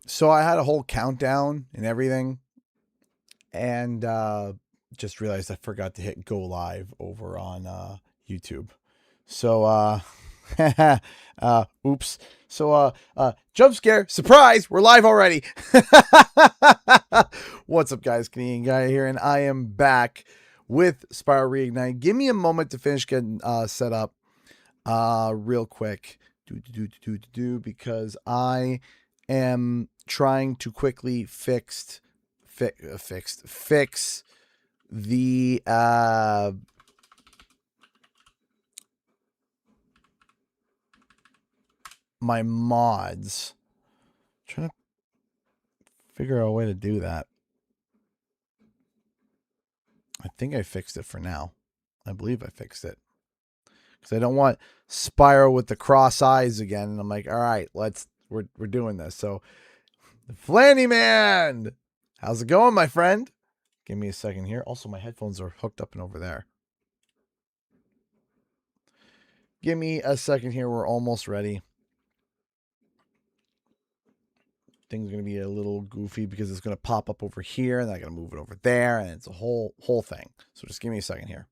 So I had a whole countdown and everything, and just realized I forgot to hit go live over on YouTube. So oops. So jump scare, surprise, we're live already. What's up, guys? Canadian Guy here, and I am back with Spyro Reignited. Give me a moment to finish getting set up real quick. Because I am trying to quickly fix the my mods. Trying to figure out a way to do that. I think I fixed it for now. I believe I fixed it. Because I don't want Spyro with the cross eyes again. And I'm like, all right, we're doing this. So, Flanny Man, how's it going, my friend? Give me a second here. Also, my headphones are hooked up and over there. Give me a second here. We're almost ready. Things are going to be a little goofy because it's going to pop up over here, and then I got to move it over there, and it's a whole thing. So just give me a second here.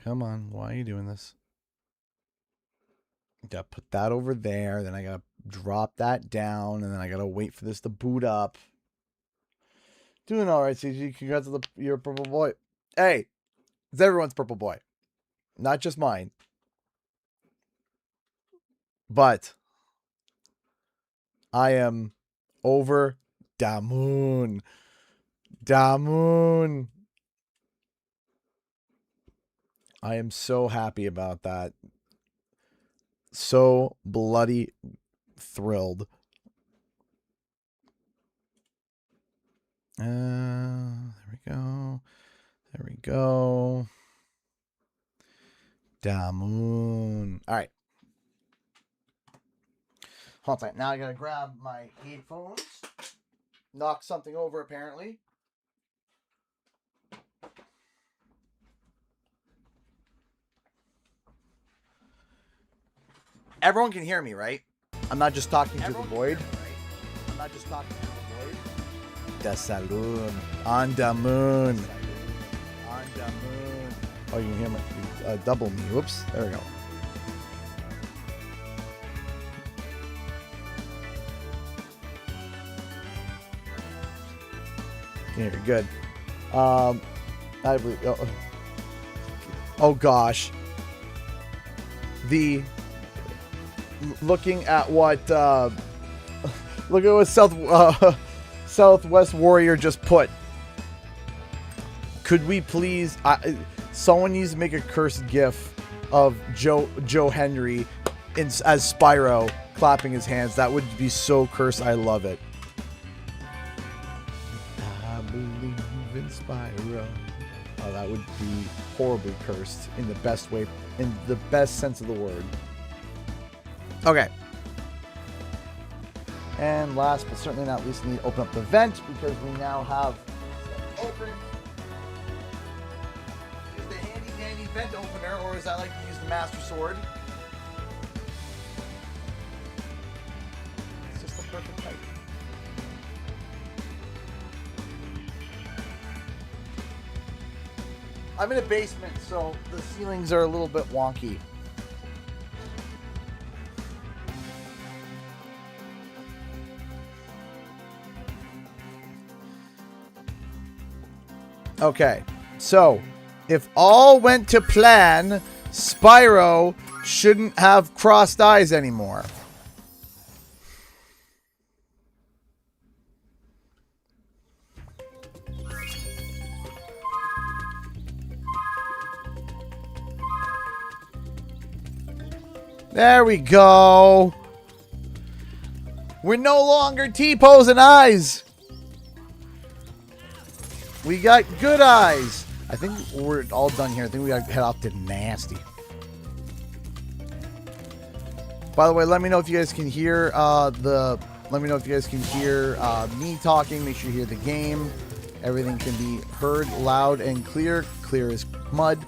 Come on, why are you doing this? Gotta put that over there, then I gotta drop that down, and then I gotta wait for this to boot up. Doing all right, CG. Congrats on your purple boy. Hey, it's everyone's purple boy, not just mine. But I am over da moon. Da moon. I am so happy about that. So bloody thrilled. There we go. There we go. Da moon. All right. Hold on. Now I gotta grab my headphones. Knock something over apparently. Everyone can hear me, right? I'm not just talking to the void. I'm not just talking to the void. Da saloon. On the moon. On the moon. Oh, you can hear me. Double me. Whoops. There we go. Can hear you good. I believe. Oh gosh. Looking at what look at what Southwest Warrior just put. Could we please someone needs to make a cursed gif of Joe Henry as Spyro clapping his hands. That would be so cursed. I love it. I believe in Spyro. Oh, that would be horribly cursed in the best way, in the best sense of the word. Okay. And last but certainly not least, we need to open up the vent because we now have open. Is the handy dandy vent opener, or is that like to use the Master Sword? It's just the perfect height. I'm in a basement, so the ceilings are a little bit wonky. Okay, so if all went to plan, Spyro shouldn't have crossed eyes anymore. There we go. We're no longer T-posing eyes. We got good eyes. I think we're all done here. I think we got to head off to nasty. By the way, let me know if you guys can hear me talking. Make sure you hear the game. Everything can be heard loud and clear. Clear as mud.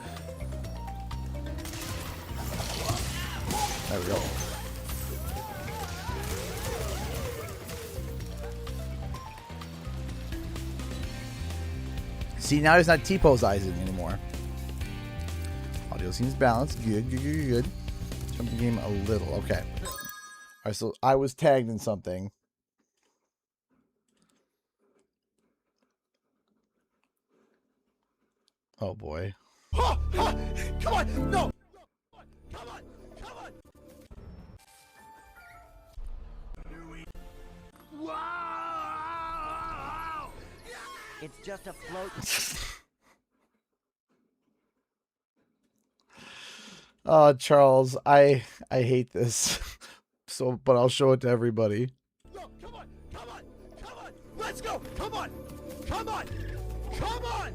There we go. See, now he's not T-posizing anymore. Audio seems balanced. Good, good, good, good. Jump the game a little. Okay. All right, so I was tagged in something. Oh, boy. Come on! No! Come on! Come on! Wow! It's just a float. Oh, Charles, I hate this. So, but I'll show it to everybody. No, come on! Come on! Come on! Let's go! Come on! Come on! Come on!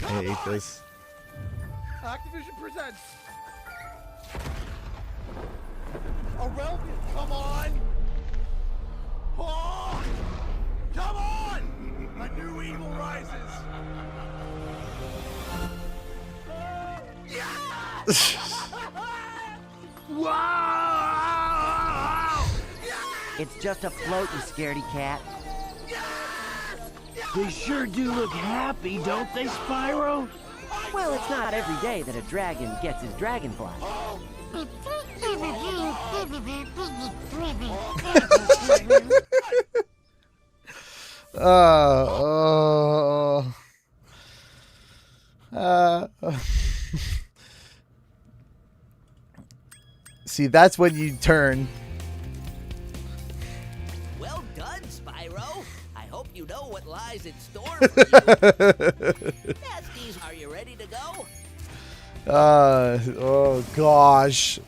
I hate this. Activision presents a realm. Come on! Oh! Come on! A new evil rises. Yeah! Wow! It's just a float, you scaredy cat. They sure do look happy, don't they, Spyro? Well, it's not every day that a dragon gets his dragonfly. See, that's when you turn. Well done, Spyro. I hope you know what lies in store for you. Nasties, are you ready to go? Oh gosh.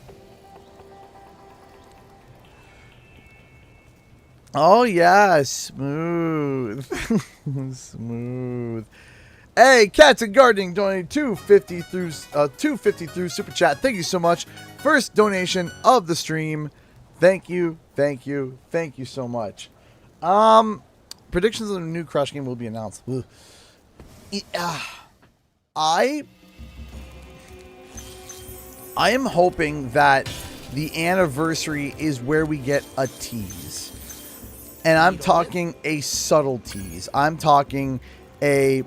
Oh yeah, smooth. Smooth. Hey, Cats and Gardening donated $2.50 through Super Chat. Thank you so much. First donation of the stream. Thank you, thank you, thank you so much. Predictions of the new Crush game will be announced. I am hoping that the anniversary is where we get a tease. And I'm talking a subtle tease. I'm talking a...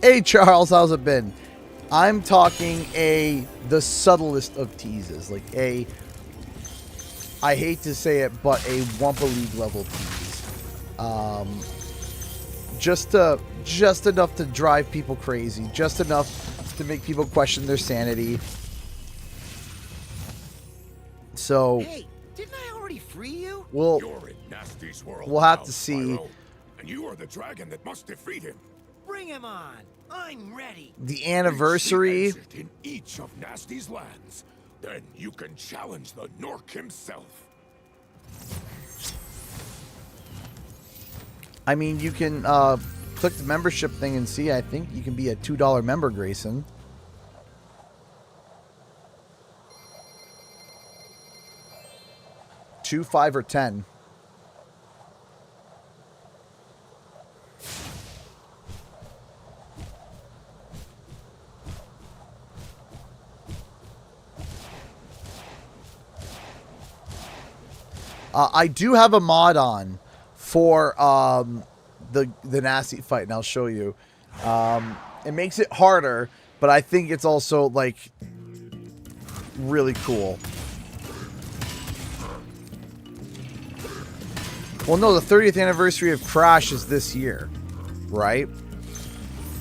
Hey, Charles, how's it been? I'm talking the subtlest of teases. Like a... I hate to say it, but a Wumpa League level tease. Just enough to drive people crazy. Just enough to make people question their sanity. So... Hey, didn't I already free you? We'll You're in Nasty's world. we'll have now, to see. Spyro, and you are the dragon that must defeat him. Bring him on. I'm ready. The anniversary. Reach the exit in each of Nasty's lands. Then you can challenge the Nork himself. I mean, you can click the membership thing and see. I think you can be a $2 member, Grayson. $2, $5, or $10. I do have a mod on for the nasty fight, and I'll show you. It makes it harder, but I think it's also like really cool. Well, no, the 30th anniversary of Crash is this year, right?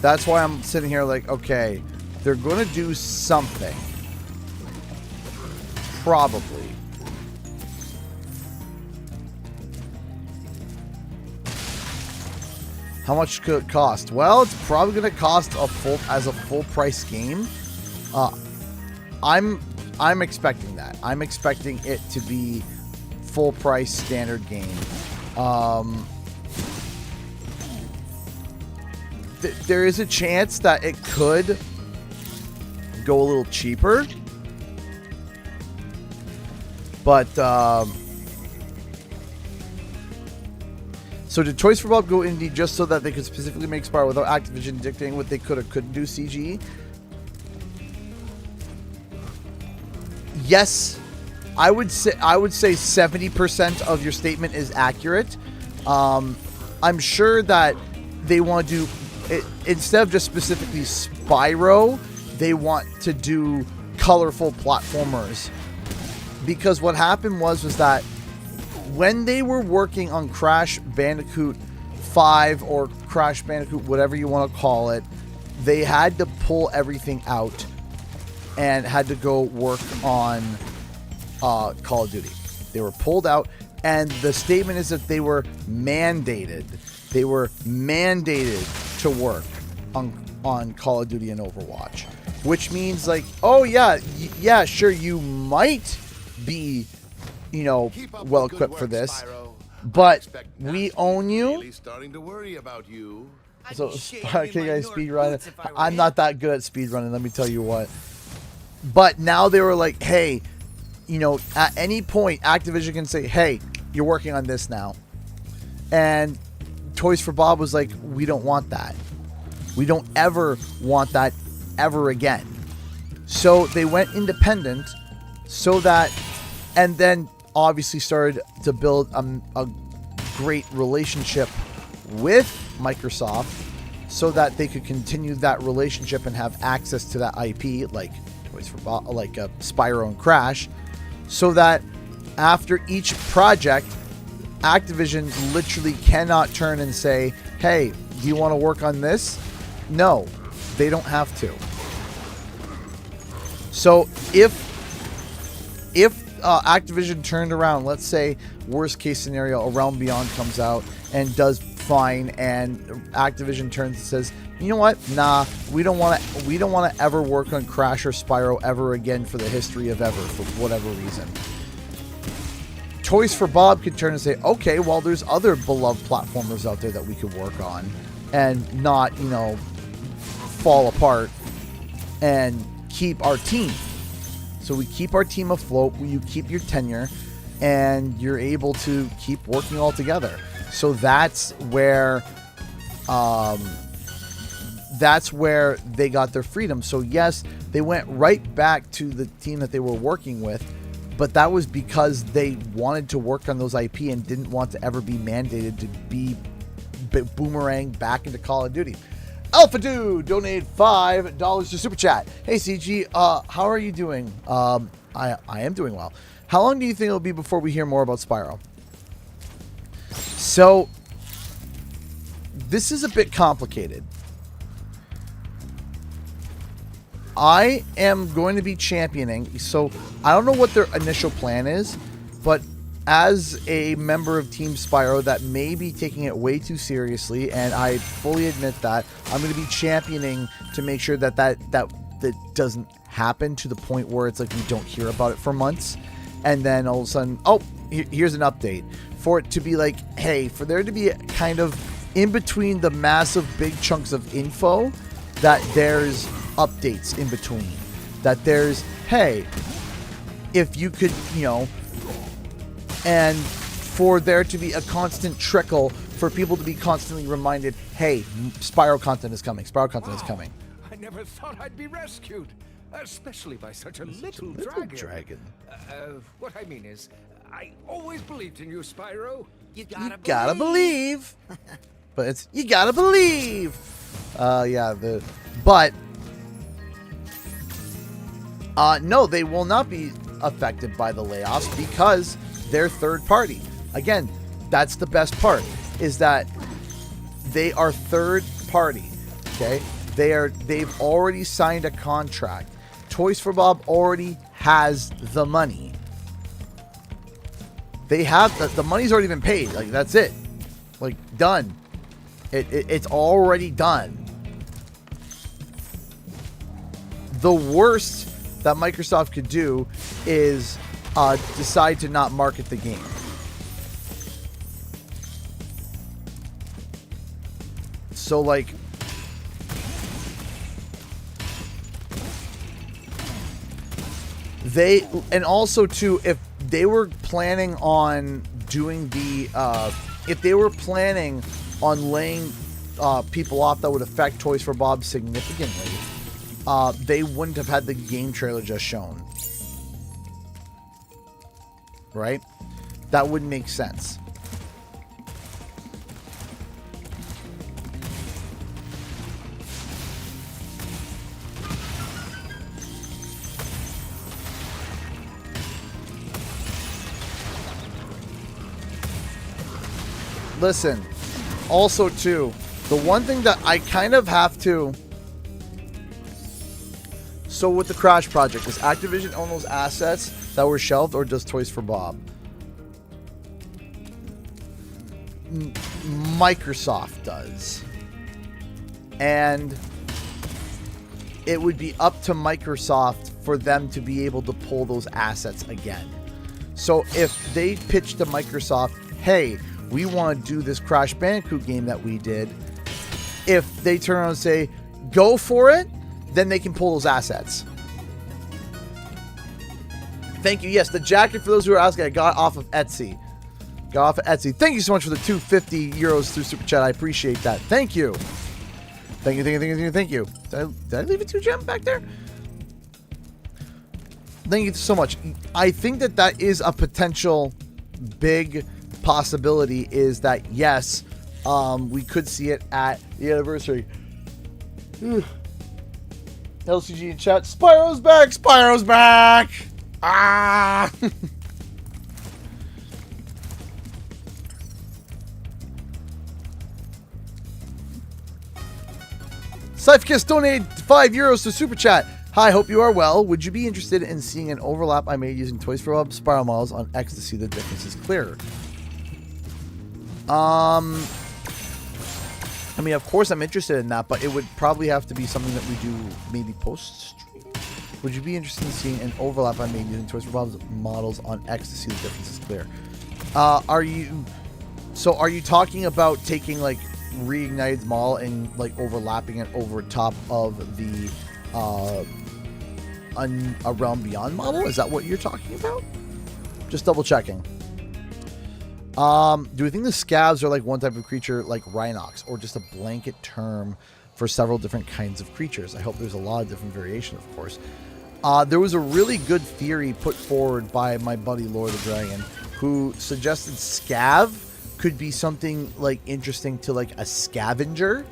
That's why I'm sitting here like, okay, they're going to do something. Probably. How much could it cost? Well, it's probably going to cost a full price game. I'm expecting that. I'm expecting it to be full price standard game. There is a chance that it could go a little cheaper, but So did Toys for Bob go indie just so that they could specifically make Spyro without Activision dictating what they could or couldn't do CG? Yes, I would say 70% of your statement is accurate. I'm sure that they want to do it, instead of just specifically Spyro, they want to do colorful platformers. Because what happened was that when they were working on Crash Bandicoot 5 or Crash Bandicoot, whatever you want to call it, they had to pull everything out and had to go work on Call of Duty. They were pulled out, and the statement is that they were mandated. They were mandated to work on Call of Duty and Overwatch, which means like, oh yeah, yeah, sure, you might be, you know, well equipped for this, but we own you. Really starting to worry about you. So, okay, guys, speedrunning. I'm not that good at speedrunning, let me tell you what. But now they were like, hey, you know, at any point, Activision can say, hey, you're working on this now. And Toys for Bob was like, we don't want that. We don't ever want that ever again. So they went independent so that, and then obviously started to build a great relationship with Microsoft so that they could continue that relationship and have access to that IP, like Toys for Bob, like Spyro and Crash, so that after each project, Activision literally cannot turn and say, hey, do you want to work on this? No, they don't have to. So if Activision turned around, let's say worst case scenario, A Realm Beyond comes out and does fine, and Activision turns and says, you know what? Nah, we don't want to ever work on Crash or Spyro ever again for the history of ever, for whatever reason. Toys for Bob could turn and say, okay, well, there's other beloved platformers out there that we could work on and not, you know, fall apart, and keep our team. So we keep our team afloat, you keep your tenure, and you're able to keep working all together. So that's where they got their freedom. So yes, they went right back to the team that they were working with, but that was because they wanted to work on those IP and didn't want to ever be mandated to be boomerang back into Call of Duty. Alpha Dude donated $5 to Super Chat. Hey CG, how are you doing? I am doing well. How long do you think it'll be before we hear more about Spyro? So this is a bit complicated. I am going to be championing, so I don't know what their initial plan is, but as a member of Team Spyro that may be taking it way too seriously, and I fully admit that, I'm going to be championing to make sure that doesn't happen to the point where it's like we don't hear about it for months, and then all of a sudden, oh, here's an update. For it to be like, hey, for there to be kind of in between the massive big chunks of info, that there's updates in between. That there's, hey, if you could, you know, and for there to be a constant trickle, for people to be constantly reminded, hey, Spyro content is coming, Spyro content is coming. I never thought I'd be rescued, especially by such a little dragon. What I mean is, I always believed in you, Spyro. You gotta believe. But it's, you gotta believe. Yeah, no, they will not be affected by the layoffs because they're third party. Again, that's the best part, is that they are third party. Okay, they've already signed a contract. Toys for Bob already has the money. They have the money's already been paid. Like, that's it. Like, done. It's already done. The worst that Microsoft could do is decide to not market the game. So, like, and also too, if they were planning on doing the if they were planning on laying people off that would affect Toys for Bob significantly, they wouldn't have had the game trailer just shown. Right? That wouldn't make sense. Listen, also too, the one thing that I kind of have to... So with the Crash project, does Activision own those assets that were shelved, or does Toys for Bob? Microsoft does. And it would be up to Microsoft for them to be able to pull those assets again. So if they pitch to Microsoft, hey, we want to do this Crash Bandicoot game that we did, if they turn around and say, go for it, then they can pull those assets. Thank you. Yes, the jacket, for those who are asking, I got off of Etsy. Thank you so much for the 250 euros through Super Chat. I appreciate that. Thank you. Thank you. Did I leave a 2-gem back there? Thank you so much. I think that is a potential big possibility, is that yes, we could see it at the anniversary. LCG in chat. Spyro's back. Ah. Sifekiss donated 5 euros to Super Chat. Hi, hope you are well. Would you be interested in seeing an overlap I made using Toys for Bob Spyro models on X to see the difference is clearer? I mean, of course I'm interested in that, but it would probably have to be something that we do maybe post-stream. Would you be interested in seeing an overlap I made using Toys for Bob's models on X to see the difference is clear? Are you talking about taking like Reignited's model and like overlapping it over top of the A Realm Beyond model? Is that what you're talking about? Just double checking. Do we think the scavs are like one type of creature like Rhinox, or just a blanket term for several different kinds of creatures? I hope there's a lot of different variation, of course. There was a really good theory put forward by my buddy Lord the Dragon, who suggested scav could be something like interesting to like a scavenger.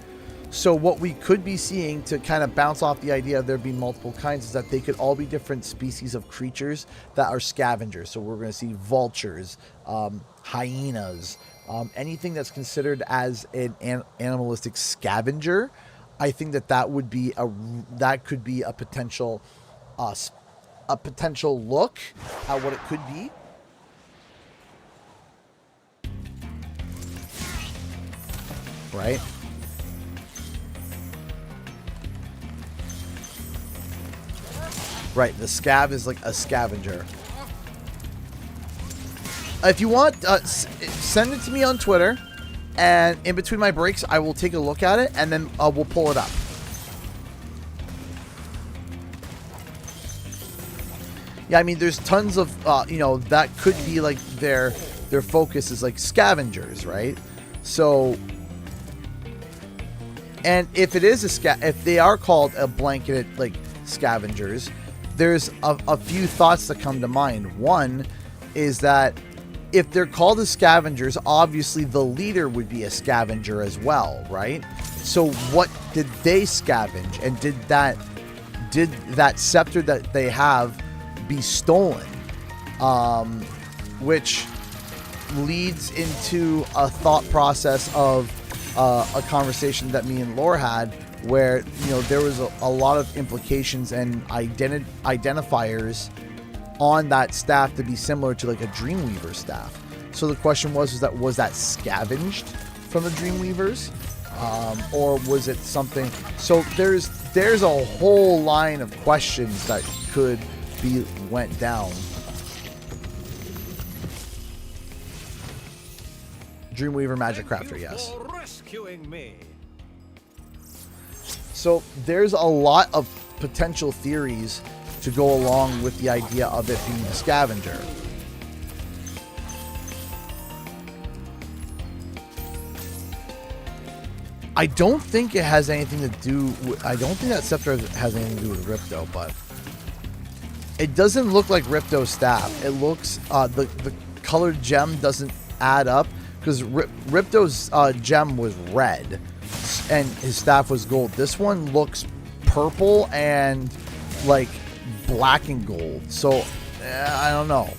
So what we could be seeing, to kind of bounce off the idea of there being multiple kinds, is that they could all be different species of creatures that are scavengers. So we're going to see vultures, hyenas, anything that's considered as an animalistic scavenger. I think that would be that could be a potential look at what it could be. Right? Right, the scav is like a scavenger. If you want, send it to me on Twitter, and in between my breaks, I will take a look at it, and then we'll pull it up. Yeah, I mean, there's tons of, that could be like their focus is like scavengers, right? So, and if it is if they are called a blanketed like scavengers, there's a few thoughts that come to mind. One is that if they're called as scavengers, obviously the leader would be a scavenger as well, right? So what did they scavenge? And did that scepter that they have be stolen? Which leads into a thought process of a conversation that me and Laura had, where there was a lot of implications and identifiers on that staff to be similar to like a Dreamweaver staff. So the question was that scavenged from the Dreamweavers, or was it something? So there's a whole line of questions that could be went down. Dreamweaver Magic Crafter, yes. Rescuing me. So there's a lot of potential theories to go along with the idea of it being a scavenger. I don't think it has anything to do with, I don't think that scepter has anything to do with Ripto, but it doesn't look like Ripto's staff. It looks, the colored gem doesn't add up because Ripto's gem was red and his staff was gold. This one looks purple and like black and gold. So I don't know.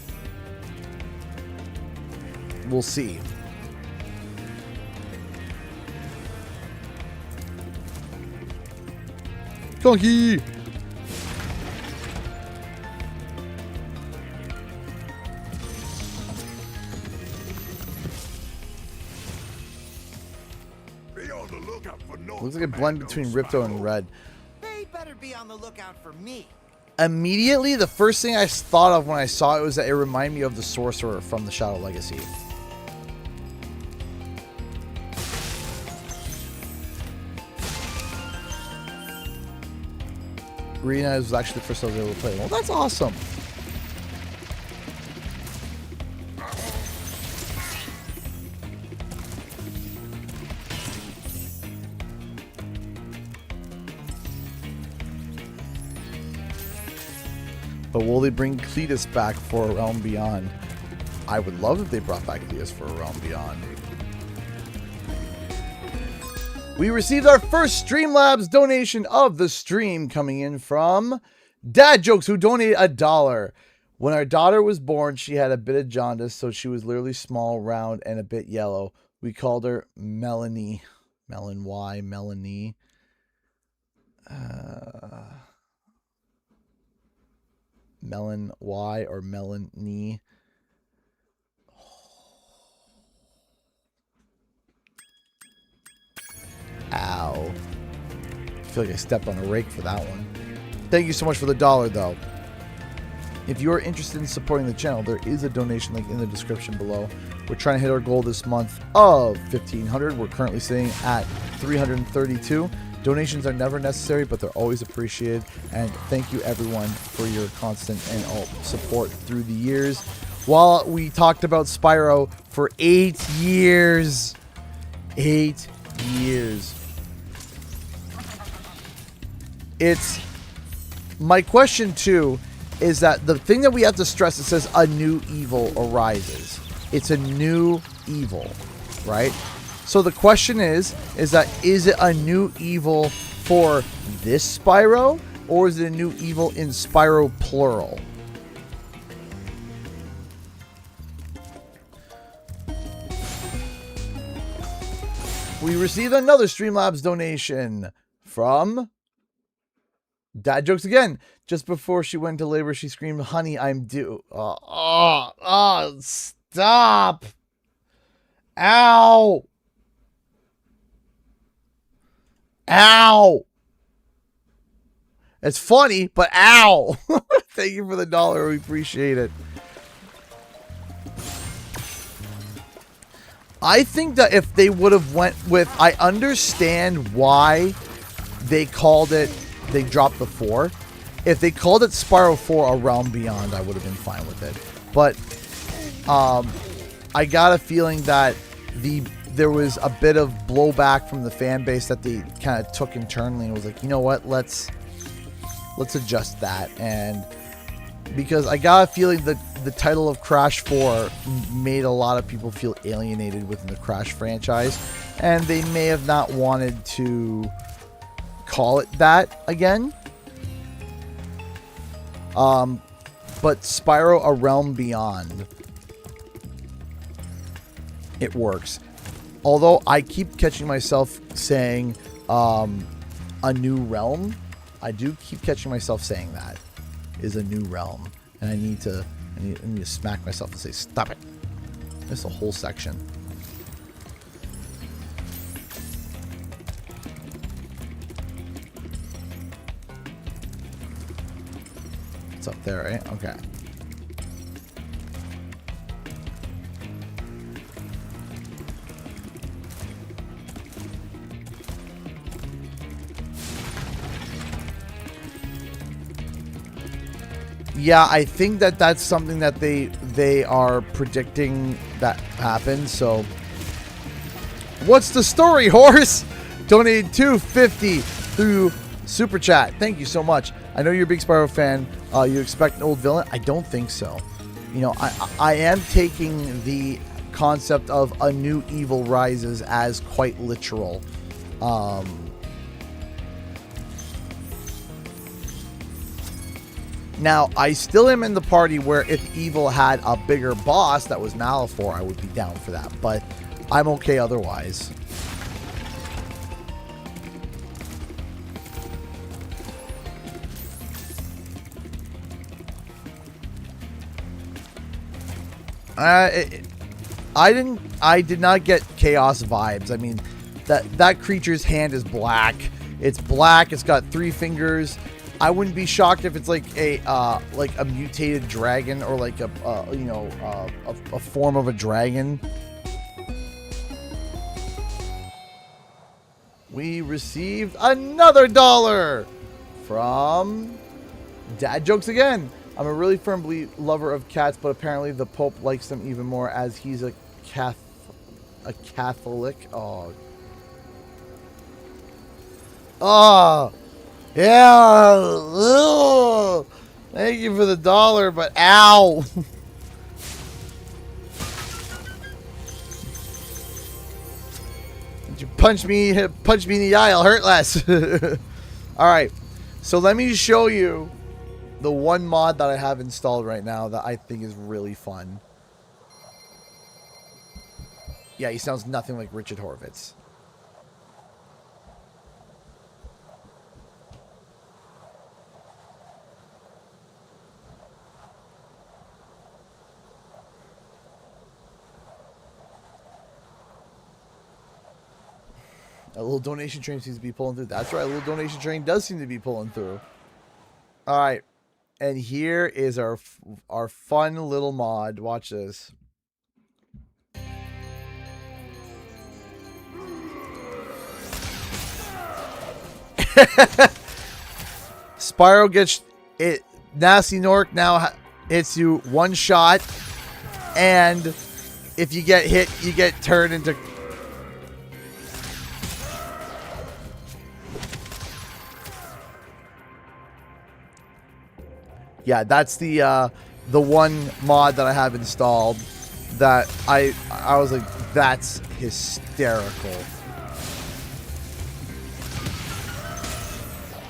We'll see. Conky! Looks like a blend between Ripto and Red. They better be on the lookout for me. Immediately, the first thing I thought of when I saw it was that it reminded me of the Sorcerer from the Shadow Legacy. Reignited was actually the first I was able to play. Well, that's awesome. But will they bring Cletus back for A Realm Beyond? I would love if they brought back Cletus for A Realm Beyond. We received our first Streamlabs donation of the stream, coming in from Dad Jokes, who donated $1. When our daughter was born, she had a bit of jaundice, so she was literally small, round, and a bit yellow. We called her Melanie. Melon Y, Melanie. Melon Y or Melanie. Ow. I feel like I stepped on a rake for that one. Thank you so much for the $1, though. If you are interested in supporting the channel, there is a donation link in the description below. We're trying to hit our goal this month of 1,500. We're currently sitting at 332. Donations are never necessary, but they're always appreciated. And thank you, everyone, for your constant and all support through the years. While we talked about Spyro for 8 years. 8 years. It's my question too is that the thing that we have to stress, it says a new evil arises. It's a new evil, right? So the question is it a new evil for this Spyro, or is it a new evil in Spyro plural? We received another Streamlabs donation from Dad Jokes again. Just before she went to labor, she screamed, "Honey, I'm due." Stop. Ow. Ow. It's funny, but ow. Thank you for the $1. We appreciate it. I think that if they would have went with, I understand why they called it, they dropped the 4. If they called it Spyro 4 A Realm Beyond, I would have been fine with it. But I got a feeling that there was a bit of blowback from the fan base that they kind of took internally and was like, you know what, let's adjust that. And because I got a feeling that the title of Crash 4 made a lot of people feel alienated within the Crash franchise, and they may have not wanted to call it that again. But Spyro A Realm Beyond, it works. Although I keep catching myself saying a new realm, I do keep catching myself saying that is a new realm, and I need to smack myself and say, stop it. There's a whole section. It's up there, right? Okay. Yeah, I think that that's something that they are predicting that happens. So, what's the story, horse? donated $2.50 through Super Chat. Thank you so much. I know you're a big Spyro fan. You expect an old villain? I don't think so. You know, I am taking the concept of a new evil rises as quite literal. Now, I still am in the party where if evil had a bigger boss that was Malifor, I would be down for that. But I'm okay otherwise. I did not get chaos vibes. I mean, that creature's hand is black. It's black. It's got 3 fingers. I wouldn't be shocked if it's like a mutated dragon or like a form of a dragon. We received another $1 from Dad Jokes Again. I'm a really firm lover of cats, but apparently the Pope likes them even more as he's a Catholic. Oh, yeah. Ugh. Thank you for the $1, but ow. Did you punch me in the eye? I'll hurt less. All right, so let me show you the one mod that I have installed right now that I think is really fun. Yeah, he sounds nothing like Richard Horvitz. A little donation train seems to be pulling through. That's right, a little donation train does seem to be pulling through. All right, and here is our fun little mod. Watch this. Spyro gets it. Nasty Nork now hits you one shot, and if you get hit, you get turned into. Yeah, that's the one mod that I have installed that I was like, that's hysterical.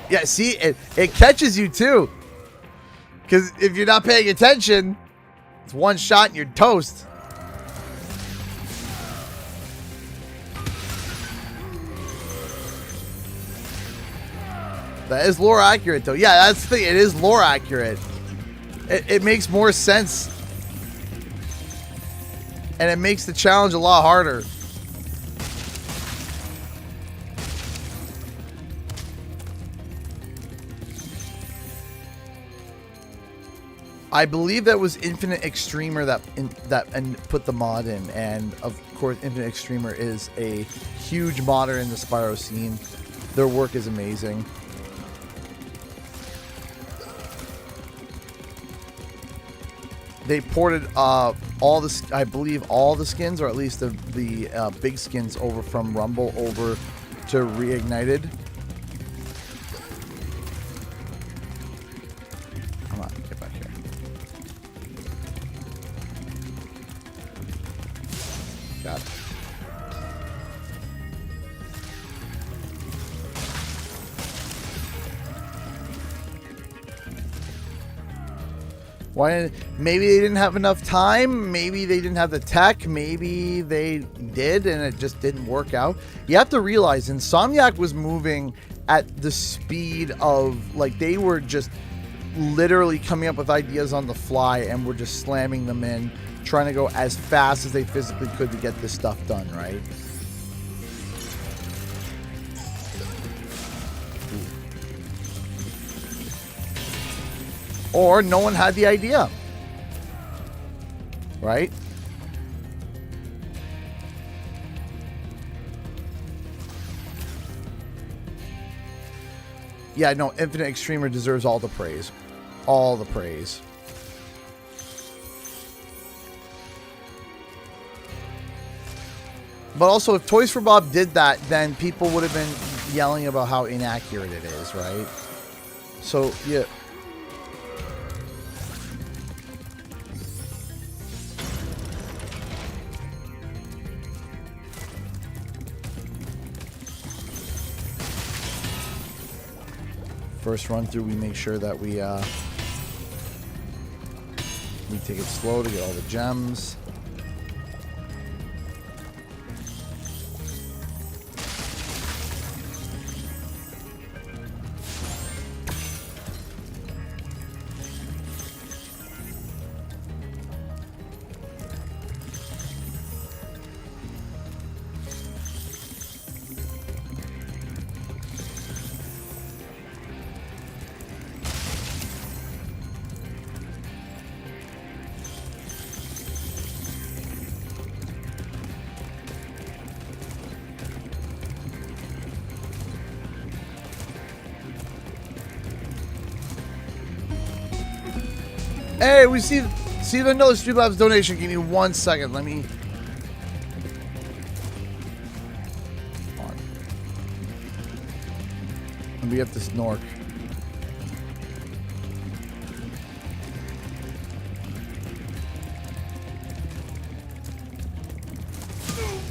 Yeah, see, it catches you too. Because if you're not paying attention, it's one shot and you're toast. That is lore accurate, though. Yeah, that's the thing. It is lore accurate. It makes more sense. And it makes the challenge a lot harder. I believe that was Infinite Extremer that put the mod in. And, of course, Infinite Extremer is a huge modder in the Spyro scene. Their work is amazing. They ported I believe all the skins, or at least the big skins, over from Rumble over to Reignited. Come on, get back here. Got it. Why? Maybe they didn't have enough time. Maybe they didn't have the tech. Maybe they did and it just didn't work out. You have to realize Insomniac was moving at the speed of, like, they were just literally coming up with ideas on the fly and were just slamming them in, trying to go as fast as they physically could to get this stuff done, right? Or no one had the idea, right? Yeah, no, Infinite Extremer deserves all the praise. All the praise. But also, if Toys for Bob did that, then people would have been yelling about how inaccurate it is, right? So, yeah. First run through, we make sure that we take it slow to get all the gems. Hey, we see another Streamlabs donation. Give me 1 second. Let me. On. Let me get this Nork.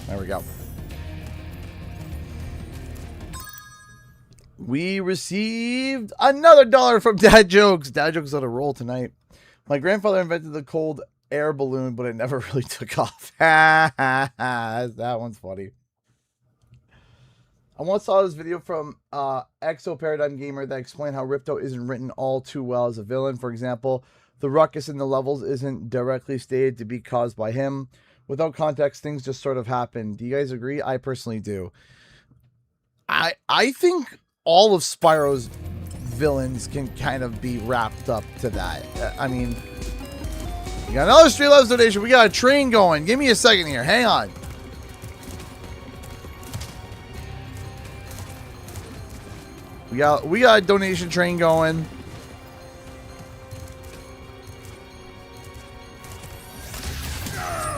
There we go. We received another $1 from Dad Jokes. Dad Jokes on a roll tonight. My grandfather invented the cold air balloon, but it never really took off. That one's funny. I once saw this video from Exo Paradigm Gamer that explained how Ripto isn't written all too well as a villain. For example, the ruckus in the levels isn't directly stated to be caused by him. Without context, things just sort of happen. Do you guys agree? I personally do. I think all of Spyro's villains can kind of be wrapped up to that. I mean, we got another Streamlabs donation. We got a train going. Give me a second here. Hang on. We got a donation train going.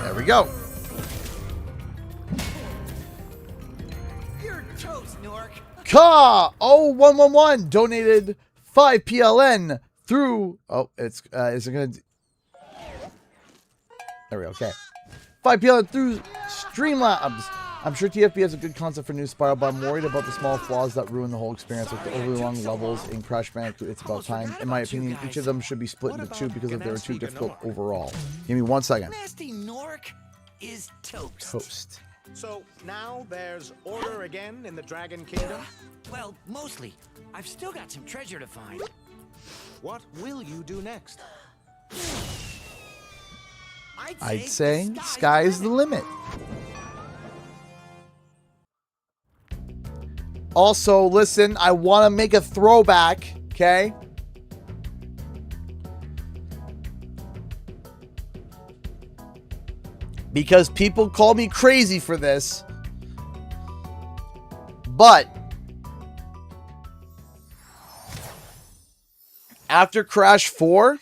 There we go. You're toast, Nork. Ka 0111 donated 5 PLN through. Oh, is it gonna? There we go. Okay, 5 PLN through Streamlabs. I'm sure TFB has a good concept for new Spyro, but I'm worried about the small flaws that ruin the whole experience, like the overly long levels in Crash Bandicoot. It's about time. In my opinion, each of them should be split into two because if they were too difficult overall. Give me 1 second. Nasty Nork is toast. Toast. So now there's order again in the Dragon Kingdom? Well, mostly. I've still got some treasure to find. What will you do next? I'd say sky's the limit. Also, listen, I want to make a throwback, okay? Because people call me crazy for this. But after Crash 4,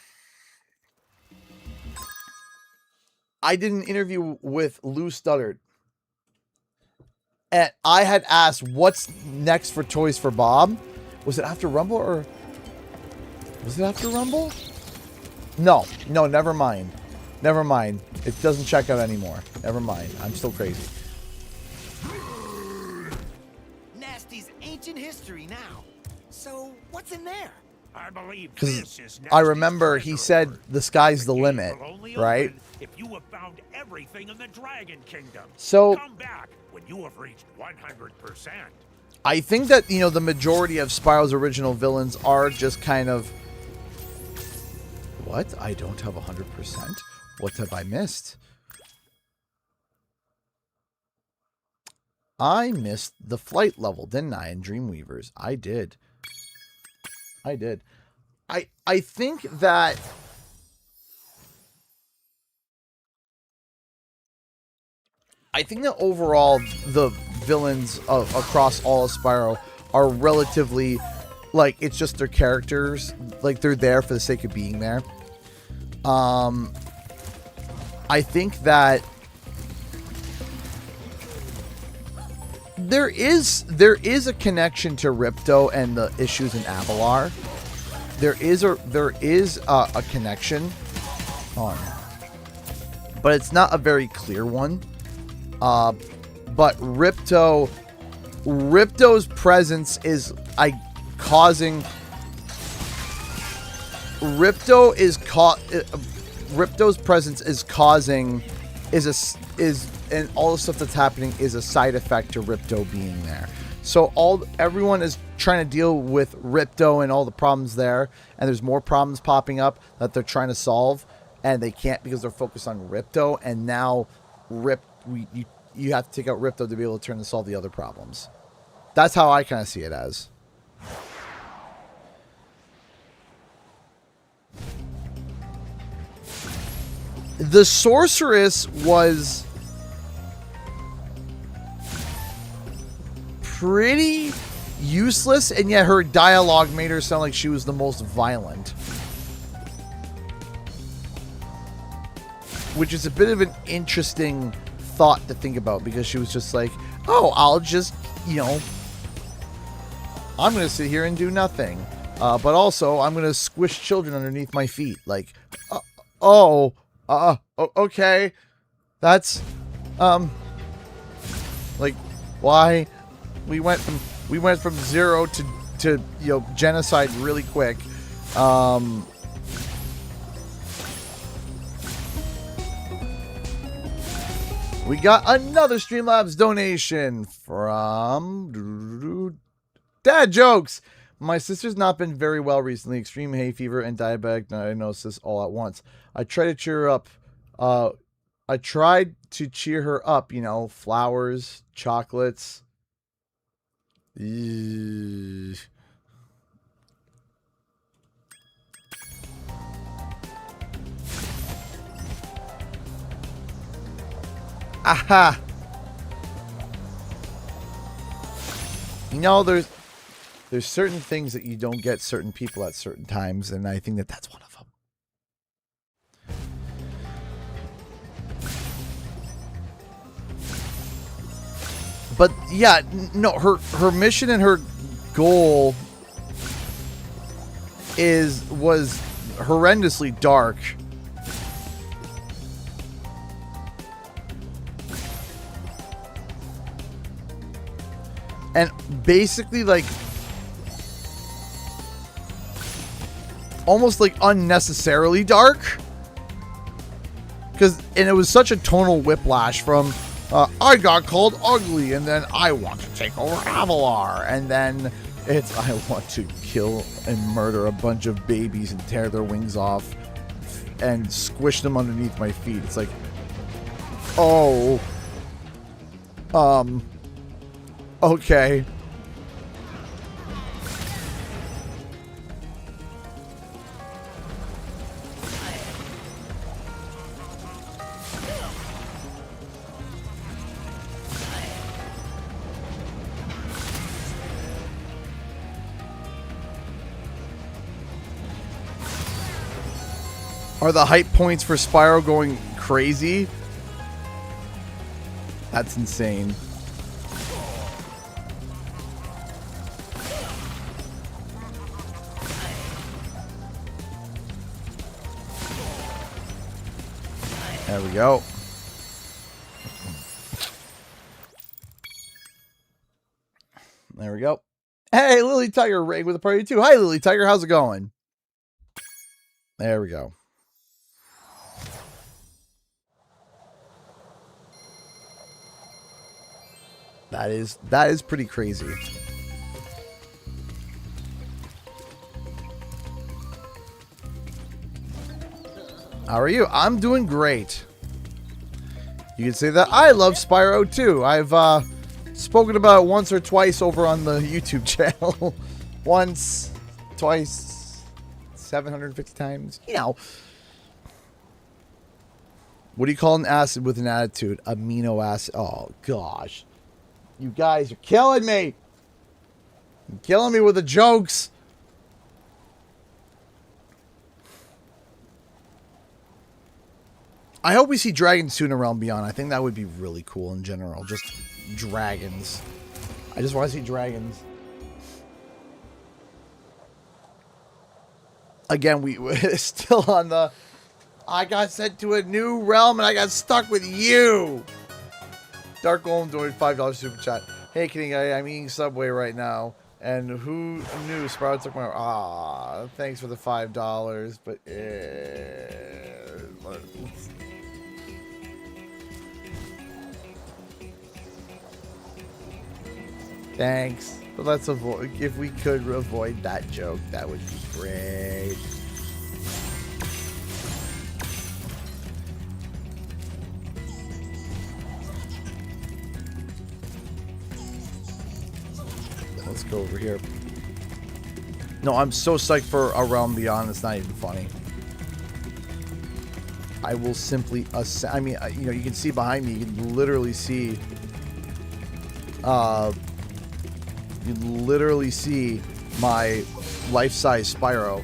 I did an interview with Lou Studdard. And I had asked, what's next for Toys for Bob? Was it after Rumble or... Was it after Rumble? No, never mind. Never mind. It doesn't check out anymore. Never mind. I'm still crazy. Nasty's ancient history now. So, what's in there? I believe Because I remember he said the sky's the limit, right? If you have found everything in the Dragon Kingdom, so come back when you have reached 100%. I think that, you know, the majority of Spyro's original villains are just kind of... What? I don't have 100%? What have I missed? I missed the flight level, didn't I, in Dreamweavers? I did. I did. I think that... I think that overall, the villains across all of Spyro are relatively, like, it's just their characters. Like, they're there for the sake of being there. I think that There is a connection to Ripto and the issues in Avalar. There is a connection, but it's not a very clear one. But Ripto's presence is causing. Ripto's presence is causing and all the stuff that's happening is a side effect to Ripto being there. So everyone is trying to deal with Ripto and all the problems there, and there's more problems popping up that they're trying to solve, and they can't because they're focused on Ripto. And now you have to take out Ripto to be able to turn to solve the other problems. That's how I kind of see it as. The sorceress was pretty useless, and yet her dialogue made her sound like she was the most violent. Which is a bit of an interesting thought to think about, because she was just like, oh, I'll just, I'm going to sit here and do nothing. But also, I'm going to squish children underneath my feet. Like, okay. That's, like, why? We went from 0 to genocide really quick. We got another Streamlabs donation from Dad Jokes. My sister's not been very well recently. Extreme hay fever and diabetic diagnosis all at once. I tried to cheer her up. Flowers, chocolates. Eesh. Aha! There's certain things that you don't get certain people at certain times, and I think that's one of them. But yeah, no, her mission and her goal was horrendously dark. And basically, like, almost like unnecessarily dark. And it was such a tonal whiplash from, I got called ugly, and then I want to take over Avalar, and then it's, I want to kill and murder a bunch of babies and tear their wings off and squish them underneath my feet. It's like, okay. Are the hype points for Spyro going crazy? That's insane. There we go. There we go. Hey, Lily Tiger Rig with a party too. Hi, Lily Tiger. How's it going? There we go. That is pretty crazy. How are you? I'm doing great. You can say that I love Spyro too. I've spoken about it once or twice over on the YouTube channel. Once, twice, 750 times. What do you call an acid with an attitude? Amino acid. Oh, gosh. You guys are killing me. You're killing me with the jokes. I hope we see dragons soon around Beyond. I think that would be really cool in general. Just dragons. I just want to see dragons. Again, we're still on the... I got sent to a new realm and I got stuck with you. Dark Golem doing $5 super chat. Hey, kidding guy, I'm eating Subway right now. And who knew Spyro took my... Ah, thanks for the $5. But... Thanks. But let's avoid... If we could avoid that joke, that would be great. Let's go over here. No, I'm so psyched for A Realm Beyond. It's not even funny. I will simply... I mean, you know, you can see behind me. You can literally see... you can literally see my life-size Spyro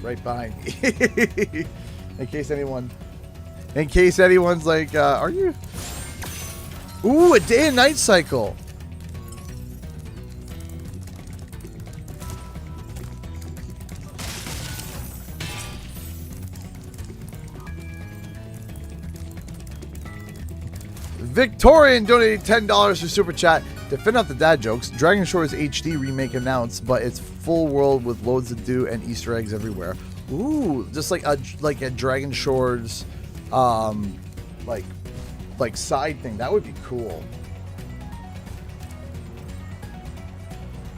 right behind me. In case anyone's like, are you... Ooh, a day and night cycle. Victorian donated $10 for Super Chat. To fin out the dad jokes, Dragon Shore's HD remake announced, but it's full world with loads to do and Easter eggs everywhere. Ooh, just like a Dragon Shore's like side thing. That would be cool.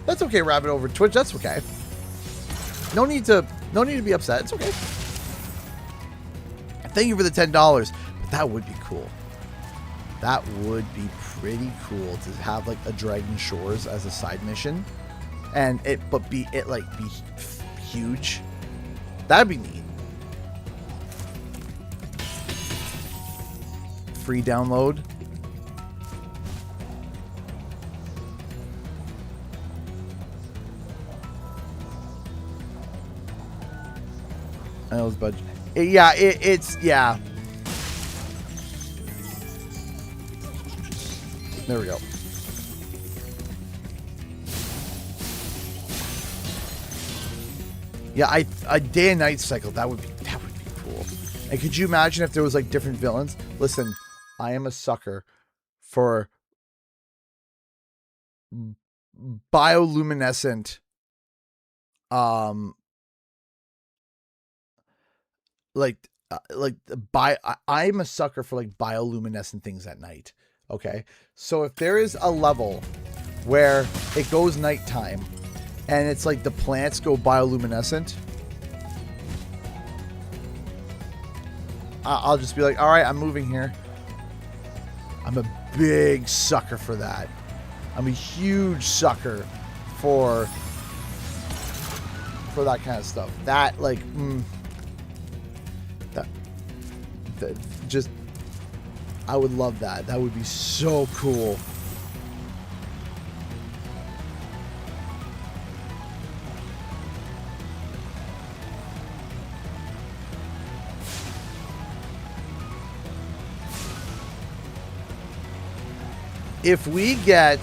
That's okay, Rabbit over Twitch. That's okay. No need to be upset. It's okay. Thank you for the $10. But that would be cool. That would be pretty cool to have like a Dragon Shores as a side mission, and be huge. That'd be neat. Free download. I know it's budget. Yeah. There we go. Yeah, a day and night cycle. That would be cool. And could you imagine if there was like different villains? Listen, I am a sucker for bioluminescent I am a sucker for like bioluminescent things at night. Okay, so if there is a level where it goes nighttime and it's like the plants go bioluminescent, I'll just be like, all right, I'm moving here. I'm a big sucker for that. I'm a huge sucker for that kind of stuff. That like that just, I would love that. That would be so cool. If we get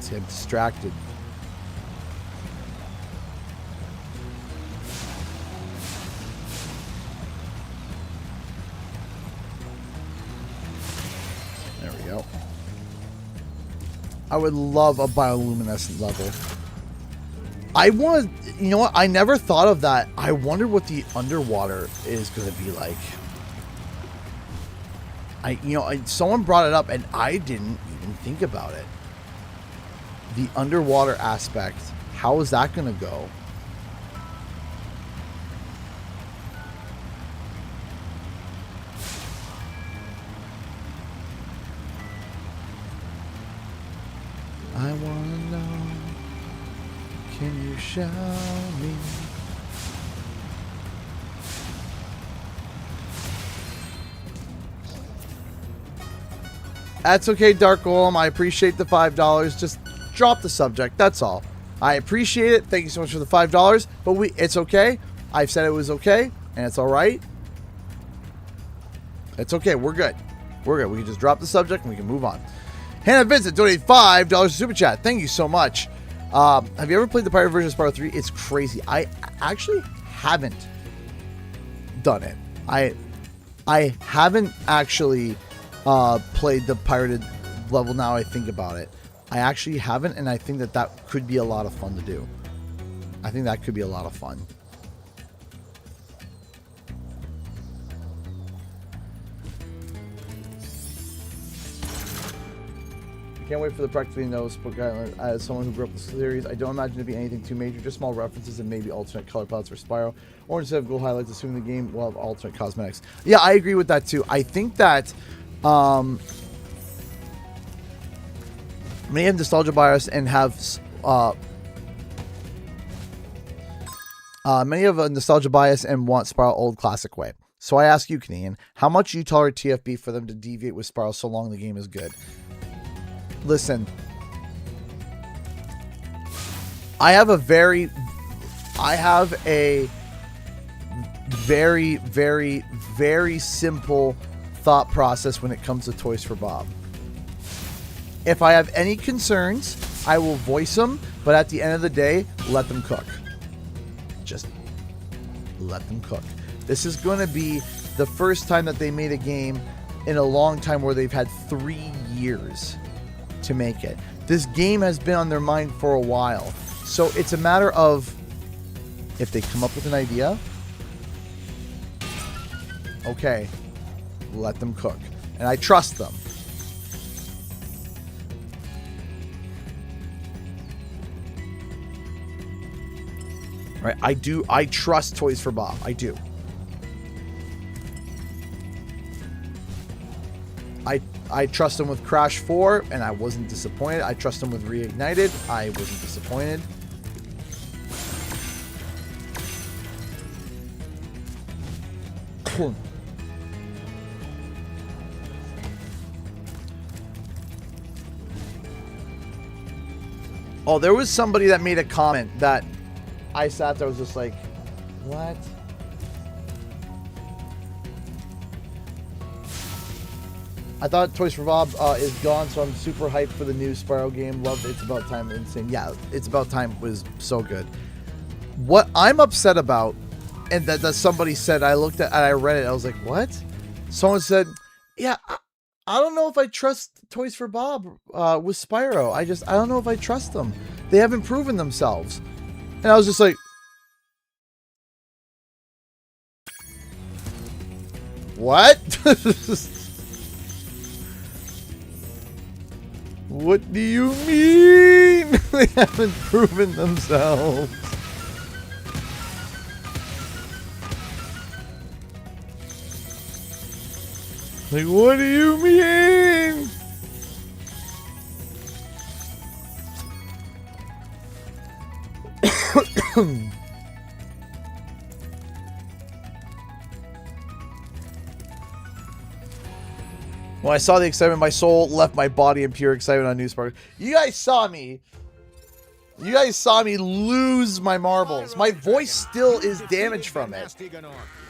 see, I'm distracted. There we go. I would love a bioluminescent level. I want, you know what? I never thought of that. I wonder what the underwater is going to be like. Someone brought it up and I didn't even think about it. The underwater aspect, how is that going to go? I want to know, can you show me? That's okay, Dark Golem. I appreciate the $5. Just drop the subject. That's all. I appreciate it. Thank you so much for the $5. But it's okay. I've said it was okay, and it's all right. It's okay. We're good. We're good. We can just drop the subject and we can move on. Hannah Vincent donated $5 super chat. Thank you so much. Have you ever played the pirate version of Spyro 3? It's crazy. I actually haven't done it. I haven't actually played the pirated level now I think about it. I actually haven't, and I think that could be a lot of fun to do. I think that could be a lot of fun. Can't wait for the practically noticeable guideline. As someone who grew up with the series, I don't imagine it to be anything too major, just small references and maybe alternate color palettes for Spyro, or instead of gold highlights, assuming the game will have alternate cosmetics. Yeah, I agree with that too. I think that many have nostalgia bias and have many have a nostalgia bias and want Spyro old classic way. So I ask you, Canadian, how much do you tolerate TFB for them to deviate with Spyro so long the game is good? Listen, I have a very, very simple thought process when it comes to Toys for Bob. If I have any concerns, I will voice them, but at the end of the day, let them cook. Just let them cook. This is going to be the first time that they made a game in a long time where they've had 3 years to make it. This game has been on their mind for a while. So it's a matter of if they come up with an idea, okay, let them cook. And I trust them. Right? I trust Toys for Bob. I do. I trust him with Crash 4, and I wasn't disappointed. I trust him with Reignited. I wasn't disappointed. Oh, there was somebody that made a comment that I sat there, I was just like, what? I thought Toys for Bob is gone, so I'm super hyped for the new Spyro game. Love It's About Time. Insane. Yeah, It's About Time was so good. What I'm upset about, and that somebody said, I looked at, and I read it, I was like, what? Someone said, yeah, I don't know if I trust Toys for Bob with Spyro. I don't know if I trust them. They haven't proven themselves. And I was just like, what? What do you mean? They haven't proven themselves. Like, what do you mean? When I saw the excitement, my soul left my body in pure excitement on New Spyro. You guys saw me lose my marbles. My voice still is damaged from it.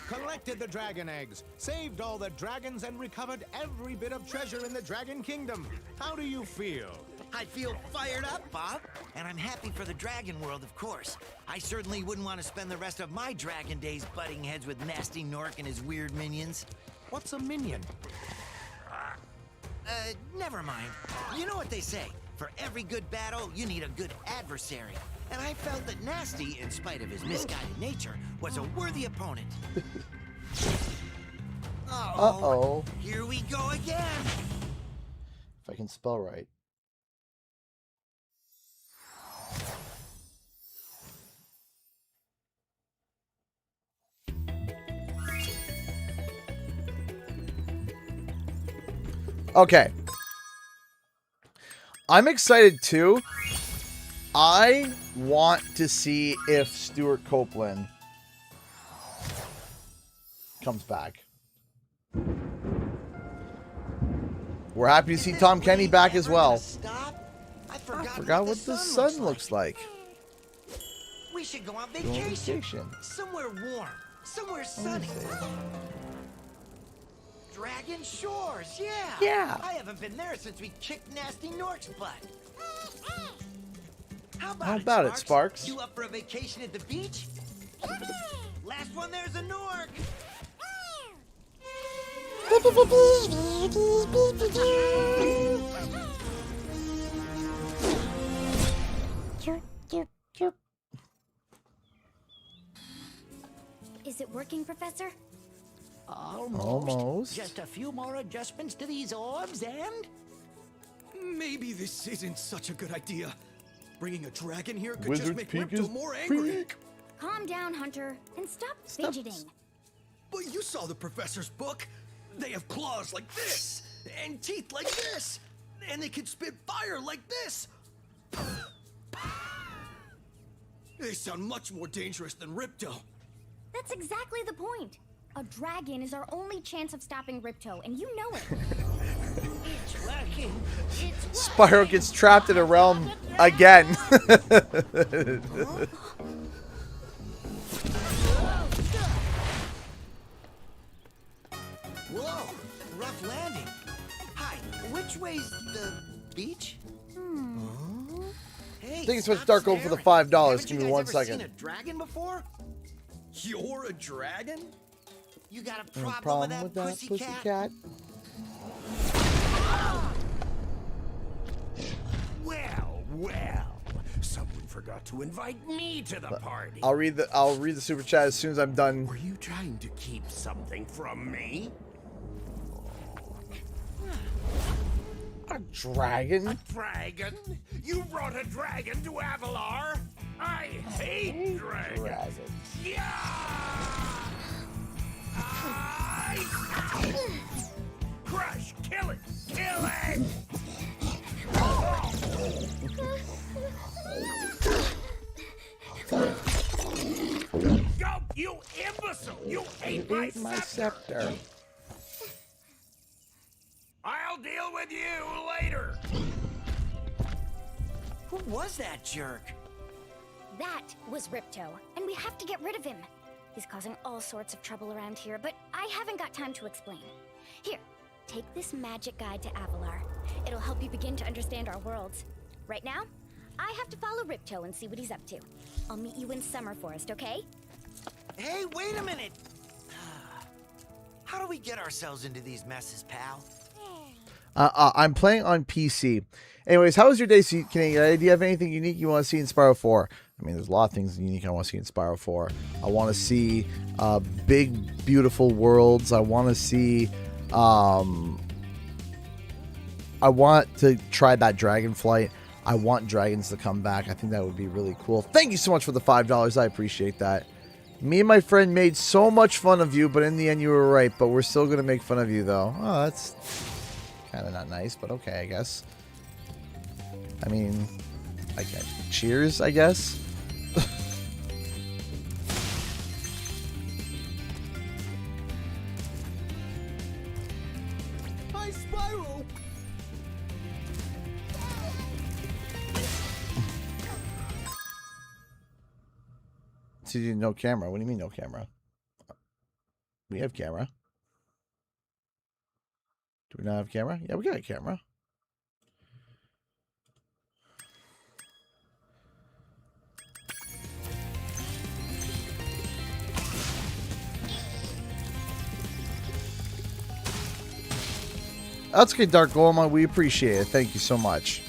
Collected the dragon eggs, saved all the dragons, and recovered every bit of treasure in the Dragon Kingdom. How do you feel? I feel fired up, Bob. And I'm happy for the dragon world, of course. I certainly wouldn't want to spend the rest of my dragon days butting heads with Nasty Nork and his weird minions. What's a minion? Never mind. You know what they say. For every good battle, you need a good adversary. And I felt that Nasty, in spite of his misguided nature, was a worthy opponent. Uh-oh. Here we go again. If I can spell right. Okay. I'm excited too. I want to see if Stuart Copeland comes back. We're happy to see Tom Kenny back as well. I Forgot what the sun looks like. We should go on Go on vacation. vacation. Somewhere warm. Somewhere sunny. Dragon Shores, yeah. Yeah. I haven't been there since we kicked Nasty Nork's butt. How about it, Sparks? You up for a vacation at the beach? Last one there's a Nork. Is it working, Professor? Almost. Just a few more adjustments to these orbs and... Maybe this isn't such a good idea. Bringing a dragon here could Wizard's just make Peak Ripto is more angry. peak. Calm down, Hunter, and stop fidgeting. But you saw the professor's book. They have claws like this, and teeth like this, and they can spit fire like this. They sound much more dangerous than Ripto. That's exactly the point. A dragon is our only chance of stopping Ripto, and you know it. It's working. It's Spyro gets trapped in a realm again. Whoa, rough landing. Hi, which way's the beach? Hey, I think it's supposed to stop start going for the staring. $5. Haven't Give you me guys 1 ever second. seen a dragon before? You're a dragon? You got a No problem, with that, pussycat? Well, well. Someone forgot to invite me to the party. I'll read the super chat as soon as I'm done. Were you trying to keep something from me? A dragon? A dragon? You brought a dragon to Avalar? I hate dragons. Yeah! Crush! Kill it! Kill it! Go, you imbecile! You ate my scepter! I'll deal with you later! Who was that jerk? That was Ripto, and we have to get rid of him. He's causing all sorts of trouble around here, but I haven't got time to explain. Here, take this magic guide to Avalar. It'll help you begin to understand our worlds. Right now, I have to follow Ripto and see what he's up to. I'll meet you in Summer Forest, okay? Hey, wait a minute! How do we get ourselves into these messes, pal? I'm playing on PC. Anyways, how was your day, Canadian? Do you have anything unique you want to see in Spyro 4? I mean, there's a lot of things unique I want to see in Spyro 4. I want to see big, beautiful worlds. I want to see... I want to try that dragon flight. I want dragons to come back. I think that would be really cool. Thank you so much for the $5. I appreciate that. Me and my friend made so much fun of you, but in the end you were right. But we're still going to make fun of you, though. Oh, that's kind of not nice, but okay, I guess. I mean, okay. Cheers, I guess. Hi, Spyro! See, no camera. What do you mean no camera? We have camera. Do we not have camera? Yeah, we got a camera. That's good, Dark Golem. We appreciate it. Thank you so much.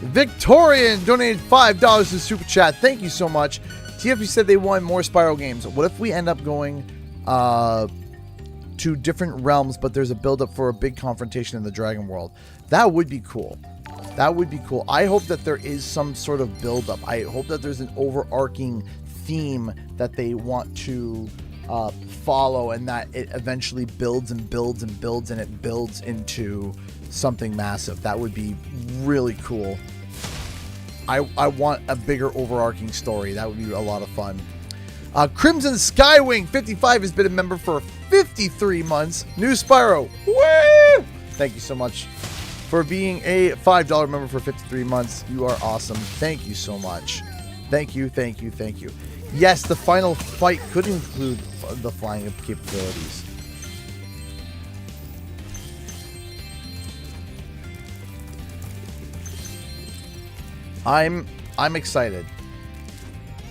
Victorian donated $5 to Super Chat. Thank you so much. TFP said they want more Spyro games. What if we end up going to different realms, but there's a build-up for a big confrontation in the Dragon World? That would be cool. That would be cool. I hope that there is some sort of build-up. I hope that there's an overarching theme that they want to follow, and that it eventually builds and builds and builds, and it builds into something massive. That would be really cool. I want a bigger overarching story. That would be a lot of fun. Crimson Skywing 55 has been a member for 53 months. New Spyro. Woo! Thank you so much for being a $5 member for 53 months. You are awesome. Thank you so much. Thank you, thank you, thank you. Yes, the final fight could include the flying capabilities. I'm excited.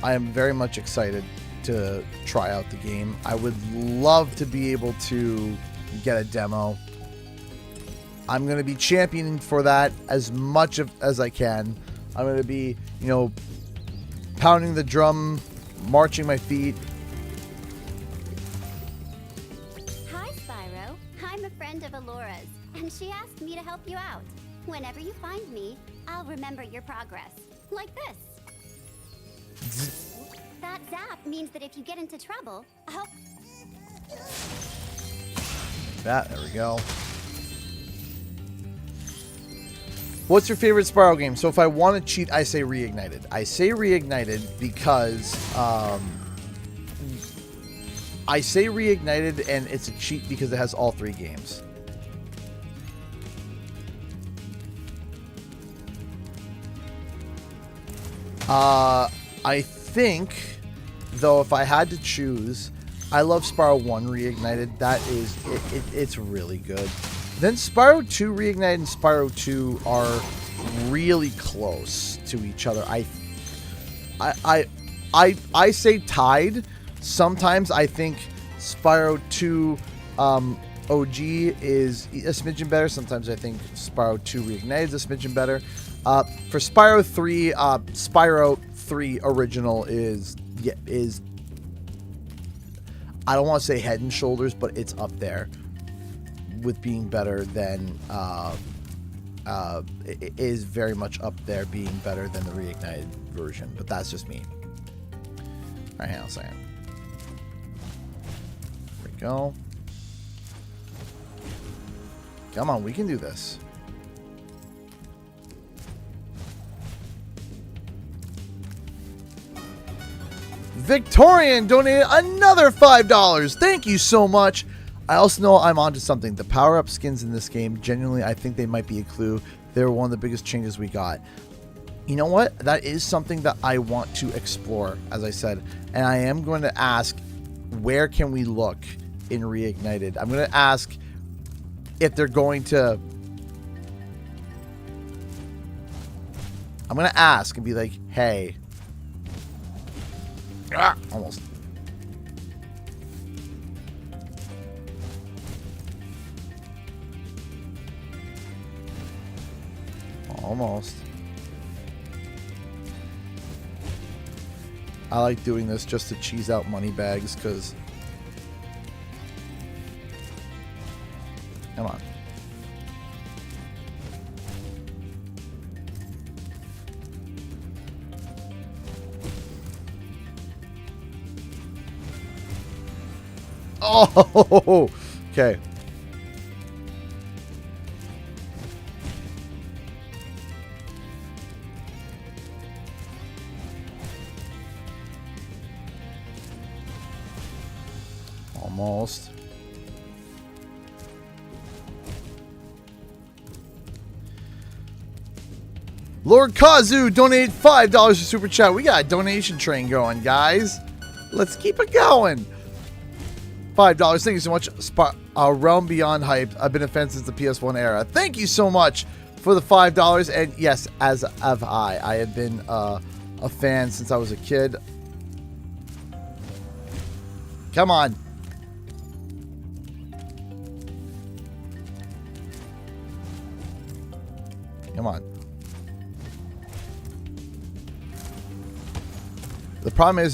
I am very much excited to try out the game. I would love to be able to get a demo. I'm going to be championing for that as much as I can. I'm going to be, you know, pounding the drum, marching my feet. Hi, Spyro. I'm a friend of Alora's, and she asked me to help you out. Whenever you find me, I'll remember your progress. Like this. That zap means that if you get into trouble, I'll... There we go. What's your favorite Spyro game? So if I want to cheat, I say Reignited. I say Reignited because I say Reignited, and it's a cheat because it has all 3 games. I think, though, if I had to choose, I love Spyro 1 Reignited. That is, it's really good. Then Spyro 2 Reignited and Spyro 2 are really close to each other. I say tied. Sometimes I think Spyro 2 OG is a smidgen better. Sometimes I think Spyro 2 Reignited is a smidgen better. For Spyro 3, Spyro 3 original is I don't want to say head and shoulders, but it's up there with being better than it is very much up there being better than the Reignited version, but that's just me. All right, hang on a second. There we go. Come on, we can do this. Victorian donated another $5. Thank you so much. I also know I'm onto something. The power-up skins in this game, genuinely, I think they might be a clue. They're one of the biggest changes we got. You know what? That is something that I want to explore, as I said. And I am going to ask, where can we look in Reignited? I'm going to ask if they're going to... I'm going to ask and be like, hey... Ah, almost. Almost. I like doing this just to cheese out money bags, because... Come on. Oh, okay. Almost. Lord Kazu donated $5 to Super Chat. We got a donation train going, guys. Let's keep it going. $5. Thank you so much. Realm Beyond Hype. I've been a fan since the PS1 era. Thank you so much for the $5. And yes, as have I. I have been a fan since I was a kid. Come on. Come on. The problem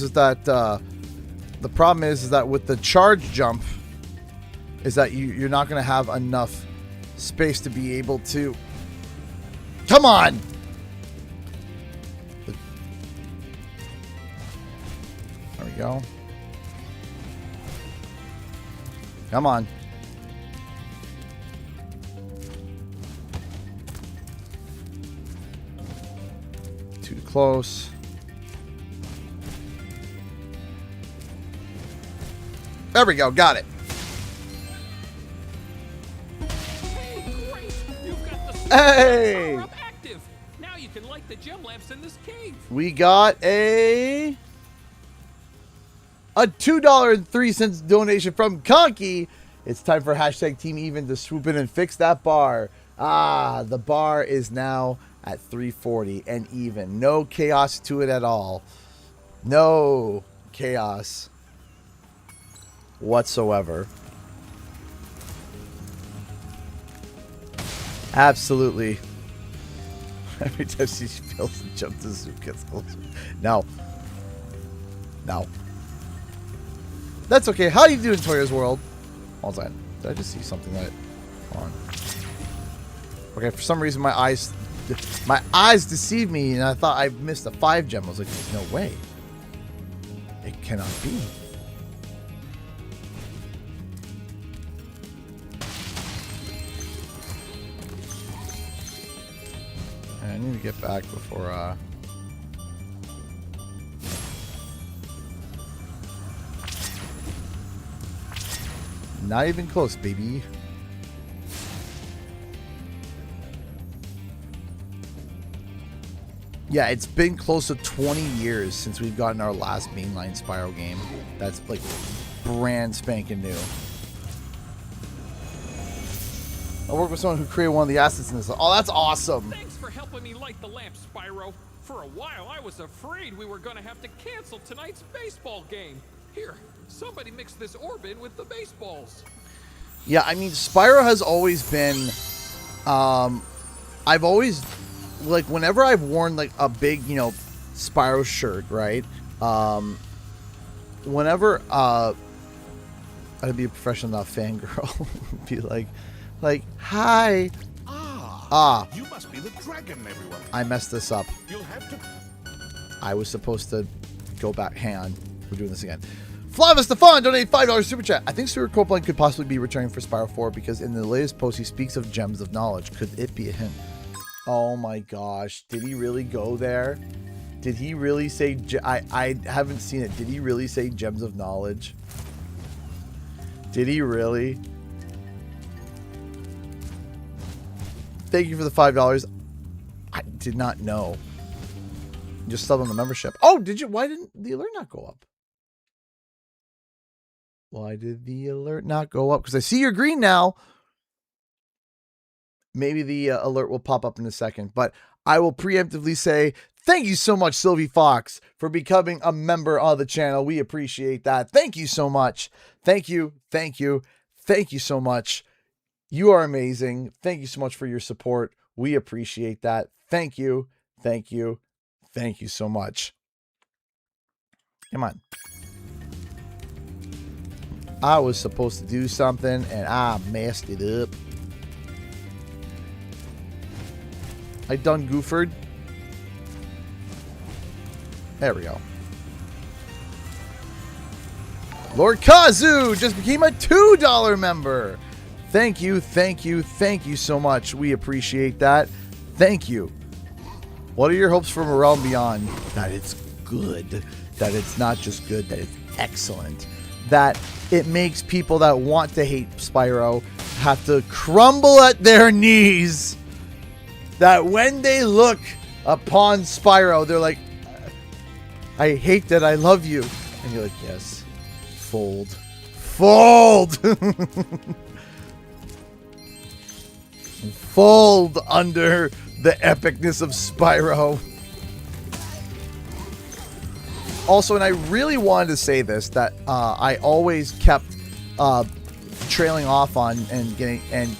is that with the charge jump, is that you're not going to have enough space to be able to... Come on! There we go. Come on. too close. There we go. Got it. Hey, great! You've got the Hey! power-up active. Now you can light the gem lamps in this cave. We got a $2.03 donation from Conky. It's time for hashtag Team Even to swoop in and fix that bar. The bar is now at 340 and even. No chaos to it at all. No chaos whatsoever. Absolutely. Every time she feels and jumps, the soup gets closer. No. No. That's okay. How do you do in Toya's world? Hold on. Did I just see something that... Hold on. Okay, for some reason my eyes deceived me and I thought I missed a 5 gem. I was like, there's no way. It cannot be. I need to get back before not even close, baby. Yeah, it's been close to 20 years since we've gotten our last mainline Spyro game. That's like brand spanking new. I work with someone who created one of the assets in this. Oh, that's awesome. Thanks for helping me light the lamp, Spyro. For a while, I was afraid we were going to have to cancel tonight's baseball game. Here, somebody mix this orb in with the baseballs. Yeah, I mean, Spyro has always been... I've always... Like, whenever I've worn, like, a big, you know, Spyro shirt, right? Whenever, I'd be a professional, not fangirl. Be like, hi. You must be the dragon, everyone. I messed this up. You'll have to... I was supposed to go back. Hang on. We're doing this again. Flava Stefan donated $5 super chat. I think Stuart Copeland could possibly be returning for Spyro 4 because in the latest post he speaks of gems of knowledge. Could it be a hint? Oh my gosh. Did he really go there? Did he really say... I haven't seen it. Did he really say gems of knowledge? Did he really? Thank you for the $5. I did not know. Just sell on the membership. Oh, did you? Why didn't the alert not go up? Why did the alert not go up? Because I see you're green now. Maybe the alert will pop up in a second. But I will preemptively say thank you so much, Sylvie Fox, for becoming a member of the channel. We appreciate that. Thank you so much. Thank you. Thank you. Thank you so much. You are amazing. Thank you so much for your support. We appreciate that. Thank you. Thank you. Thank you so much. Come on. I was supposed to do something and I messed it up. I done goofered. There we go. Lord Kazu just became a $2 member. Thank you, thank you, thank you so much. We appreciate that. Thank you. What are your hopes for A Realm Beyond? That it's good. That it's not just good, that it's excellent. That it makes people that want to hate Spyro have to crumble at their knees. That when they look upon Spyro, they're like, I hate that I love you. And you're like, yes. Fold. Fold! Fold under the epicness of Spyro. Also, and I really wanted to say this, that I always kept trailing off on and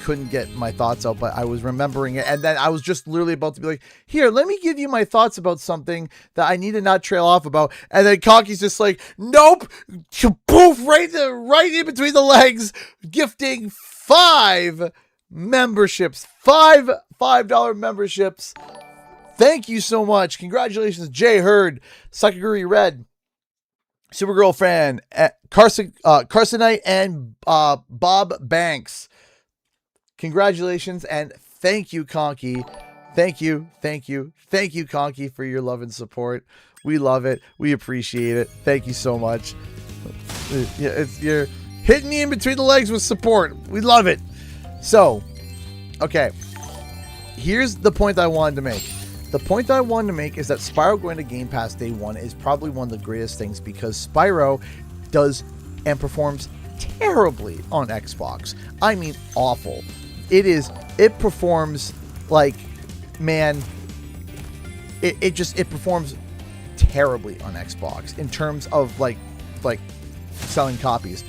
couldn't get my thoughts out, but I was remembering it, and then I was just literally about to be like, here, let me give you my thoughts about something that I need to not trail off about, and then Conky's just like, nope, poof, right in between the legs, gifting 5 memberships, $5 memberships. Thank you so much. Congratulations, Jay Hurd, Sakaguri Red, Supergirl fan, Carsonite, and Bob Banks. Congratulations and thank you, Conky. Thank you, Conky, for your love and support. We love it. We appreciate it. Thank you so much. You're hitting me in between the legs with support. We love it. So, okay. Here's the point I wanted to make. The point that I wanted to make is that Spyro going to Game Pass day one is probably one of the greatest things because Spyro does and performs terribly on Xbox. I mean, awful. It performs like, man, it performs terribly on Xbox in terms of like selling copies.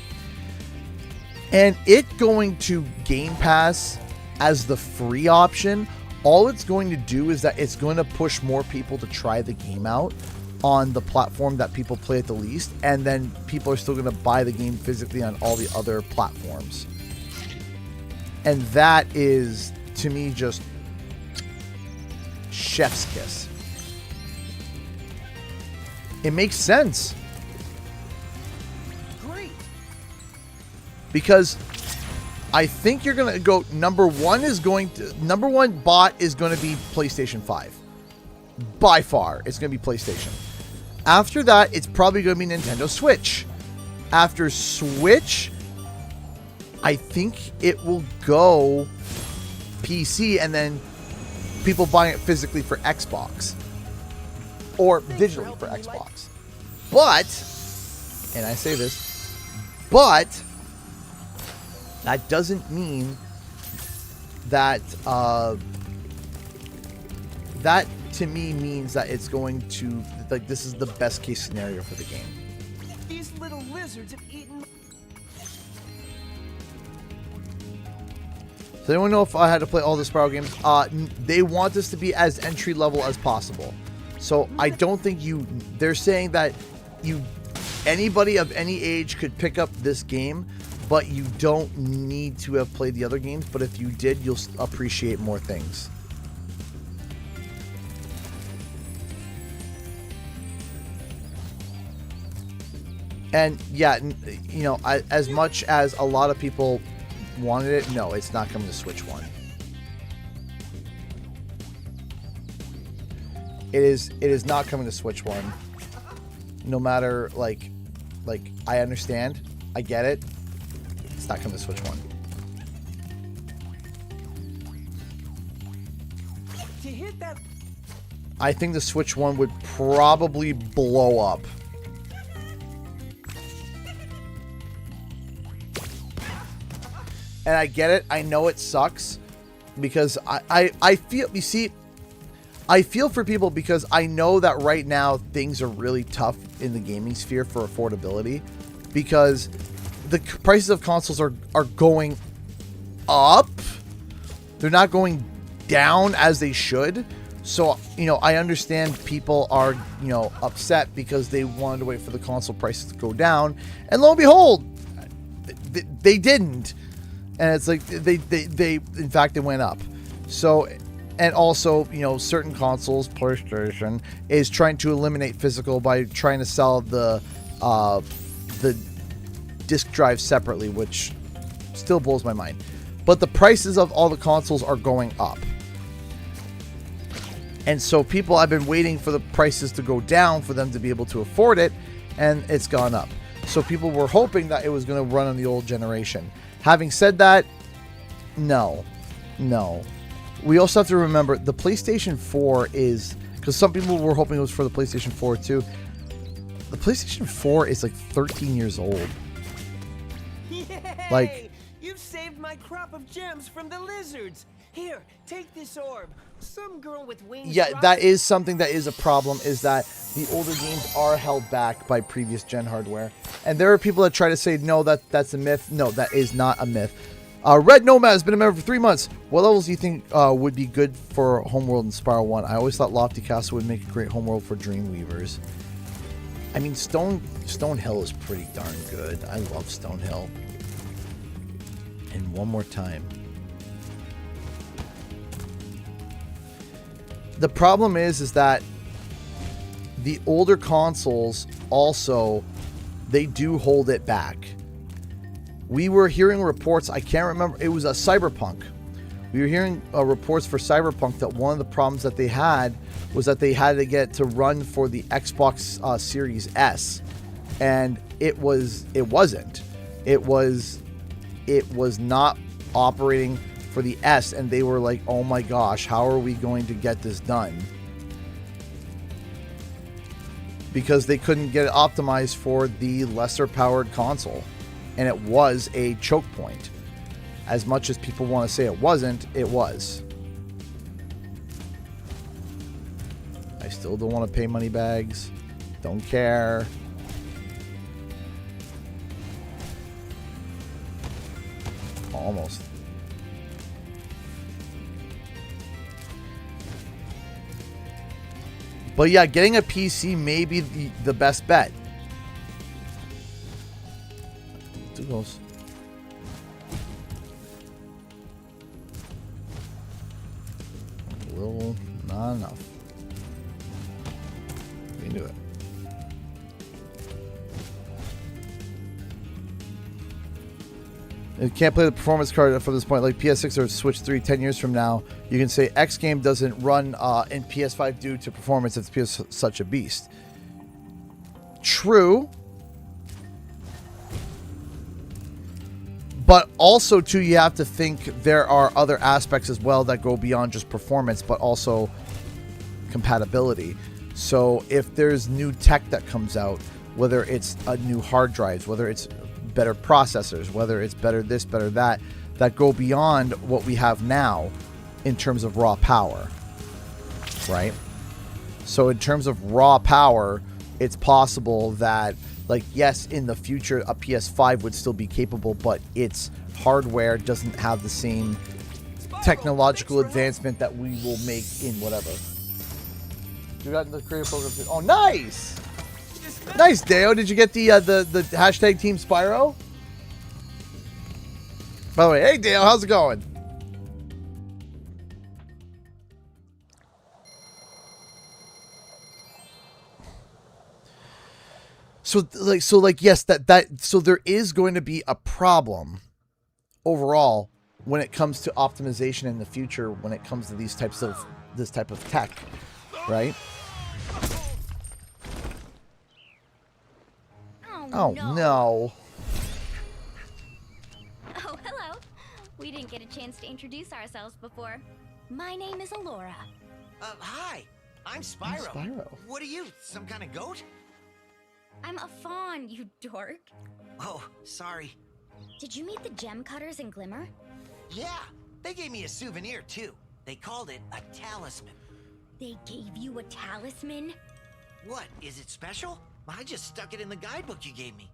And it going to Game Pass as the free option, all it's going to do is that it's going to push more people to try the game out on the platform that people play at the least, and then people are still going to buy the game physically on all the other platforms. And that is, to me, just chef's kiss. It makes sense. Great. Because I think you're going to go, number one bot is going to be PlayStation 5. By far, it's going to be PlayStation. After that, it's probably going to be Nintendo Switch. After Switch, I think it will go PC, and then people buying it physically for Xbox. Or digitally for Xbox. But, and I say this, but that doesn't mean that, that to me means that it's going to, like, this is the best case scenario for the game. These little lizards have eaten. Does anyone know if I had to play all the Spyro games? They want this to be as entry level as possible. So I don't think they're saying that anybody of any age could pick up this game, but you don't need to have played the other games. But if you did, you'll appreciate more things. And yeah, you know, as much as a lot of people wanted it, no, it's not coming to Switch 1. It is not coming to Switch 1. No matter, like I understand, I get it. It's not coming to Switch 1. To hit that. I think the Switch 1 would probably blow up. And I get it. I know it sucks because I feel, you see, I feel for people because I know that right now things are really tough in the gaming sphere for affordability because the prices of consoles are going up. They're not going down as they should. So, you know, I understand people are, you know, upset because they wanted to wait for the console prices to go down. And lo and behold, they didn't. And it's like they in fact they went up. So, and also, you know, certain consoles, PlayStation is trying to eliminate physical by trying to sell the disc drive separately, which still blows my mind. But the prices of all the consoles are going up. And so people have been waiting for the prices to go down for them to be able to afford it, and it's gone up. So people were hoping that it was going to run on the old generation. Having said that, no. We also have to remember the PlayStation 4 is, because some people were hoping it was for the PlayStation 4 too. The PlayStation 4 is like 13 years old. Yay! Like, You've saved my crop of gems from the lizards. Here, take this orb. Some girl with wings. yeah, that is something that is a problem, is that the older games are held back by previous gen hardware. And there are people that try to say, no, that's a myth. No, that is not a myth. Red Nomad has been a member for 3 months. What levels do you think would be good for Homeworld in Spyro 1? I always thought Lofty Castle would make a great homeworld for Dreamweavers. I mean, Stone Hill is pretty darn good. I love Stone Hill. And one more time. The problem is that the older consoles also, they do hold it back. We were hearing reports, I can't remember, it was a Cyberpunk. We were hearing reports for Cyberpunk that one of the problems that they had was that they had to get to run for the Xbox Series S, and it wasn't. It was not operating for the S, and they were like, oh my gosh, how are we going to get this done? Because they couldn't get it optimized for the lesser powered console, and it was a choke point. As much as people want to say it wasn't, it was. I still don't want to pay money bags. Don't care. Almost. But yeah, getting a PC may be the best bet. Too close. A little, not enough. We can do it. You can't play the performance card from this point, like PS6 or Switch 3 10 years from now. You can say X game doesn't run in PS5 due to performance. It's because it's such a beast. True. But also, too, you have to think there are other aspects as well that go beyond just performance, but also compatibility. So if there's new tech that comes out, whether it's a new hard drives, whether it's better processors, whether it's better this, better that go beyond what we have now in terms of raw power, right? So in terms of raw power, it's possible that, like, yes, in the future, a PS5 would still be capable, but its hardware doesn't have the same technological advancement that we will make in whatever. You got the creative program. Oh, nice! Nice, Deo. Did you get the hashtag Team Spyro? By the way, hey, Deo, how's it going? So yes, so there is going to be a problem overall when it comes to optimization in the future, when it comes to this type of tech, right? Oh no. Oh, hello. We didn't get a chance to introduce ourselves before. My name is Alora. Hi. I'm Spyro. Spyro. What are you, some kind of goat? I'm a fawn, you dork. Oh, sorry. Did you meet the gem cutters in Glimmer? Yeah, they gave me a souvenir too. They called it a talisman. They gave you a talisman? What, is it special? I just stuck it in the guidebook you gave me.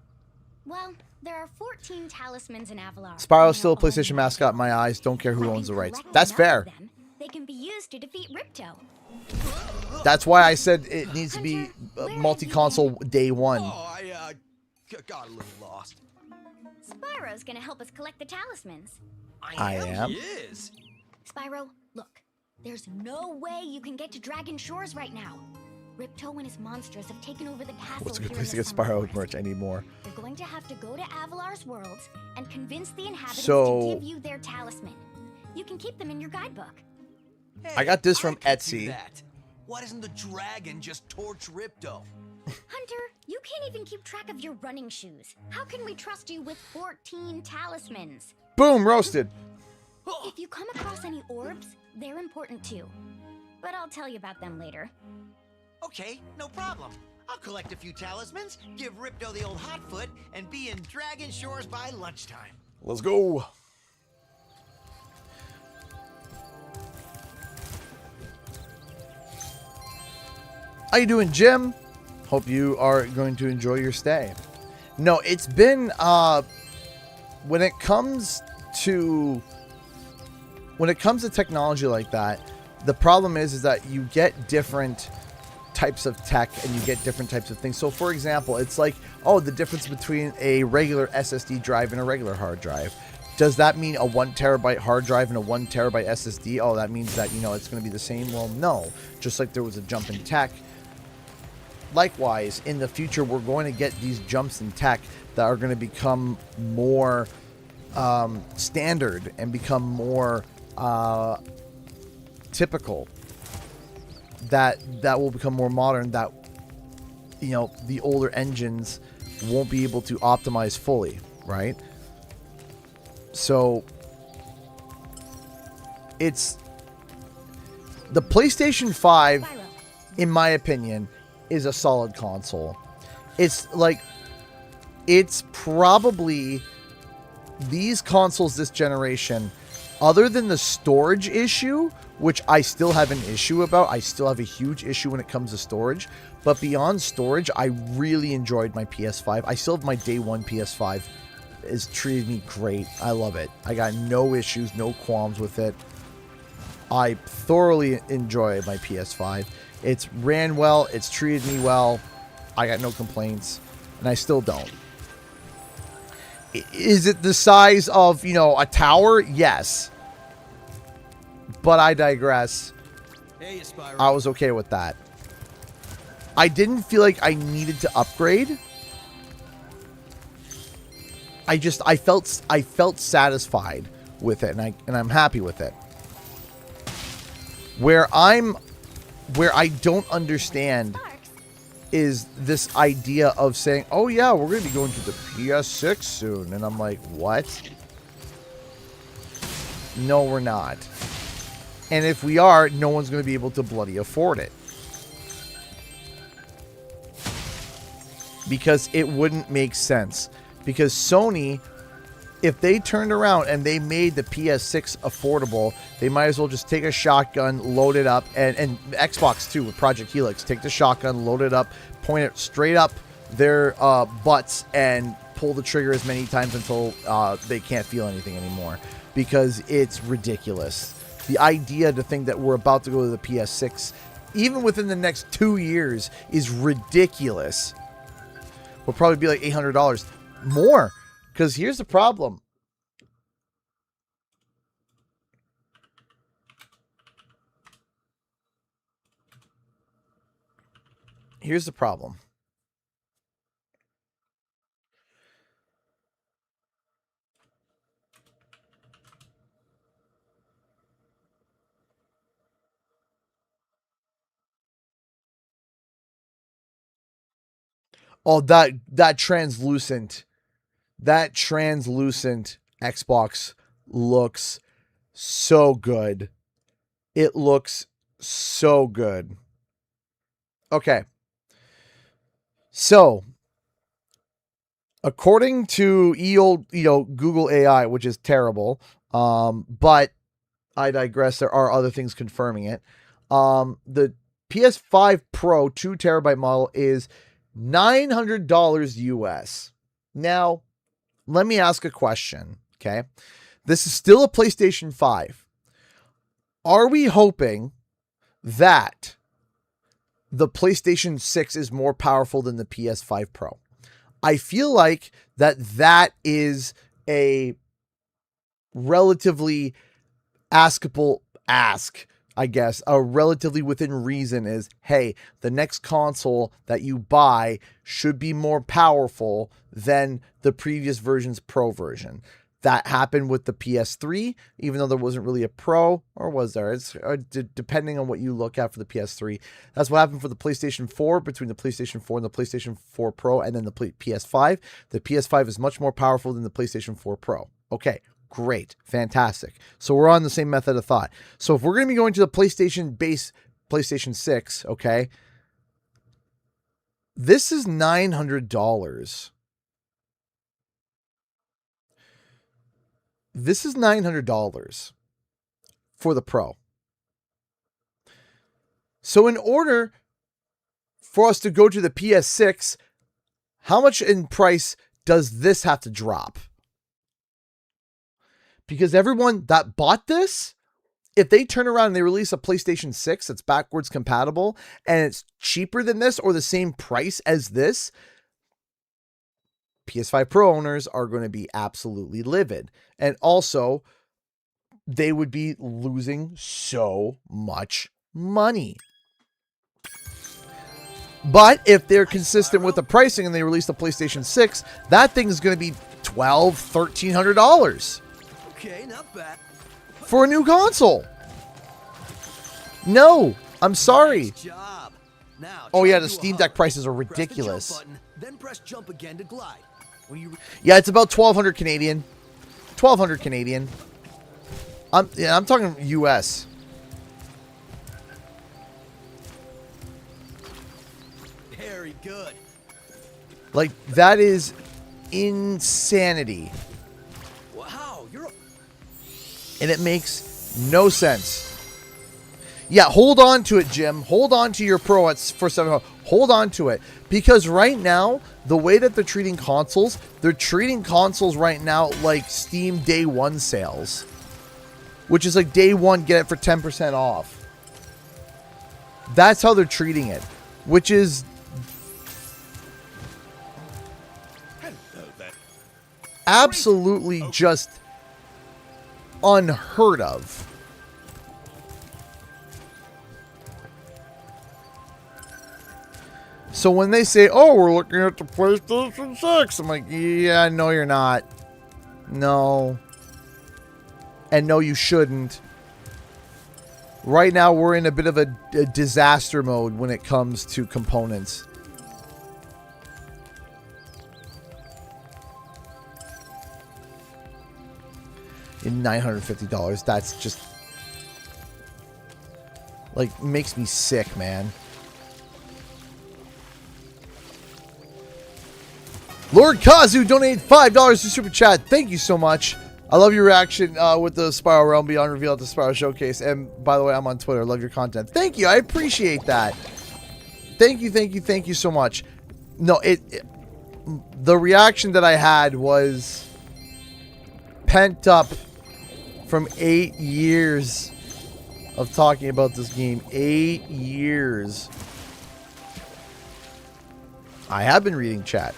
Well, there are 14 talismans in Avalar. Spyro's still a PlayStation mascot in my eyes. Don't care who owns the rights. That's fair. They can be used to defeat Ripto. That's why I said it needs to be multi-console day one. Oh, I got a little lost. Spyro's gonna help us collect the talismans. I am. He is. Spyro, look. There's no way you can get to Dragon Shores right now. Ripto and his monsters have taken over the castle. What's a good here place to in get the Summer Spyro Forest. merch? I need more. You're going to have to go to Avalar's worlds and convince the inhabitants So- to give you their talisman. You can keep them in your guidebook. Hey, I got this from I could Etsy. do that. Why doesn't the dragon just torch Ripto? Hunter, you can't even keep track of your running shoes. How can we trust you with 14 talismans? Boom, roasted. If you come across any orbs, they're important too. But I'll tell you about them later. Okay, no problem. I'll collect a few talismans, give Ripto the old hot foot, and be in Dragon Shores by lunchtime. Let's go. How you doing, Jim? Hope you are going to enjoy your stay. No, it's been when it comes to technology like that, the problem is that you get different types of tech and you get different types of things. So for example, it's like, oh, the difference between a regular SSD drive and a regular hard drive. Does that mean a 1 terabyte hard drive and a 1 terabyte SSD? Oh, that means that, it's going to be the same. Well, no. Just like there was a jump in tech. Likewise, in the future, we're going to get these jumps in tech that are going to become more standard and become more typical. That will become more modern, that, you know, the older engines won't be able to optimize fully, right? So it's the PlayStation 5, in my opinion, is a solid console. It's like, it's probably these consoles this generation, other than the storage issue, which I still have an issue about. I still have a huge issue when it comes to storage. But beyond storage, I really enjoyed my PS5. I still have my day one PS5. It's treated me great. I love it. I got no issues, no qualms with it. I thoroughly enjoy my PS5. It's ran well. It's treated me well. I got no complaints. And I still don't. Is it the size of, you know, a tower? Yes. But I digress. Hey, Spyro. I was okay with that. I didn't feel like I needed to upgrade. I felt satisfied with it, and I'm happy with it. Where I don't understand is this idea of saying, oh yeah, we're going to be going to the PS6 soon. And I'm like, what? No, we're not. And if we are, no one's going to be able to bloody afford it. Because it wouldn't make sense. Because Sony, if they turned around and they made the PS6 affordable, they might as well just take a shotgun, load it up, and Xbox too with Project Helix, take the shotgun, load it up, point it straight up their butts, and pull the trigger as many times until they can't feel anything anymore. Because it's ridiculous. The idea to think that we're about to go to the PS6, even within the next 2 years, is ridiculous. Will probably be like $800 more. Because here's the problem. Here's the problem. Oh, that translucent Xbox looks so good. It looks so good. Okay. So, according to Google AI, which is terrible, but I digress. There are other things confirming it. The PS5 Pro 2 terabyte model is $900 US. Now, let me ask a question, okay? This is still a PlayStation 5. Are we hoping that the PlayStation 6 is more powerful than the PS5 Pro? I feel like that is a relatively I guess, a relatively within reason is, hey, the next console that you buy should be more powerful than the previous version's Pro version. That happened with the PS3, even though there wasn't really a Pro, or was there? It's depending on what you look at for the PS3. That's what happened for the PlayStation 4, between the PlayStation 4 and the PlayStation 4 Pro, and then the PS5. The PS5 is much more powerful than the PlayStation 4 Pro. Okay. Great. Fantastic. So we're on the same method of thought. So if we're going to be going to the PlayStation 6, okay, this is $900. This is $900 for the Pro. So in order for us to go to the PS6, how much in price does this have to drop? Because everyone that bought this, if they turn around and they release a PlayStation 6 that's backwards compatible and it's cheaper than this or the same price as this, PS5 Pro owners are going to be absolutely livid. And also, they would be losing so much money. But if they're consistent with the pricing and they release the PlayStation 6, that thing is going to be $1,200, $1,300. Okay, not bad. for a new console. No, I'm sorry. Nice job. Now, Oh try yeah, to the do a Steam hover. Deck prices are Press the jump ridiculous. button, then press jump again to glide. When you Yeah, it's about 1,200 Canadian. 1,200 Canadian. I'm talking US. very good. Like, that is insanity. Wow, you're And it makes no sense. Yeah, hold on to it, Jim. Hold on to your Pro for 700. Hold on to it. Because right now, the way that they're treating consoles right now like Steam Day 1 sales. Which is like day 1, get it for 10% off. That's how they're treating it. Which is absolutely just unheard of. So when they say, oh, we're looking at the PlayStation 6, I'm like, yeah, no, you're not. No. And no, you shouldn't. Right now, we're in a bit of a disaster mode when it comes to components. In $950, that's just... like, makes me sick, man. Lord Kazu donated $5 to Super Chat. Thank you so much. I love your reaction with the Spyro Realm Beyond reveal at the Spyro Showcase. And by the way, I'm on Twitter. Love your content. Thank you. I appreciate that. Thank you so much. No, the reaction that I had was pent up from 8 years of talking about this game. 8 years. I have been reading chat.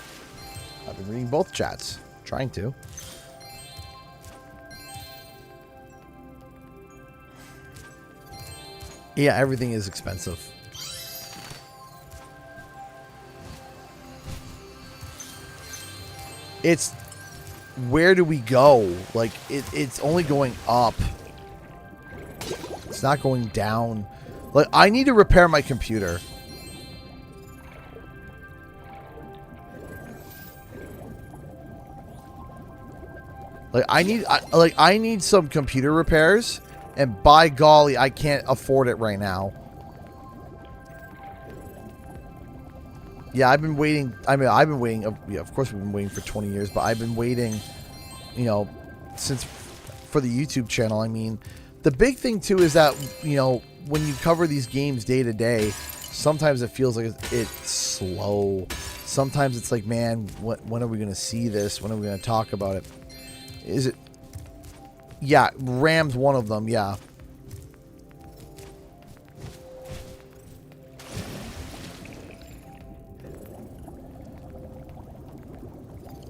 I've been reading both chats. Trying to. Yeah, everything is expensive. It's... where do we go? Like, it's only going up. It's not going down. Like, I need to repair my computer. Like, I need some computer repairs, and by golly, I can't afford it right now. Yeah, I've been waiting. I mean, I've been waiting. Yeah, of course, we've been waiting for 20 years, but I've been waiting, you know, since for the YouTube channel. I mean, the big thing too is that, you know, when you cover these games day to day, sometimes it feels like it's slow. Sometimes it's like, man, when are we going to see this? When are we going to talk about it? Is it? Yeah, RAM's one of them. Yeah.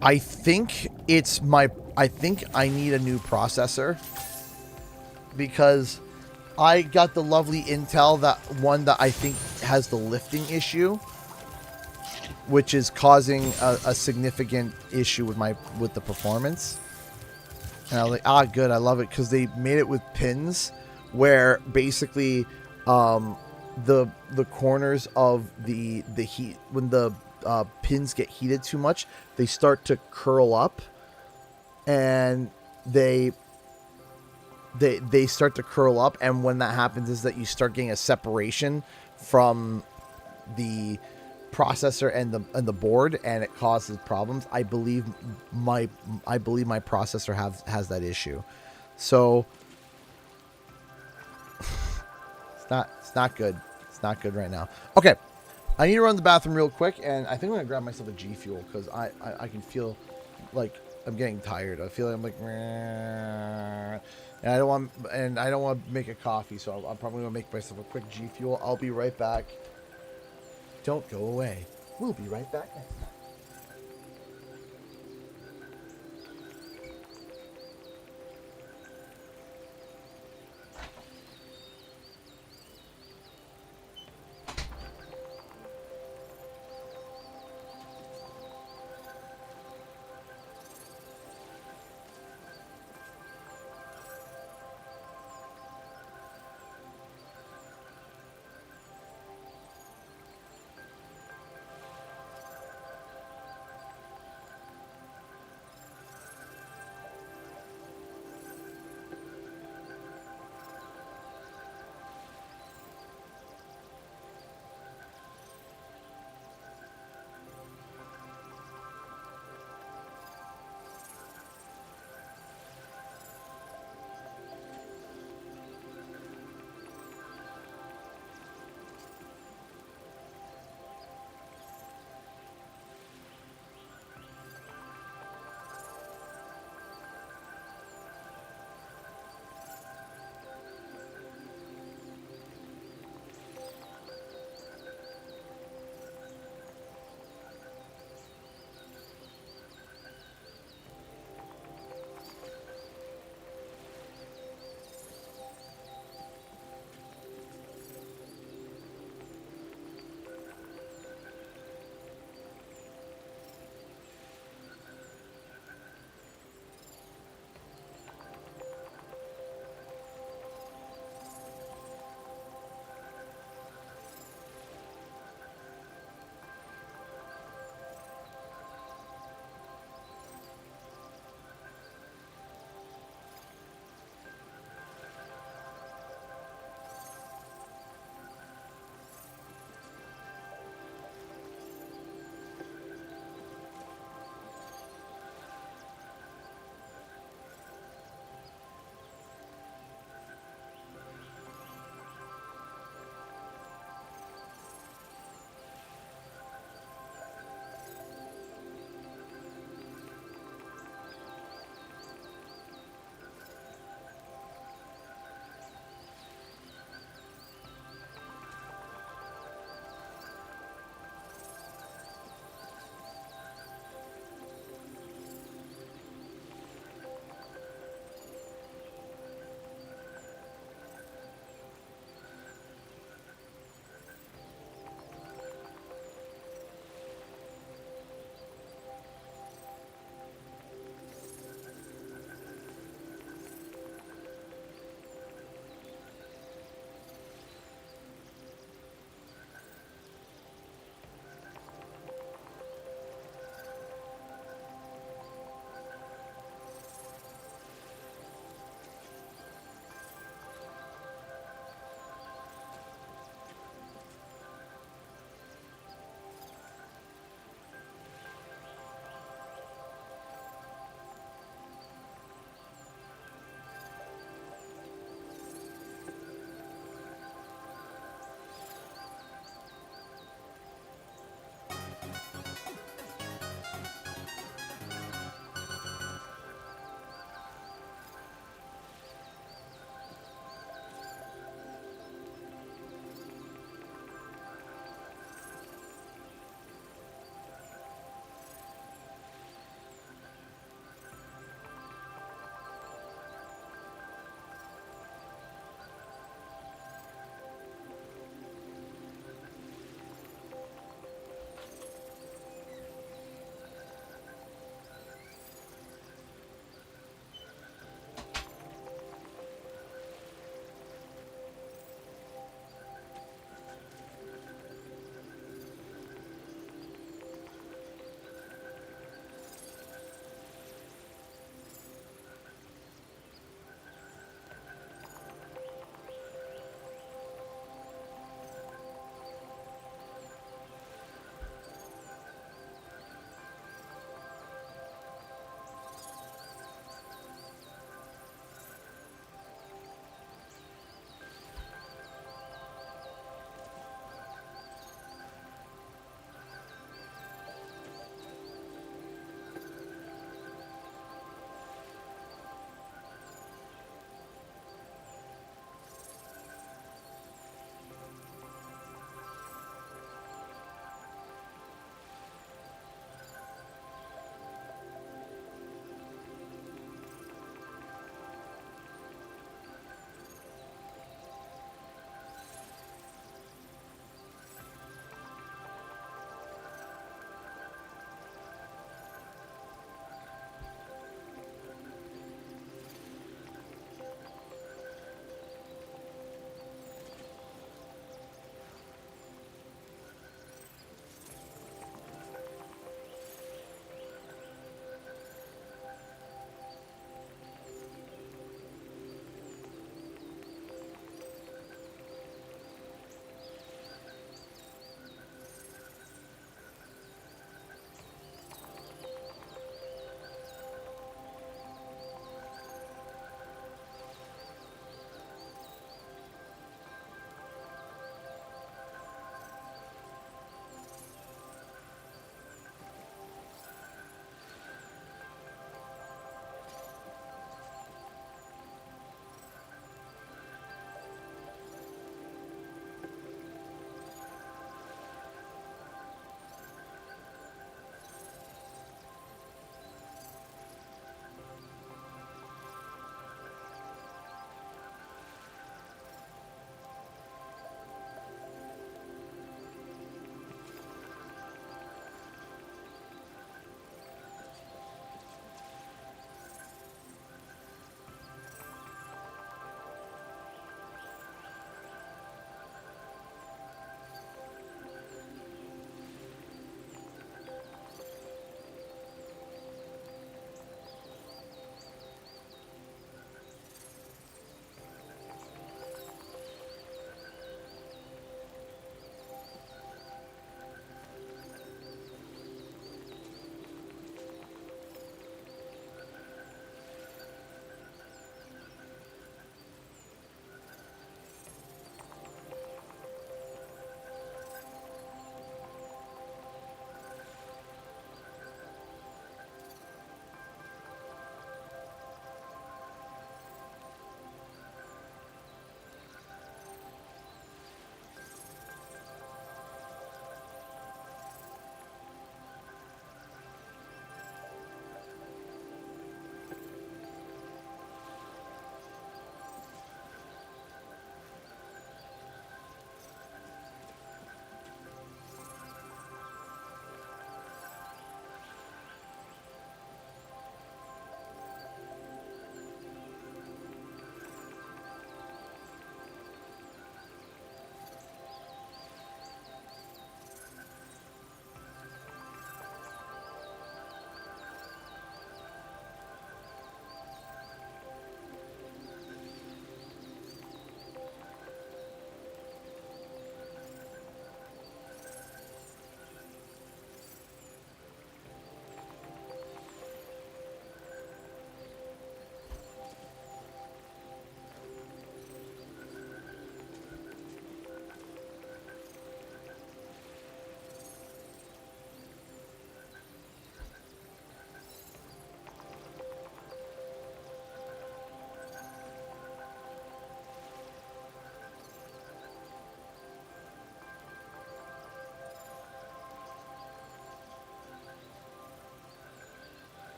I think it's my... I think I need a new processor. Because I got the lovely Intel, that one that I think has the lifting issue, which is causing a significant issue with the performance. And I was like, good, I love it, because they made it with pins where basically the corners of the heat, when the pins get heated too much, they start to curl up, and they start to curl up, and when that happens is that you start getting a separation from the processor and the board, and it causes problems. I believe my processor has that issue. So it's not good. It's not good right now. Okay. I need to run to the bathroom real quick, and I think I'm gonna grab myself a G Fuel, because I can feel like I'm getting tired. I feel like I'm like, and I don't want to make a coffee, so I'm probably gonna make myself a quick G Fuel. I'll be right back. Don't go away. We'll be right back next time.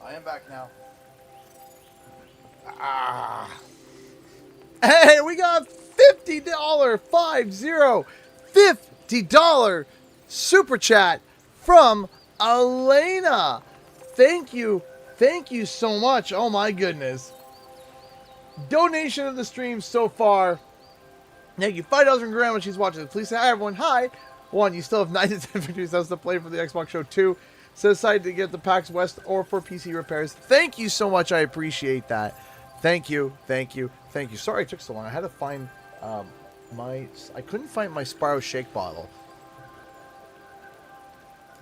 I am back now. Hey, we got $50, $50 super chat from Elena. Thank you so much. Oh my goodness. Donation of the stream so far. Thank you. $5 from Grandma. She's watching. Please say hi, everyone. Hi. 1, you still have 9 to 10 victories to play for the Xbox show. 2, set aside to get the PAX West or for PC repairs. Thank you so much. I appreciate that. Thank you. Sorry it took so long. I had to find I couldn't find my Spyro shake bottle.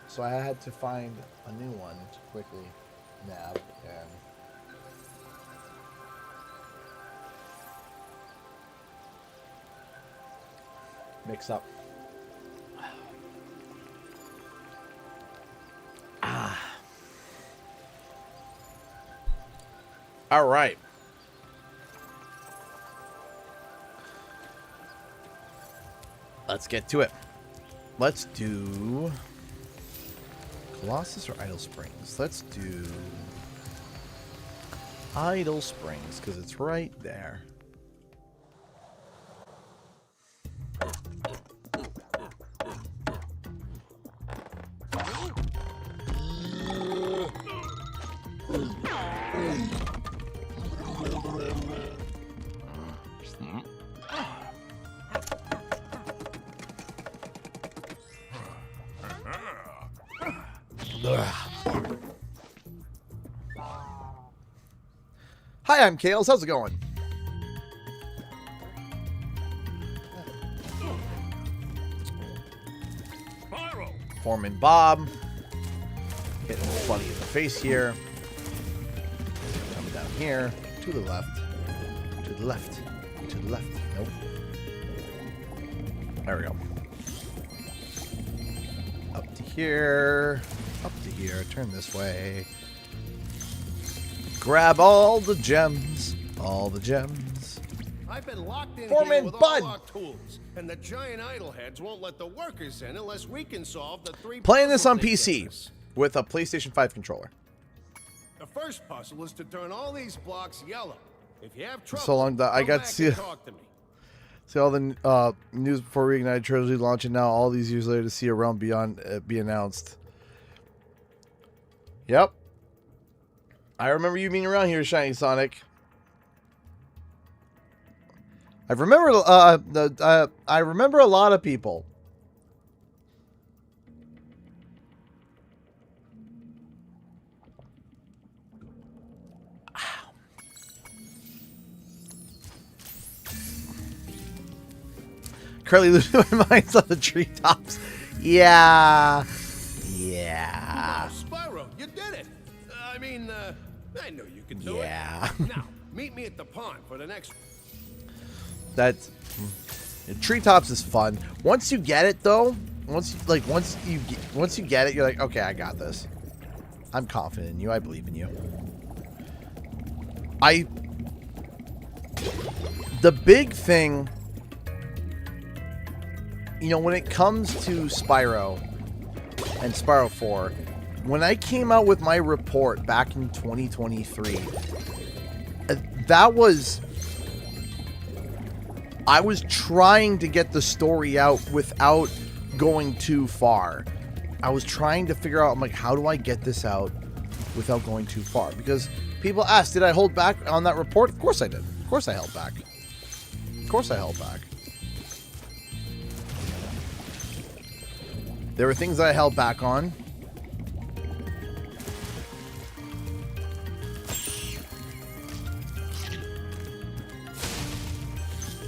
So I had to find a new one to quickly nab and mix up. All right. Let's get to it. Let's do Colossus or Idle Springs. Let's do Idle Springs because it's right there. Hi, I'm Kales. How's it going? Spyro. Foreman Bob. Hitting the buddy in the face here. Coming down here. To the left. To the left. To the left. Nope. There we go. Up to here. Up to here. Turn this way. Grab all the gems. All the gems. I've been locked in Foreman here with Bud. all our tools, and the giant idleheads won't let the workers in unless we can solve the 3 Playing this on puzzles they PC gave us. with a PlayStation 5 controller. The first puzzle is to turn all these blocks yellow. If you have trouble, So long that I come got back to see and talk to me. See all the news before Reignited Trilogy launching now. All these years later to see a realm beyond be announced. Yep. I remember you being around here, Shiny Sonic. I remember I remember a lot of people. Curly losing my mind's on the treetops. Yeah. Yeah. Oh, Spyro, you did it. I mean, I knew you could do Yeah. it. Now, meet me at the pond for the next. That's treetops is fun. Once you get it though, once you get it, you're like, okay, I got this. I'm confident in you. I believe in you. The big thing, you know, when it comes to Spyro and Spyro 4, when I came out with my report back in 2023, I was trying to get the story out without going too far. I was trying to figure out, I'm like, how do I get this out without going too far? Because people ask, did I hold back on that report? Of course I did. Of course I held back. Of course I held back. There were things that I held back on.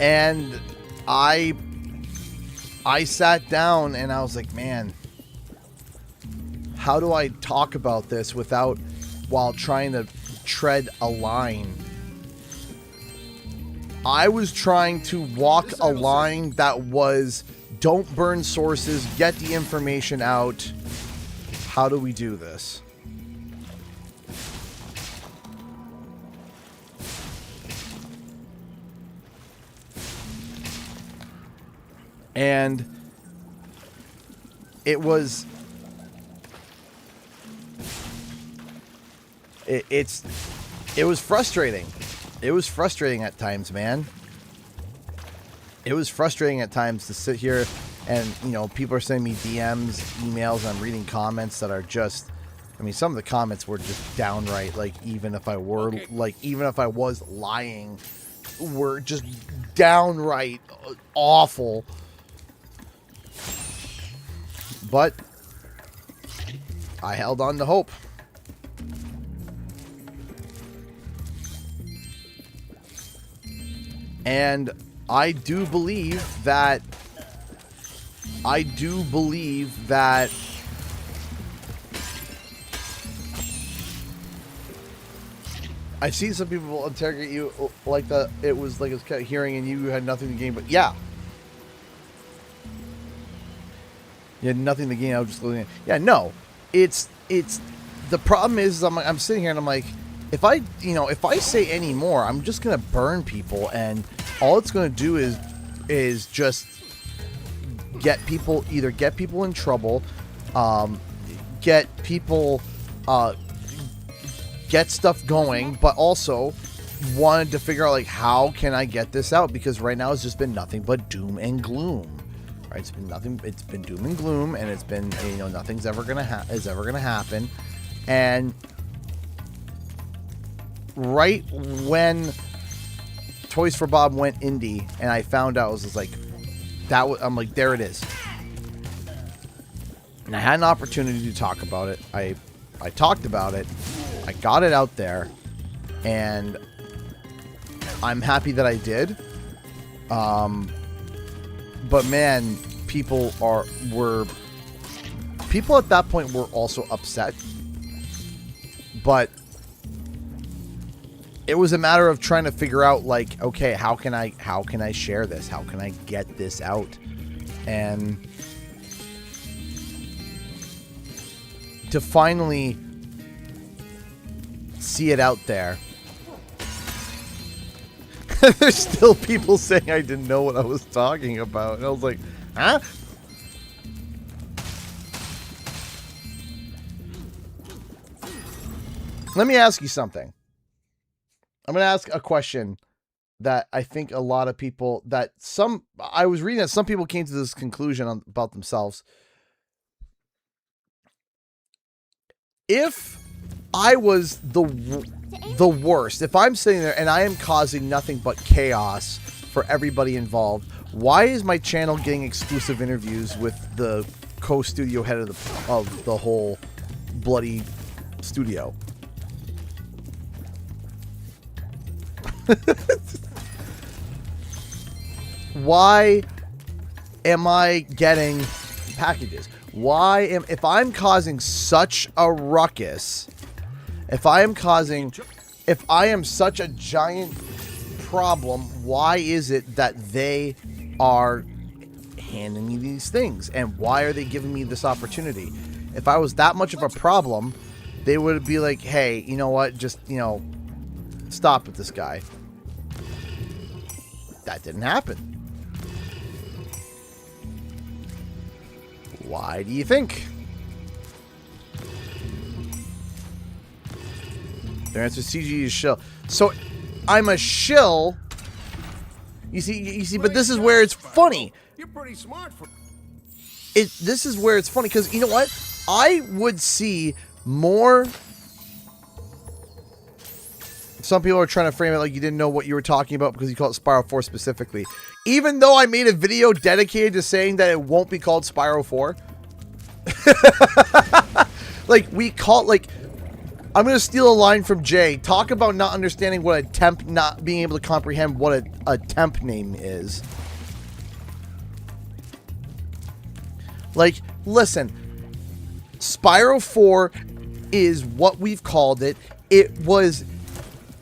And I sat down and I was like, man, how do I talk about this while trying to tread a line? I was trying to walk a line that was, don't burn sources, get the information out. How do we do this? And it was frustrating. It was frustrating at times, man. It was frustrating at times to sit here and, you know, people are sending me DMs, emails, and I'm reading comments that are just, I mean, some of the comments were just downright, like, even if I was lying, were just downright awful. But I held on to hope. And I do believe that I see some people interrogate you like that it was like it's kind of hearing and you had nothing to gain, but yeah. You had nothing to gain, I was just looking at, yeah, no. It's the problem is I'm sitting here and I'm like, if I say any more, I'm just gonna burn people, and all it's gonna do is just get people in trouble, get stuff going, but also wanted to figure out like how can I get this out, because right now it's just been nothing but doom and gloom. Right? It's been doom and gloom, and it's been, you know, nothing's ever gonna happen, and right when Toys for Bob went indie and I found out, I was just like, I'm like, there it is. And I had an opportunity to talk about it. I talked about it. I got it out there, and I'm happy that I did. But man, people at that point were also upset. But it was a matter of trying to figure out, like, okay, how can I share this? How can I get this out? And to finally see it out there. There's still people saying I didn't know what I was talking about. And I was like, huh? Let me ask you something. I'm going to ask a question that I think a lot of people I was reading that some people came to this conclusion about themselves. If I was the worst, if I'm sitting there and I am causing nothing but chaos for everybody involved, why is my channel getting exclusive interviews with the co-studio head of the whole bloody studio? Why am I getting packages? If I'm causing such a ruckus, if I am such a giant problem, why is it that they are handing me these things? And why are they giving me this opportunity? If I was that much of a problem, they would be like, hey, you know what? Just, you know, stop with this guy. That didn't happen. Why do you think? Their answer, CG is shill. So I'm a shill. You see, but this is where it's funny. You're pretty smart for This is where it's funny, because you know what? I would see more. Some people are trying to frame it like you didn't know what you were talking about because you called it Spyro 4 specifically. Even though I made a video dedicated to saying that it won't be called Spyro 4. Like, I'm going to steal a line from Jay. Talk about not understanding what a temp, not being able to comprehend what a temp name is. Like, listen. Spyro 4 is what we've called it. It was...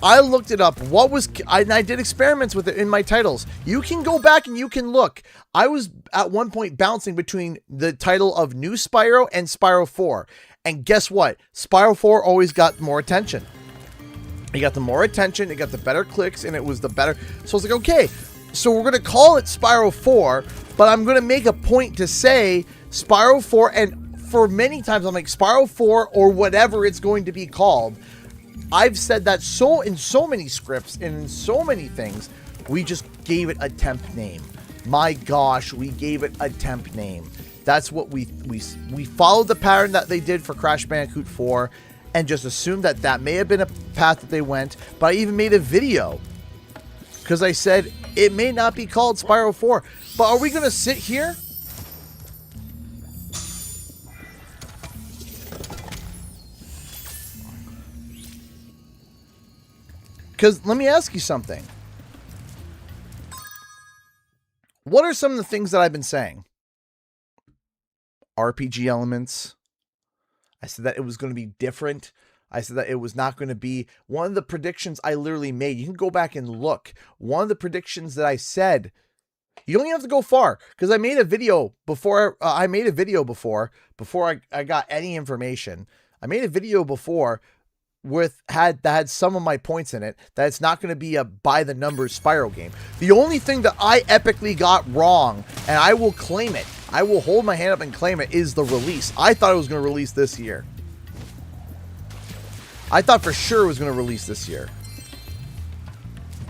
I looked it up. I did experiments with it in my titles. You can go back and you can look. I was at one point bouncing between the title of New Spyro and Spyro 4. And guess what? Spyro 4 always got more attention. It got the more attention, it got the better clicks, and it was the better. So I was like, okay, so we're going to call it Spyro 4, but I'm going to make a point to say Spyro 4, and for many times I'm like, Spyro 4 or whatever it's going to be called. I've said that in so many scripts and in so many things. We just gave it a temp name. My gosh, we gave it a temp name. That's what we followed the pattern that they did for Crash Bandicoot 4 and just assumed that that may have been a path that they went. But I even made a video because I said it may not be called Spyro 4. But are we going to sit here? Because let me ask you something. What are some of the things that I've been saying? RPG elements. I said that it was going to be different. I said that it was not going to be one of the predictions I literally made. You can go back and look. One of the predictions that I said, you don't even have to go far because I made a video before. Before I got any information. I made a video before that had some of my points in it, that it's not going to be a by the numbers Spyro game. The only thing that I epically got wrong, and I will claim it, I will hold my hand up and claim it, is the release. I thought it was going to release this year. I thought for sure it was going to release this year.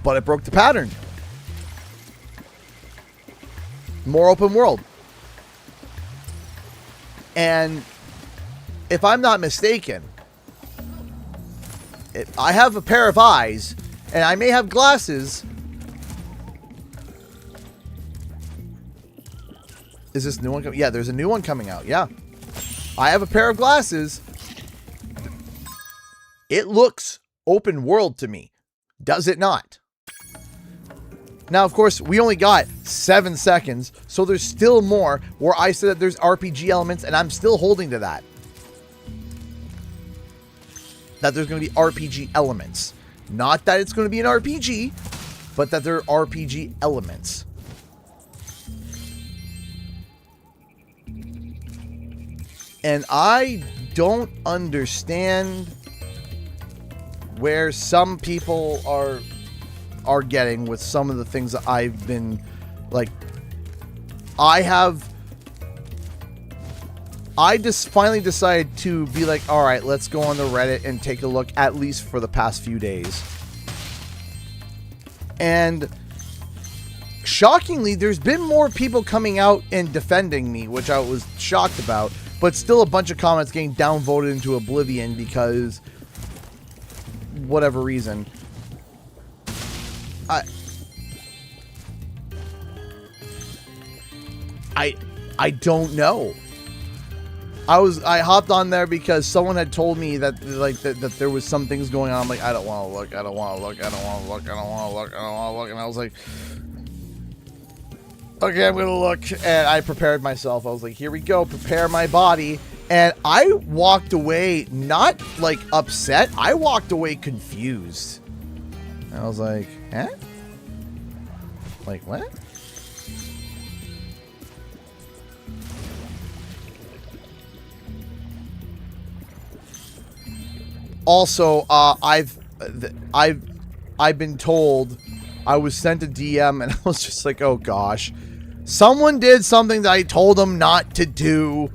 But it broke the pattern. More open world. And if I'm not mistaken, I have a pair of eyes, and I may have glasses. Is this new one coming? Yeah, there's a new one coming out. Yeah. I have a pair of glasses. It looks open world to me. Does it not? Now, of course, we only got 7 seconds, so there's still more where I said that there's RPG elements, and I'm still holding to that. That there's going to be RPG elements. Not that it's going to be an RPG, but that there are RPG elements. And I don't understand where some people are getting with some of the things that I've been like. I just finally decided to be like, all right, let's go on the Reddit and take a look, at least for the past few days. And shockingly, there's been more people coming out and defending me, which I was shocked about, but still a bunch of comments getting downvoted into oblivion because whatever reason. I don't know. I hopped on there because someone had told me that that there was some things going on. I'm like, I don't want to look. I don't want to look. I don't want to look. I don't want to look. I don't want to look. And I was like, okay, I'm gonna look. And I prepared myself. I was like, here we go. Prepare my body. And I walked away not like upset. I walked away confused. And I was like, huh? Like what? Also, I've been told, I was sent a DM and I was just like, oh gosh, someone did something that I told them not to do.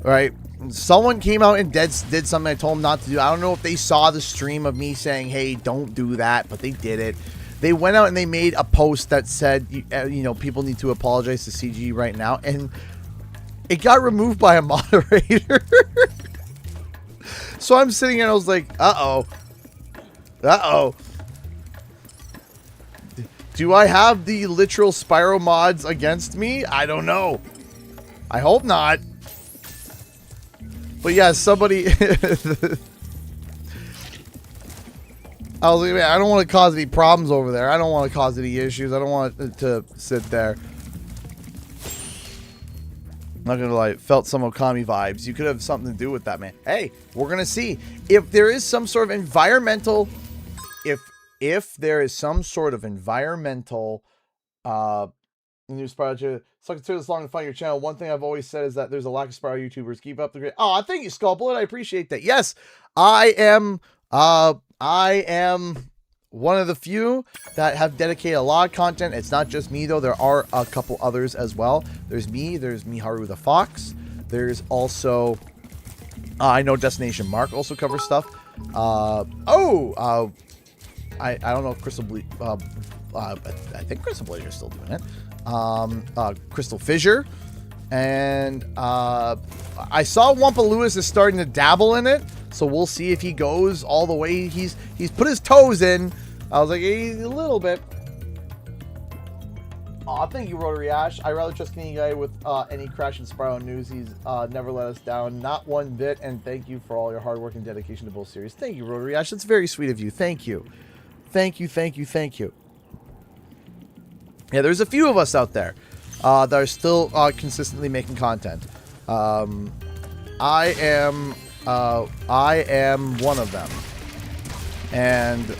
Right? Someone came out and did something I told them not to do. I don't know if they saw the stream of me saying, hey, don't do that, but they did it. They went out and they made a post that said, you know, people need to apologize to CG right now, and it got removed by a moderator. So I'm sitting here and I was like, uh-oh. Uh-oh. Do I have the literal Spyro mods against me? I don't know. I hope not. But yeah, somebody... I was like, man, I don't want to cause any problems over there. I don't want to cause any issues. I don't want it to sit there. Not gonna lie, felt some Okami vibes. You could have something to do with that, man. Hey, we're gonna see if there is some sort of environmental, if there is some sort of environmental, new Spyro. So consider this long to find your channel. One thing I've always said is that there's a lack of Spyro YouTubers. Keep up the great. Oh, thank you, Skullbullet. I appreciate that. Yes, I am one of the few that have dedicated a lot of content. It's not just me, though. There are a couple others as well. There's me. There's Miharu the Fox. There's also, I know Destination Mark also covers stuff. I don't know if Crystal I think Crystal Blazer is still doing it. Crystal Fissure, and I saw Wumpa Lewis is starting to dabble in it, so we'll see if he goes all the way. He's put his toes in. I was like, a little bit. Aw, thank you, Rotary Ash. I rather trust any guy with any Crash and Spyro news. He's never let us down, not one bit. And thank you for all your hard work and dedication to both series. Thank you, Rotary Ash. That's very sweet of you. Thank you. Thank you, thank you, thank you. Yeah, there's a few of us out there that are still consistently making content. I am one of them. And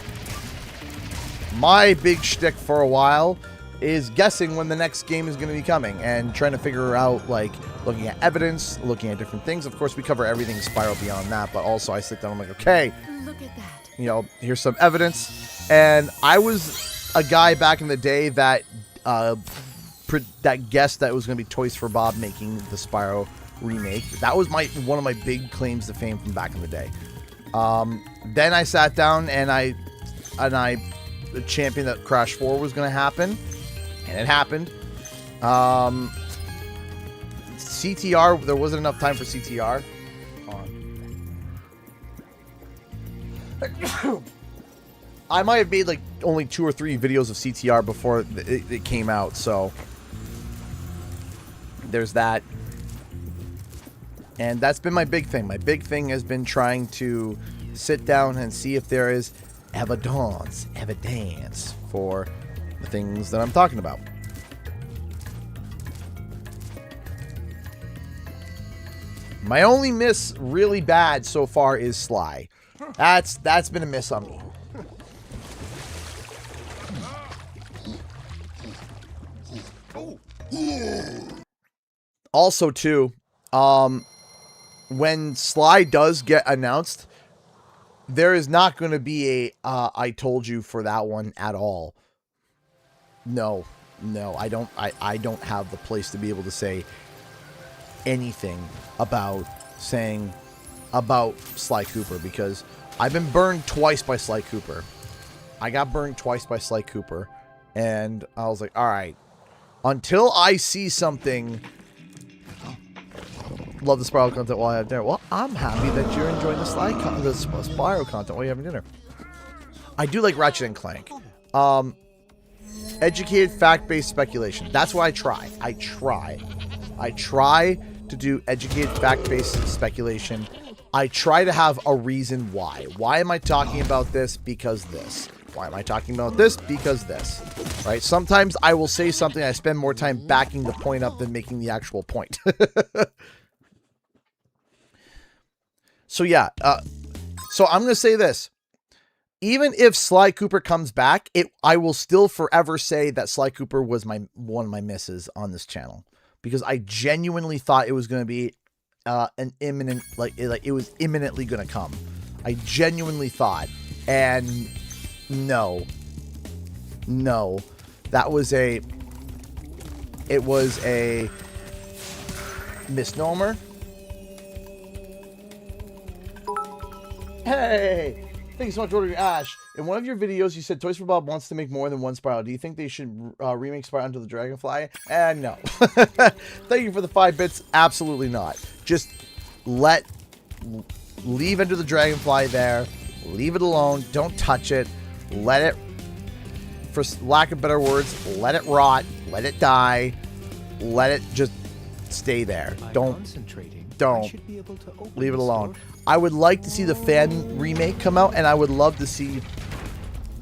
my big shtick for a while is guessing when the next game is going to be coming and trying to figure out, like, looking at evidence, looking at different things. Of course, we cover everything Spyro beyond that, but also I sit down, I'm like, okay, Look at that. you know, here's some evidence. And I was a guy back in the day that that guessed that it was going to be Toys for Bob making the Spyro remake. That was one of my big claims to fame from back in the day. Then I sat down and I championed that Crash 4 was going to happen. And it happened. CTR, there wasn't enough time for CTR. I might have made like only 2 or 3 videos of CTR before it came out, so there's that. And that's been my big thing. My big thing has been trying to sit down and see if there is evidence for the things that I'm talking about. My only miss really bad so far is Sly. That's been a miss on me. Also too, when Sly does get announced, there is not going to be a I told you for that one at all. No, I don't have the place to be able to say anything about Sly Cooper, because I've been burned twice by Sly Cooper. I got burned twice by Sly Cooper, and I was like, all right, until I see something. Love the Spyro content while I have dinner. Well, I'm happy that you're enjoying the Spyro content while you're having dinner. I do like Ratchet and Clank. Educated, fact-based speculation. That's what I try. I try to do educated, fact-based speculation. I try to have a reason why. Why am I talking about this? Because this. Why am I talking about this? Because this. Right? Sometimes I will say something, I spend more time backing the point up than making the actual point. So yeah, so I'm going to say this. Even if Sly Cooper comes back, I will still forever say that Sly Cooper was one of my misses on this channel, because I genuinely thought it was going to be an imminent, it was imminently going to come. I genuinely thought, and no, that was it was a misnomer. Hey, thank you so much for ordering, Ash. In one of your videos, you said Toys for Bob wants to make more than one Spyro. Do you think they should remake Spyro Under the Dragonfly? No. Thank you for the 5 bits. Absolutely not. Just leave Under the Dragonfly there. Leave it alone. Don't touch it. Let it, for lack of better words, let it rot. Let it die. Let it just stay there. Don't leave it alone. I would like to see the fan remake come out, and I would love to see.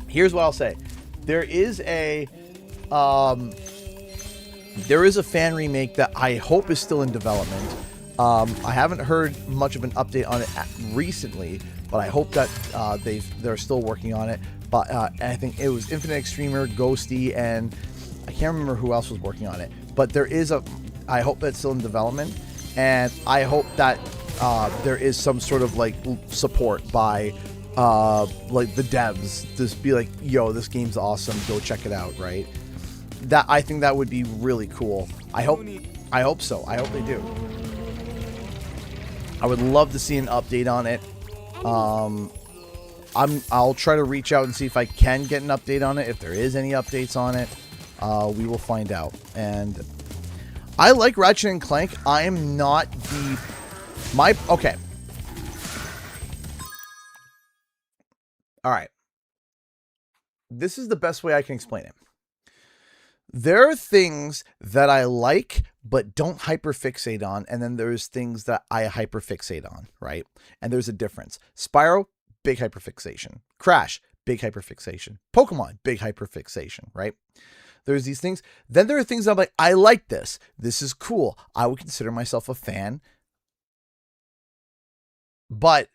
Here's what I'll say: there is a fan remake that I hope is still in development. I haven't heard much of an update on it recently, but I hope that they're still working on it. But I think it was Infinite Extremer, Ghosty, and I can't remember who else was working on it. But there is I hope that's still in development, and I hope that there is some sort of like support by like the devs. Just be like, yo, this game's awesome, go check it out, right? That, I think that would be really cool. I hope so. I hope they do. I would love to see an update on it. I'll try to reach out and see if I can get an update on it. If there is any updates on it, we will find out. And I like Ratchet and Clank. I am not okay. All right. This is the best way I can explain it. There are things that I like but don't hyperfixate on, and then there's things that I hyperfixate on, right? And there's a difference. Spyro, big hyperfixation. Crash, big hyperfixation. Pokemon, big hyperfixation, right? There's these things. Then there are things that I'm like, I like this. This is cool. I would consider myself a fan. But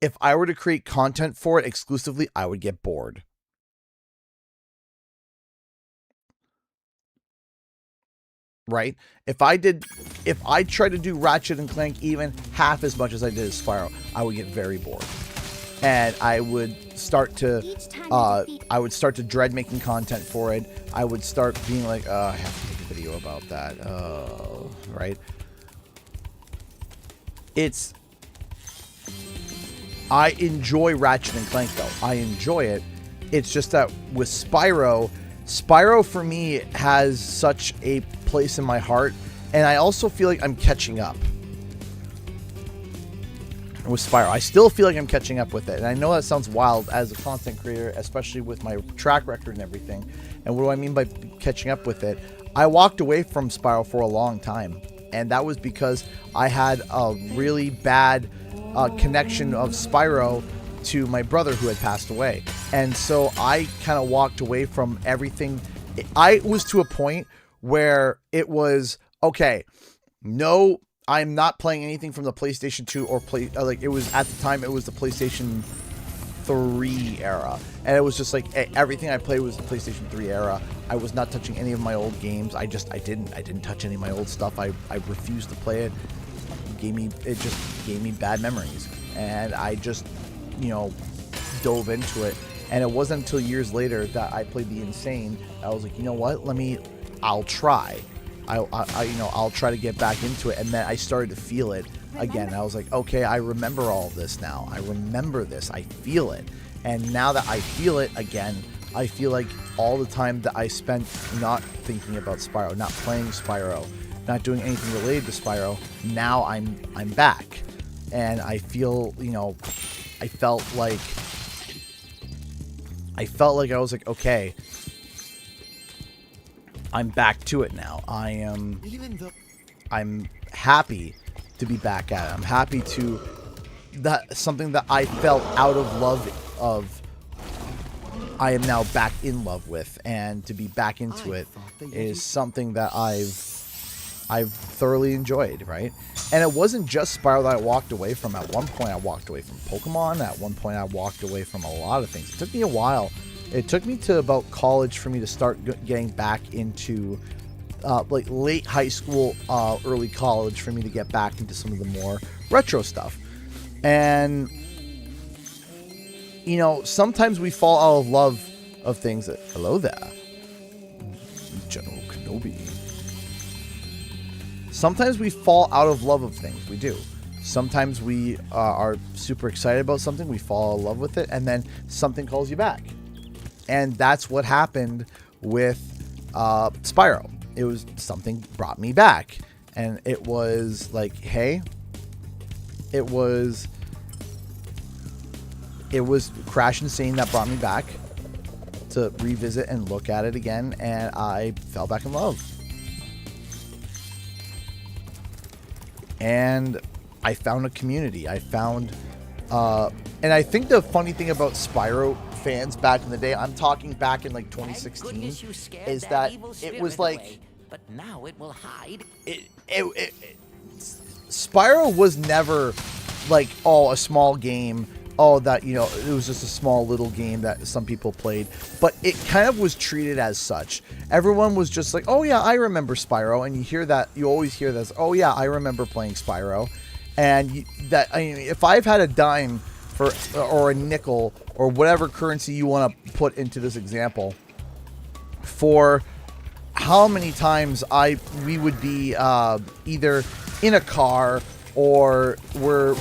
if I were to create content for it exclusively, I would get bored. Right? If I tried to do Ratchet and Clank even half as much as I did as Spyro, I would get very bored. And I would start to dread making content for it. I would start being like, I have to make a video about that. Right? I enjoy Ratchet and Clank though. I enjoy it. It's just that with Spyro for me has such a place in my heart, and I also feel like I'm catching up with Spyro. I still feel like I'm catching up with it, and I know that sounds wild as a content creator, especially with my track record and everything. And what do I mean by catching up with it? I walked away from Spyro for a long time, and that was because I had a really bad connection of Spyro to my brother who had passed away. And so I kind of walked away from everything. I was to a point where it was, okay, no, I'm not playing anything from the PlayStation 2 or it was at the time, it was the PlayStation 3 era. And it was just like everything I played was the PlayStation 3 era. I was not touching any of my old games. I didn't touch any of my old stuff. I refused to play it. It just gave me bad memories. And I just, dove into it. And it wasn't until years later that I played The Insane. I was like, you know what? I'll try. I'll try to get back into it. And then I started to feel it again. I was like, okay, I remember all of this now. I remember this. I feel it. And now that I feel it again, I feel like all the time that I spent not thinking about Spyro, not playing Spyro, not doing anything related to Spyro, now I'm back. And I feel, I felt like I was like, okay, I'm back to it now. I'm happy to be back at it. I'm happy to something that I felt out of love of, I am now back in love with, and to be back into it is something that I've thoroughly enjoyed, right? And it wasn't just Spyro that I walked away from. At one point, I walked away from Pokemon. At one point, I walked away from a lot of things. It took me a while. It took me to about college for me to start getting back into, like late high school, early college, for me to get back into some of the more retro stuff. And, sometimes we fall out of love of things that, hello there, General Kenobi. Sometimes we fall out of love of things. We do. Sometimes we are super excited about something. We fall in love with it. And then something calls you back. And that's what happened with Spyro. It was something brought me back. And it was like, hey, it was Crash Insane that brought me back to revisit and look at it again. And I fell back in love. And I found a community. I found, and I think the funny thing about Spyro fans back in the day, I'm talking back in like 2016, is that it was like, away, but now it will hide. Spyro was never like, oh, a small game. Oh, that, it was just a small little game that some people played, but it kind of was treated as such. Everyone was just like, oh yeah, I remember Spyro. And you always hear this, oh yeah, I remember playing Spyro. And if I've had a dime or a nickel or whatever currency you want to put into this example, for how many times we would be either in a car or we're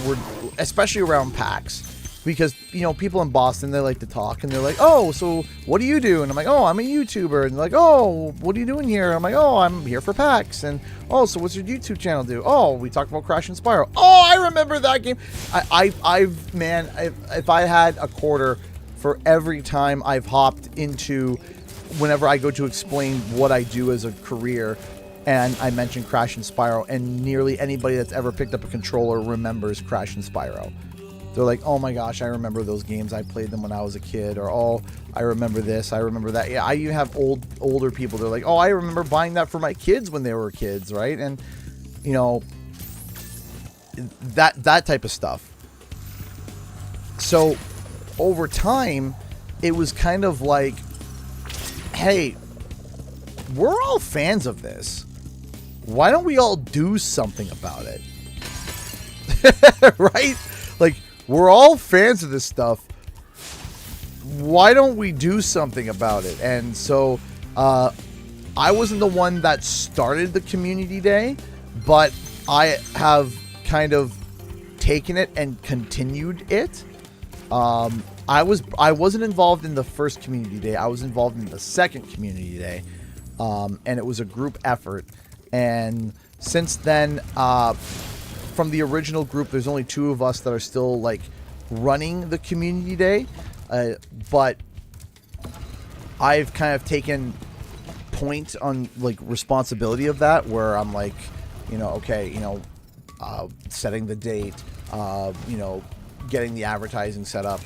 especially around PAX, because, you know, people in Boston, they like to talk, and they're like, oh, so what do you do? And I'm like, oh, I'm a YouTuber. And they're like, oh, what are you doing here? I'm like, oh, I'm here for PAX. And, oh, so what's your YouTube channel do? Oh, we talked about Crash and Spyro. Oh, I remember that game. If I had a quarter for every time I've hopped into, whenever I go to explain what I do as a career, and I mention Crash and Spyro, and nearly anybody that's ever picked up a controller remembers Crash and Spyro. They're like, oh my gosh, I remember those games. I played them when I was a kid. Or, oh, I remember this. I remember that. Yeah, I even have older people. They're like, oh, I remember buying that for my kids when they were kids, right? And, you know, that type of stuff. So, over time, it was kind of like, hey, we're all fans of this. Why don't we all do something about it? Right? Like, we're all fans of this stuff. Why don't we do something about it? And so, I wasn't the one that started the community day, but I have kind of taken it and continued it. I wasn't involved in the first community day. I was involved in the second community day, and it was a group effort. And since then, from the original group, there's only 2 of us that are still like running the community day, but I've kind of taken point on like responsibility of that, where I'm like, you know, okay, you know, setting the date, you know, getting the advertising set up,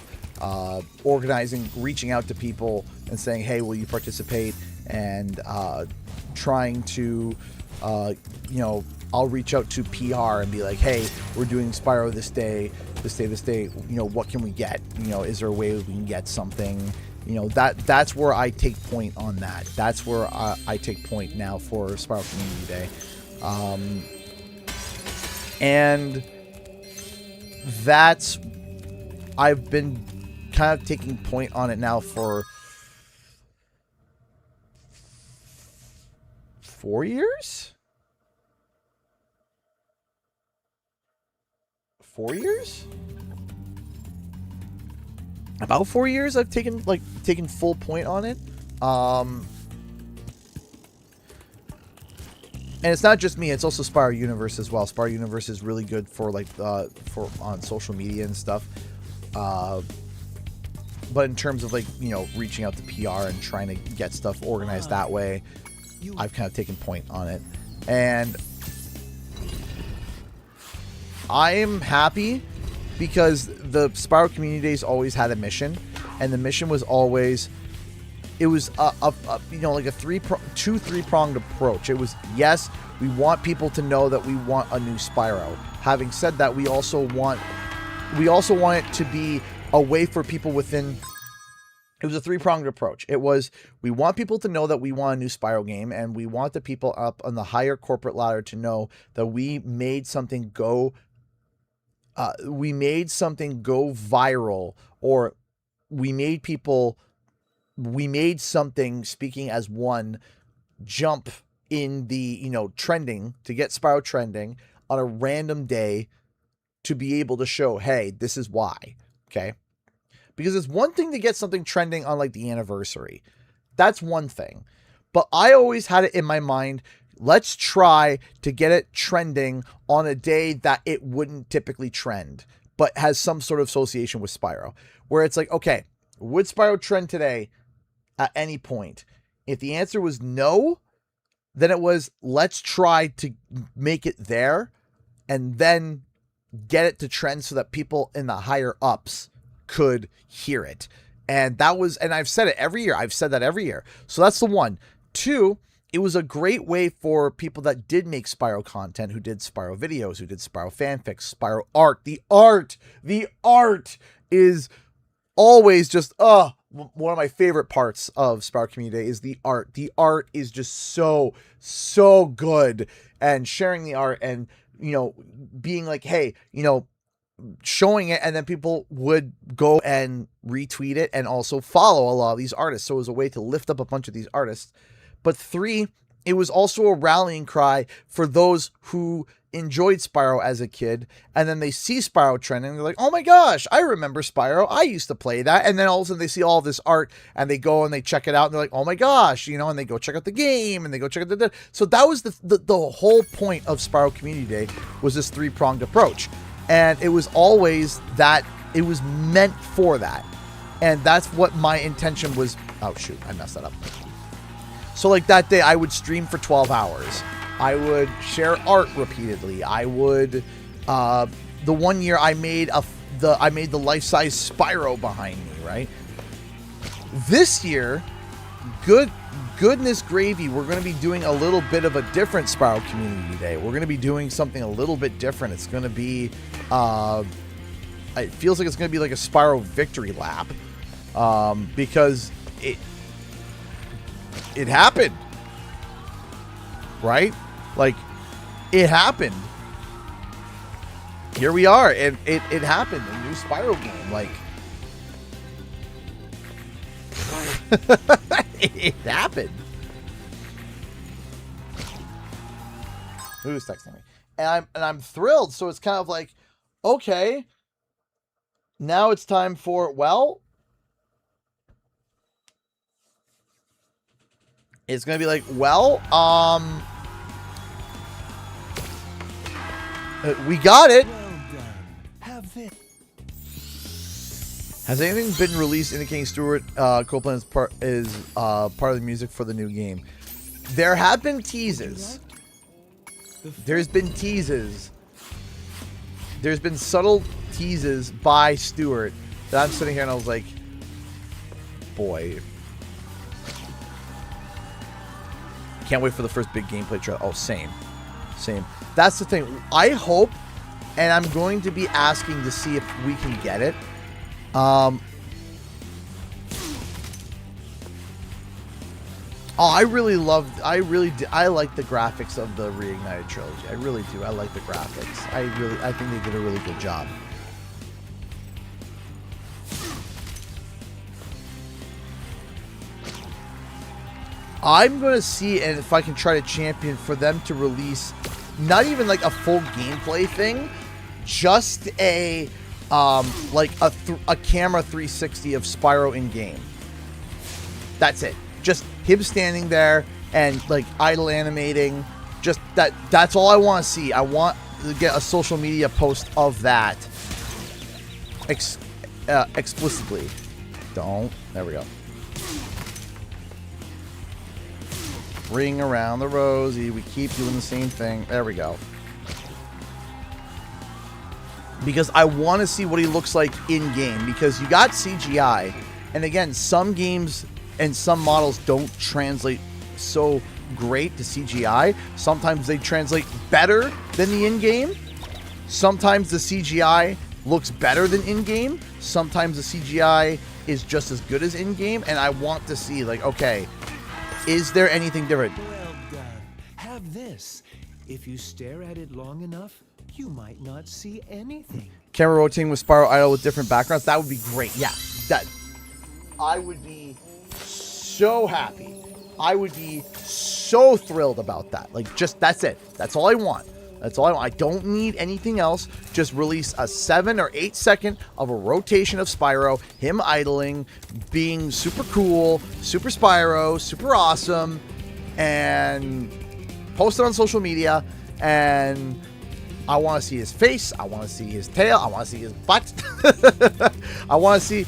organizing, reaching out to people and saying, hey, will you participate? And trying to, you know, I'll reach out to PR and be like, hey, we're doing Spyro this day, you know, what can we get? You know, is there a way we can get something? You know, that's where I take point on that. That's where I take point now for Spyro Community Day. And that's, I've been kind of taking point on it now for 4 years? 4 years? About 4 years I've taken full point on it. And it's not just me, it's also Spyro Universe as well. Spyro Universe is really good for like for on social media and stuff. But in terms of like, you know, reaching out to PR and trying to get stuff organized that way, I've kind of taken point on it. And I am happy because the Spyro Community Days always had a mission, and the mission was always, it was a you know, like a three-pronged approach. It was, yes, we want people to know that we want a new Spyro. Having said that, we also want it to be a way for people within. It was a three-pronged approach. It was, we want people to know that we want a new Spyro game, and we want the people up on the higher corporate ladder to know that we made something go viral, or we made something, speaking as one, jump in the, you know, trending, to get Spyro trending on a random day, to be able to show, hey, this is why. Okay. Because it's one thing to get something trending on like the anniversary. That's one thing. But I always had it in my mind, let's try to get it trending on a day that it wouldn't typically trend, but has some sort of association with Spyro. Where it's like, okay, would Spyro trend today at any point? If the answer was no, then it was, let's try to make it there and then get it to trend so that people in the higher ups could hear it. And that was, and I've said it every year. I've said that every year. So that's the one. 2, it was a great way for people that did make Spyro content, who did Spyro videos, who did Spyro fanfics, Spyro art. The art is always just, one of my favorite parts of Spyro Community Day is the art. The art is just so good. And sharing the art and, you know, being like, hey, you know, showing it, and then people would go and retweet it and also follow a lot of these artists. So it was a way to lift up a bunch of these artists. But 3, it was also a rallying cry for those who enjoyed Spyro as a kid, and then they see Spyro trending, and they're like, oh my gosh, I remember Spyro, I used to play that. And then all of a sudden they see all this art, and they go and they check it out, and they're like, oh my gosh, you know, and they go check out the game, and they go check out the so that was the whole point of Spyro Community Day, was this three-pronged approach. And it was always that, it was meant for that. And that's what my intention was. Oh shoot, I messed that up. So like that day I would stream for 12 hours. I would share art repeatedly. I would, the one year I made the life-size Spyro behind me, right? This year, goodness gravy, we're going to be doing a little bit of a different Spyro Community Day. We're going to be doing something a little bit different. It's going to be, it feels like it's going to be like a Spyro victory lap, because it happened, right? Like, it happened. Here we are, and it happened. A new Spyro game, like, it happened. Who's texting me? And I'm thrilled. So it's kind of like, okay, now it's time for, well, it's gonna be like, well, we got it. Well done. Have it. Has anything been released indicating Stuart Copeland is part of the music for the new game? There have been teases. There's been teases. There's been subtle teases by Stuart that I'm sitting here and I was like, boy. Can't wait for the first big gameplay trailer. Oh, same. That's the thing. I hope, and I'm going to be asking to see if we can get it. Oh, I like the graphics of the Reignited trilogy. I really do. I like the graphics. I think they did a really good job. I'm going to see and if I can try to champion for them to release not even like a full gameplay thing, just a like a camera 360 of Spyro in game. That's it. Just him standing there and like idle animating. Just that's all I want to see. I want to get a social media post of that explicitly. There we go. Ring around the rosy. We keep doing the same thing. There we go. Because I want to see what he looks like in game. Because you got CGI, and again, some games and some models don't translate so great to CGI. Sometimes they translate better than the in-game. Sometimes the CGI looks better than in-game. Sometimes the CGI is just as good as in-game. And I want to see, like, okay, is there anything different? Well done. Have this. If you stare at it long enough, you might not see anything. Camera rotating with Spyro idle with different backgrounds. That would be great. Yeah, that I would be so happy. I would be so thrilled about that. Like, just that's it. That's all I want. That's all I want. I don't need anything else. Just release a 7 or 8 second of a rotation of Spyro, him idling, being super cool, super Spyro, super awesome, and post it on social media. And I want to see his face. I want to see his tail. I want to see his butt. I want to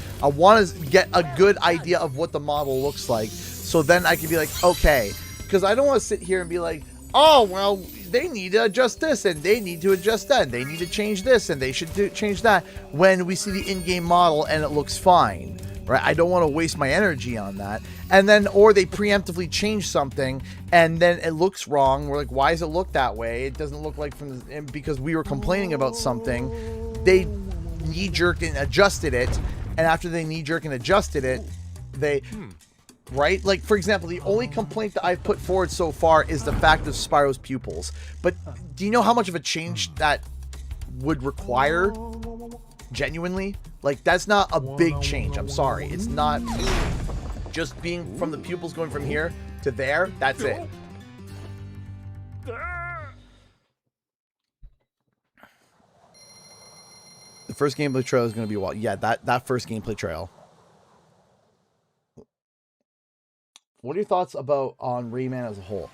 get a good idea of what the model looks like. So then I can be like, okay, because I don't want to sit here and be like, oh, well, they need to adjust this, and they need to adjust that, and they need to change this, and they should change that, when we see the in-game model and it looks fine, right? I don't want to waste my energy on that. And then, or they preemptively change something, and then it looks wrong. We're like, why does it look that way? It doesn't look like from the, because we were complaining about something. They knee-jerked and adjusted it, and after they knee-jerked and adjusted it, they... Right? Like, for example, the only complaint that I've put forward so far is the fact of Spyro's pupils. But do you know how much of a change that would require? Genuinely? Like, that's not a big change. I'm sorry. It's not just being from the pupils going from here to there. That's it. The first gameplay trail is going to be wild. Yeah, that first gameplay trail. What are your thoughts about on Rayman as a whole?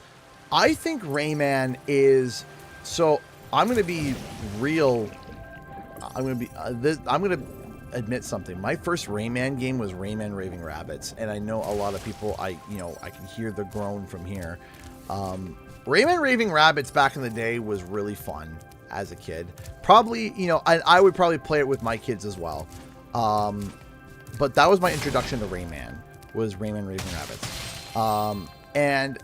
I think Rayman is so. I'm going to be real. I'm going to be. I'm going to admit something. My first Rayman game was Rayman Raving Rabbids, and I know a lot of people. I can hear the groan from here. Rayman Raving Rabbids back in the day was really fun as a kid. Probably, I would probably play it with my kids as well. But that was my introduction to Rayman. Was Rayman Raving Rabbids. And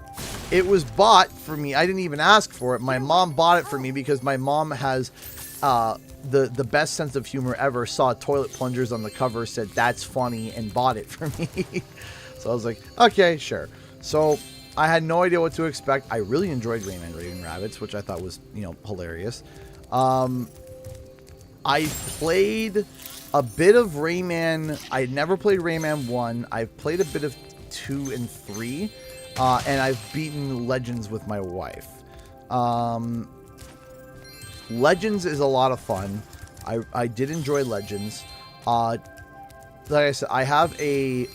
it was bought for me. I didn't even ask for it. My mom bought it for me because my mom has the best sense of humor ever. Saw toilet plungers on the cover, said that's funny, and bought it for me. So I was like, okay, sure. So I had no idea what to expect. I really enjoyed Rayman Raving Rabbids, which I thought was, hilarious. I played a bit of Rayman. I never played Rayman 1. I've played a bit of 2 and 3. And I've beaten Legends with my wife. Legends is a lot of fun. I did enjoy Legends. Like I said, I have a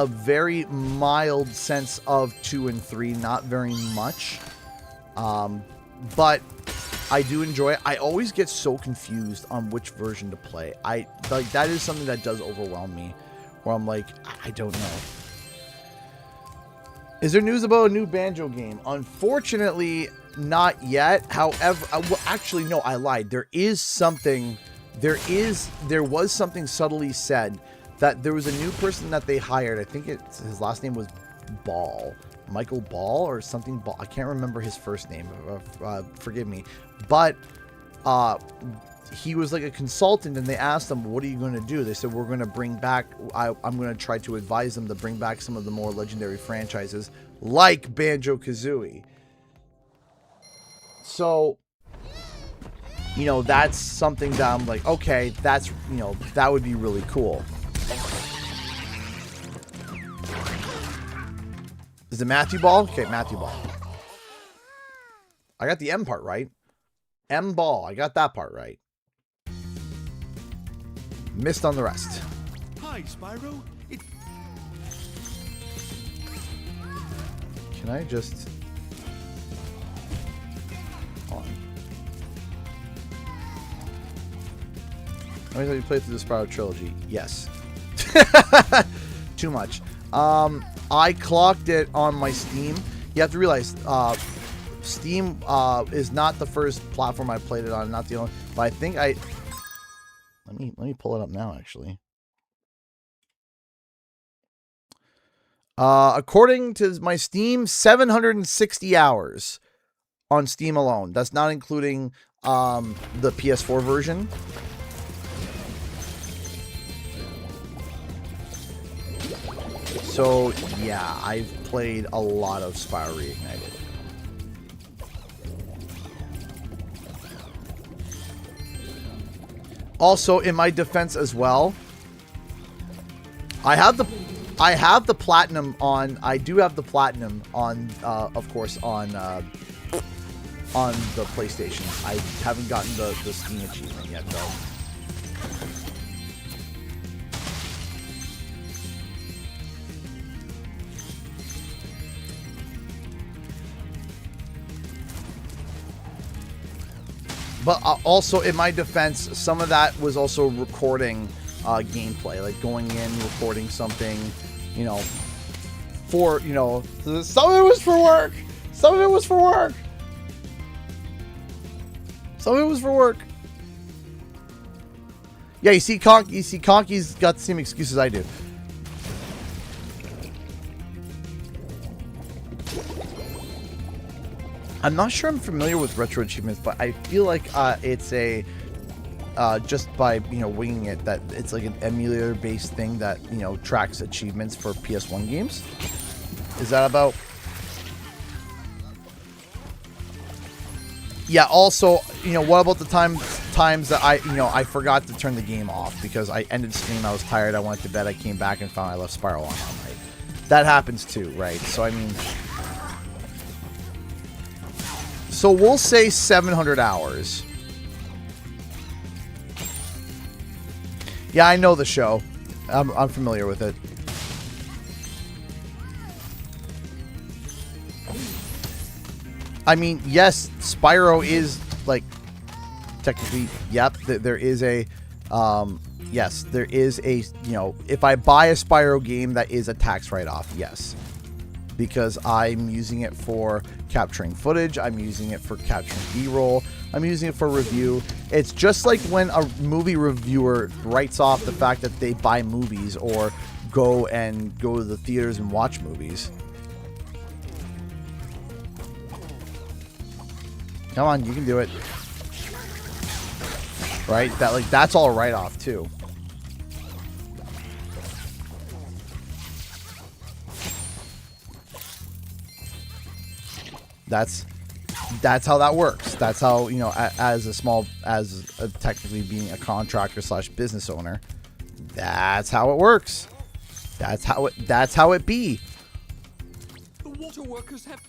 very mild sense of 2 and 3, not very much. But I do enjoy it. I always get so confused on which version to play. That is something that does overwhelm me, where I'm like, I don't know. Is there news about a new Banjo game? Unfortunately, not yet. However, actually, no, I lied. There was something subtly said that there was a new person that they hired. I think his last name was Ball. Michael Ball or something Ball. I can't remember his first name. Forgive me. But he was like a consultant, and they asked him, what are you going to do? They said, we're going to bring back, I'm going to try to advise them to bring back some of the more legendary franchises like Banjo-Kazooie. So, that's something that I'm like, okay, that's, that would be really cool. Is it Matthew Ball? Okay, Matthew Ball. I got the M part right. M Ball. I got that part right. Missed on the rest. Hi, Spyro. Can I just... Hold on. How many times you played through the Spyro Trilogy? Yes. Too much. I clocked it on my Steam. You have to realize, Steam is not the first platform I played it on, not the only. But I think let me pull it up now, actually. According to my Steam, 760 hours on Steam alone. That's not including the PS4 version. So, yeah, I've played a lot of Spyro Reignited. Also, in my defense as well, I have the platinum on. I do have the platinum on, of course, on the PlayStation. I haven't gotten the Steam achievement yet, though. But also, in my defense, some of that was also recording gameplay, like going in, recording something, for, some of it was for work. Some of it was for work. Some of it was for work. Yeah, you see, Conky's got the same excuses I do. I'm not sure I'm familiar with retro achievements, but I feel like it's a just by winging it, that it's like an emulator based thing that tracks achievements for PS1 games. Is that about? Yeah. Also, what about the times that I forgot to turn the game off because I ended stream, I was tired, I went to bed, I came back and found I left Spyro on all night. That happens too, right? So I mean. So we'll say 700 hours. Yeah, I know the show. I'm familiar with it. I mean, yes, Spyro is like technically, yep, there is a yes, there is a, you know, if I buy a Spyro game, that is a tax write-off, yes. Because I'm using it for capturing footage, I'm using it for capturing B-roll, I'm using it for review. It's just like when a movie reviewer writes off the fact that they buy movies or go to the theaters and watch movies. Come on, you can do it. Right? That's all write-off too. That's how that works. That's how, you know, technically being a contractor / business owner, that's how it works. That's how it be. The water workers have...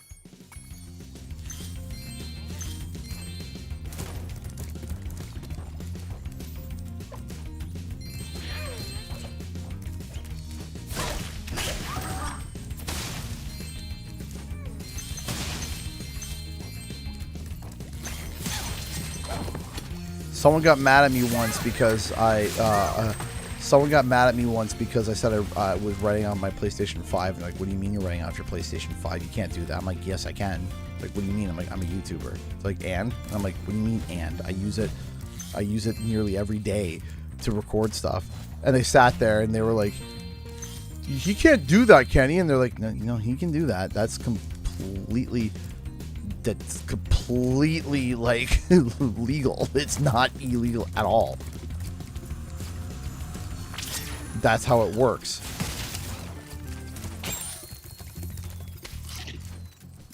Someone got mad at me once because I said I was writing on my PlayStation 5. And like, what do you mean you're writing off your PlayStation 5? You can't do that. I'm like, yes, I can. Like, what do you mean? I'm like, I'm a YouTuber. It's like, and I'm like, what do you mean? And I use it nearly every day to record stuff. And they sat there and they were like, he can't do that, Kenny. And they're like, no, he can do that. That's completely like legal. It's not illegal at all. That's how it works.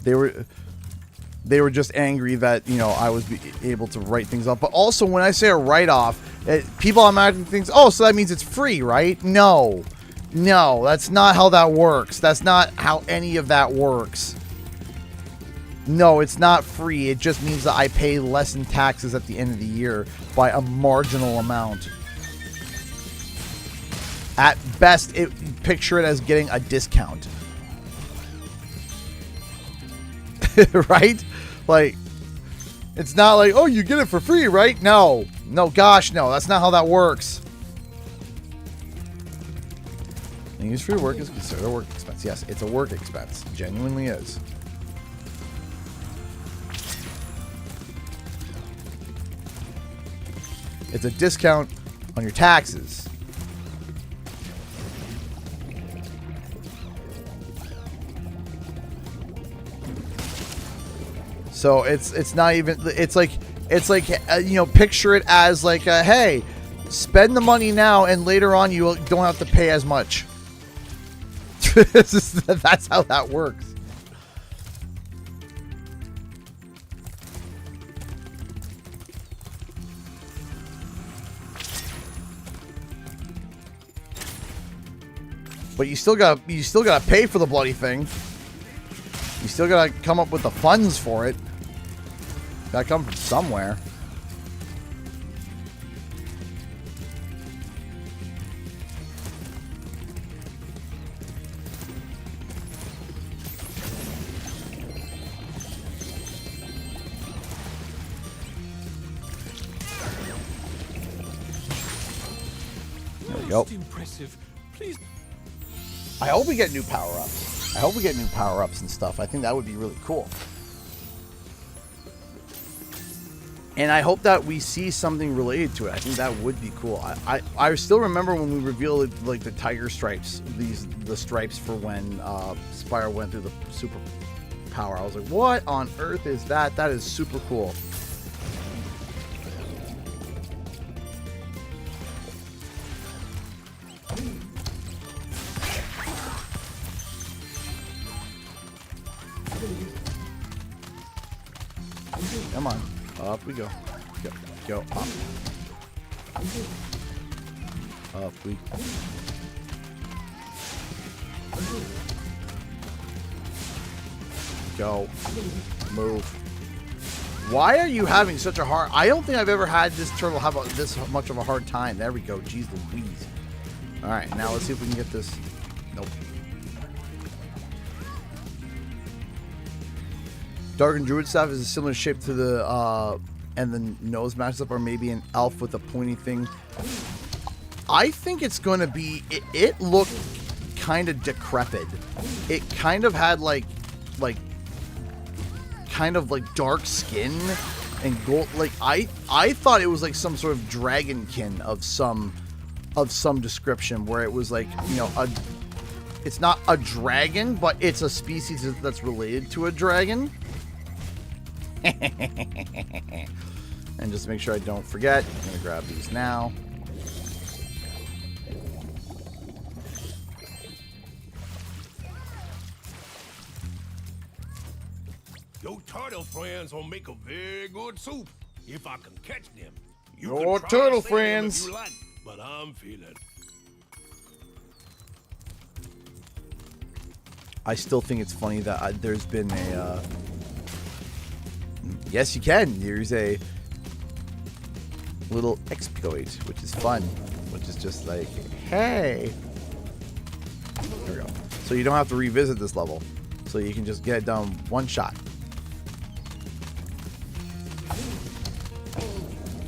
They were just angry that, you know, I was able to write things off. But also, when I say a write-off, people automatically think, oh, so that means it's free, right? No, that's not how that works. That's not how any of that works. No, it's not free. It just means that I pay less in taxes at the end of the year by a marginal amount. At best, picture it as getting a discount. Right? Like, it's not like, oh, you get it for free, right? No, gosh, no. That's not how that works. And use free work is considered a work expense. Yes, it's a work expense. It genuinely is. It's a discount on your taxes. So it's not even, it's like you know, picture it as like hey, spend the money now and later on you don't have to pay as much. That's how that works. But you still gotta pay for the bloody thing. You still gotta come up with the funds for it. Gotta come from somewhere. There we go. Most impressive. Please. I hope we get new power-ups. I hope we get new power-ups and stuff. I think that would be really cool. And I hope that we see something related to it. I think that would be cool. I still remember when we revealed like the tiger stripes, the stripes for when Spyro went through the super power. I was like, what on earth is that? That is super cool. Come on. Up we go. Go up. Up we go. Move. Why are you having such a hard... I don't think I've ever had this turtle have this much of a hard time. There we go. Jeez Louise. Alright, now let's see if we can get this. Nope. Dark and Druid staff is a similar shape to the... and the nose matches up, or maybe an elf with a pointy thing. I think it's going to be... It looked kind of decrepit. It kind of had kind of like dark skin and gold. Like I thought it was like some sort of dragonkin of some description, where it was like, you know, it's not a dragon, but it's a species that's related to a dragon. And just to make sure I don't forget, I'm gonna grab these now. Your turtle friends will make a very good soup if I can catch them. Your turtle friends. If you like, but I'm feeling. I still think it's funny that there's been a. Yes, you can. There's a little exploit, which is fun, which is just like, hey. There we go. So you don't have to revisit this level, so you can just get it done one shot.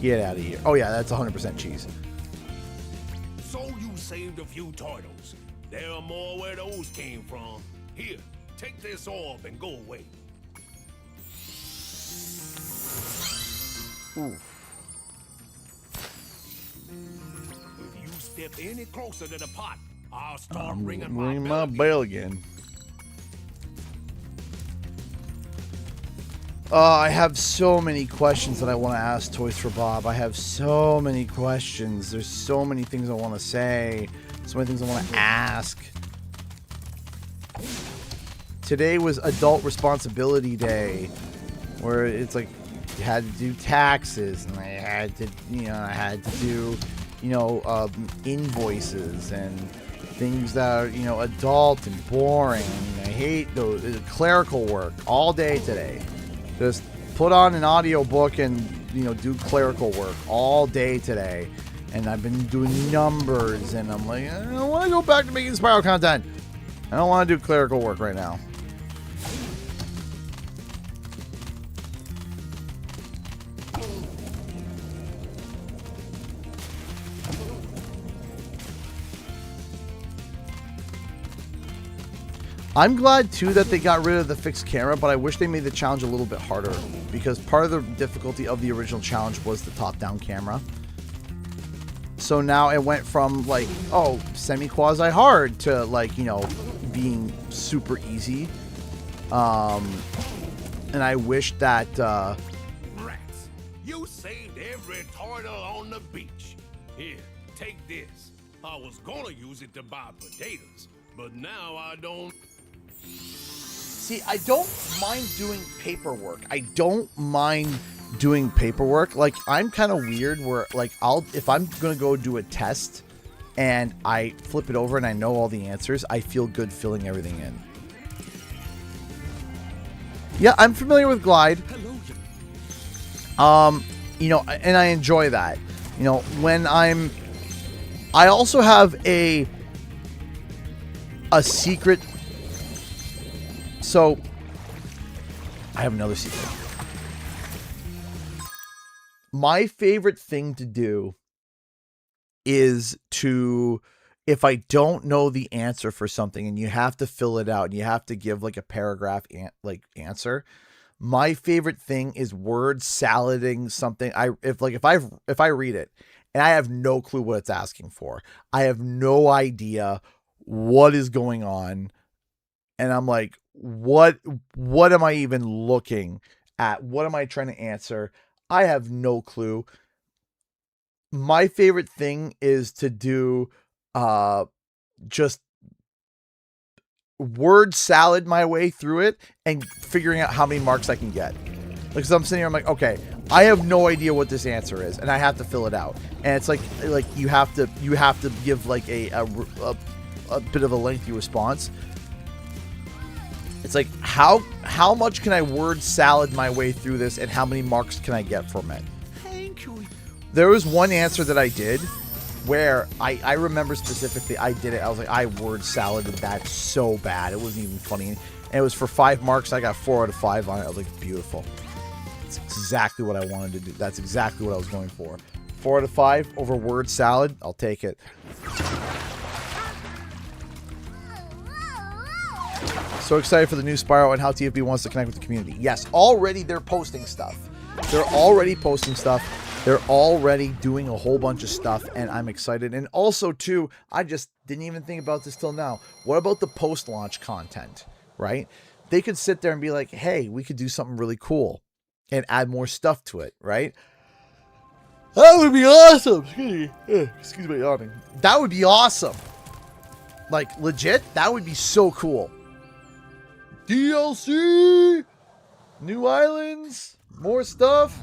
Get out of here. Oh yeah, that's 100% cheese. So you saved a few turtles. There are more where those came from. Here, take this orb and go away. Oof. If you step any closer to the pot, I'll start ringing my bell again. I have so many questions that I want to ask Toys for Bob. I have so many questions. There's so many things I want to say. So many things I want to ask. Today was Adult Responsibility Day, where it's like you had to do taxes, and I had to, I had to do, invoices and things that are, adult and boring. I hate those clerical work all day today. Just put on an audiobook and, do clerical work all day today. And I've been doing numbers, and I'm like, I don't want to go back to making Spyro content. I don't want to do clerical work right now. I'm glad, too, that they got rid of the fixed camera, but I wish they made the challenge a little bit harder, because part of the difficulty of the original challenge was the top-down camera. So now it went from, like, semi-quasi-hard to, like, being super easy. And I wish that... Rats, you saved every turtle on the beach. Here, take this. I was gonna use it to buy potatoes, but now I don't... See, I don't mind doing paperwork. Like, I'm kind of weird where, like, if I'm going to go do a test and I flip it over and I know all the answers, I feel good filling everything in. Yeah, I'm familiar with Glide. And I enjoy that. When I also have a secret. So, I have another secret. My favorite thing to do is to, if I don't know the answer for something and you have to fill it out and you have to give like a paragraph answer, my favorite thing is word salading something. If I read it and I have no clue what it's asking for, I have no idea what is going on, and I'm like, what am I even looking at? What am I trying to answer? I have no clue. My favorite thing is to do just word salad my way through it and figuring out how many marks I can get. Because I'm sitting here, I'm like, okay, I have no idea what this answer is, and I have to fill it out. And it's like you have to give like a bit of a lengthy response. It's like, how much can I word salad my way through this, and how many marks can I get from it? Thank you. There was one answer that I did where I remember specifically I did it. I was like, I word saladed that so bad. It wasn't even funny. And it was for 5 marks. I got 4 out of 5 on it. I was like, beautiful. That's exactly what I wanted to do. That's exactly what I was going for. 4 out of 5 over word salad. I'll take it. So excited for the new Spyro and how TFB wants to connect with the community. Yes, already they're posting stuff. They're already posting stuff. They're already doing a whole bunch of stuff, and I'm excited. And also, too, I just didn't even think about this till now. What about the post-launch content, right? They could sit there and be like, hey, we could do something really cool and add more stuff to it, right? That would be awesome. Excuse me, yawning. That would be awesome. Like, legit, that would be so cool. DLC, new islands, more stuff.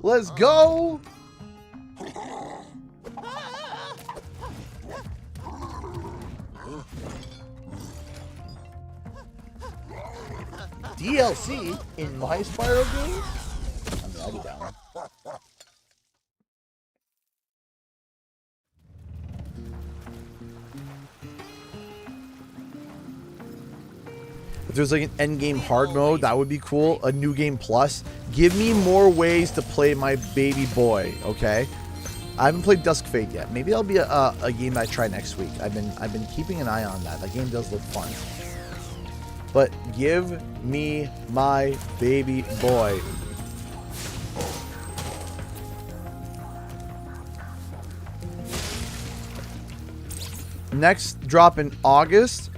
Let's go. DLC in my Spyro game? I mean, I'll be down. If there's like an end game hard mode, that would be cool. A new game plus. Give me more ways to play my baby boy, okay? I haven't played Dusk Fade yet. Maybe that'll be a game I try next week. I've been keeping an eye on that. That game does look fun. But give me my baby boy. Next drop in August.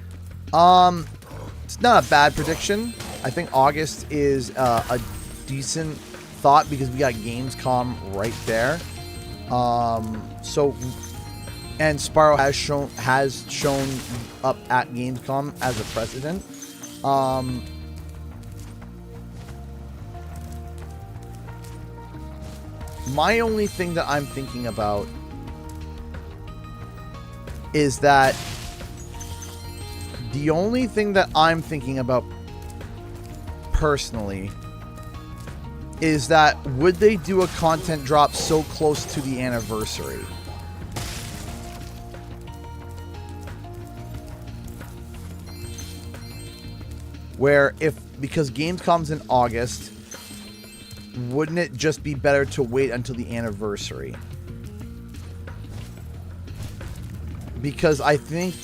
It's not a bad prediction. I think August is a decent thought because we got Gamescom right there. And Spyro has shown up at Gamescom as a precedent. My only thing that I'm thinking about is that the only thing that I'm thinking about personally is that would they do a content drop so close to the anniversary? Where because Gamescom's in August, wouldn't it just be better to wait until the anniversary? Because I think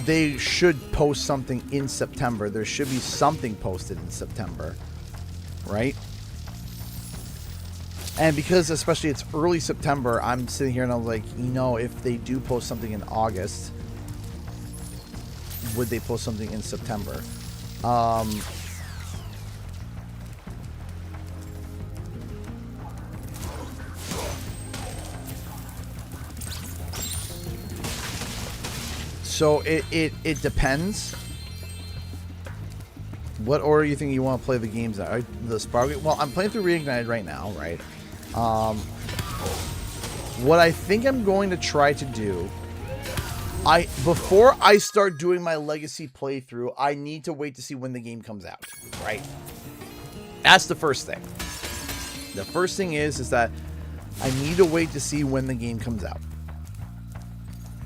they should post something in September. There should be something posted in September, right? And because especially it's early September, I'm sitting here and I'm like, you know, if they do post something in August, would they post something in September? So it depends. What order you think you want to play the games at? The Spyro game? Well, I'm playing through Reignited right now, right? What I think I'm going to try to do, before I start doing my Legacy playthrough, I need to wait to see when the game comes out, right? That's the first thing. The first thing is that I need to wait to see when the game comes out.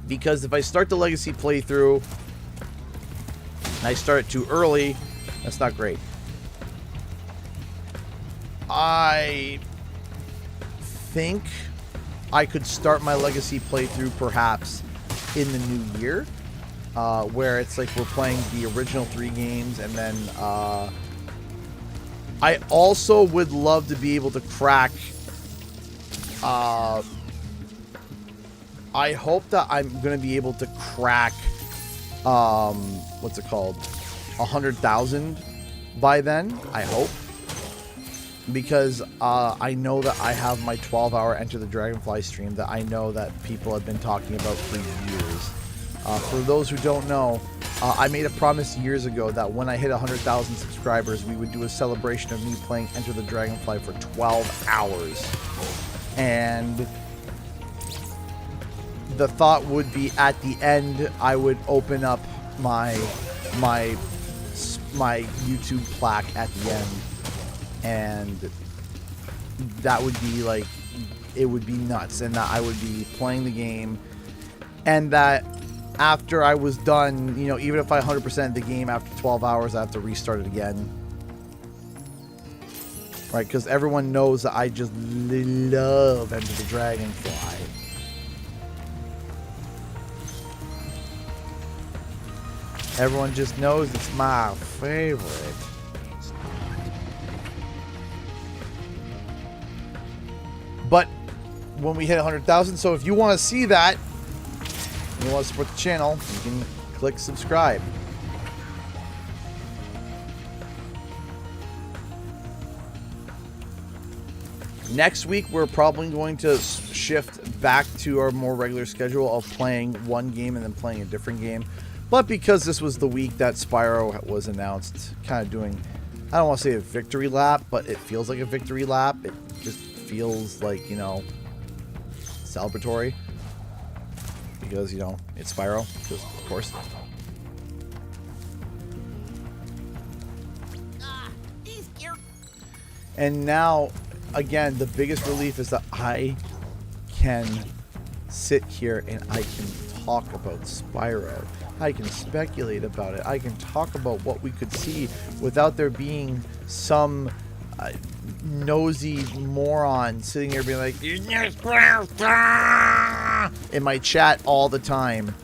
Because if I start the Legacy playthrough and I start it too early, that's not great. I think I could start my Legacy playthrough perhaps in the new year, where it's like we're playing the original 3 games, and then I also would love to be able to crack I hope that I'm going to be able to crack, what's it called, 100,000 by then, I hope. Because I know that I have my 12-hour Enter the Dragonfly stream that I know that people have been talking about for years. For those who don't know, I made a promise years ago that when I hit 100,000 subscribers, we would do a celebration of me playing Enter the Dragonfly for 12 hours. And the thought would be at the end, I would open up my my YouTube plaque at the end, and that would be like, it would be nuts, and that I would be playing the game, and that after I was done, you know, even if I 100% the game after 12 hours, I have to restart it again. Right, because everyone knows that I just love Enter the Dragonfly. Everyone just knows it's my favorite. But when we hit 100,000, so if you want to see that, you want to support the channel, you can click subscribe. Next week, we're probably going to shift back to our more regular schedule of playing one game and then playing a different game. But because this was the week that Spyro was announced, kind of doing, I don't want to say a victory lap, but it feels like a victory lap. It just feels like, you know, celebratory. Because, you know, it's Spyro, because, of course. And now, again, the biggest relief is that I can sit here and I can talk about Spyro. I can speculate about it. I can talk about what we could see without there being some nosy moron sitting here being like, in my chat all the time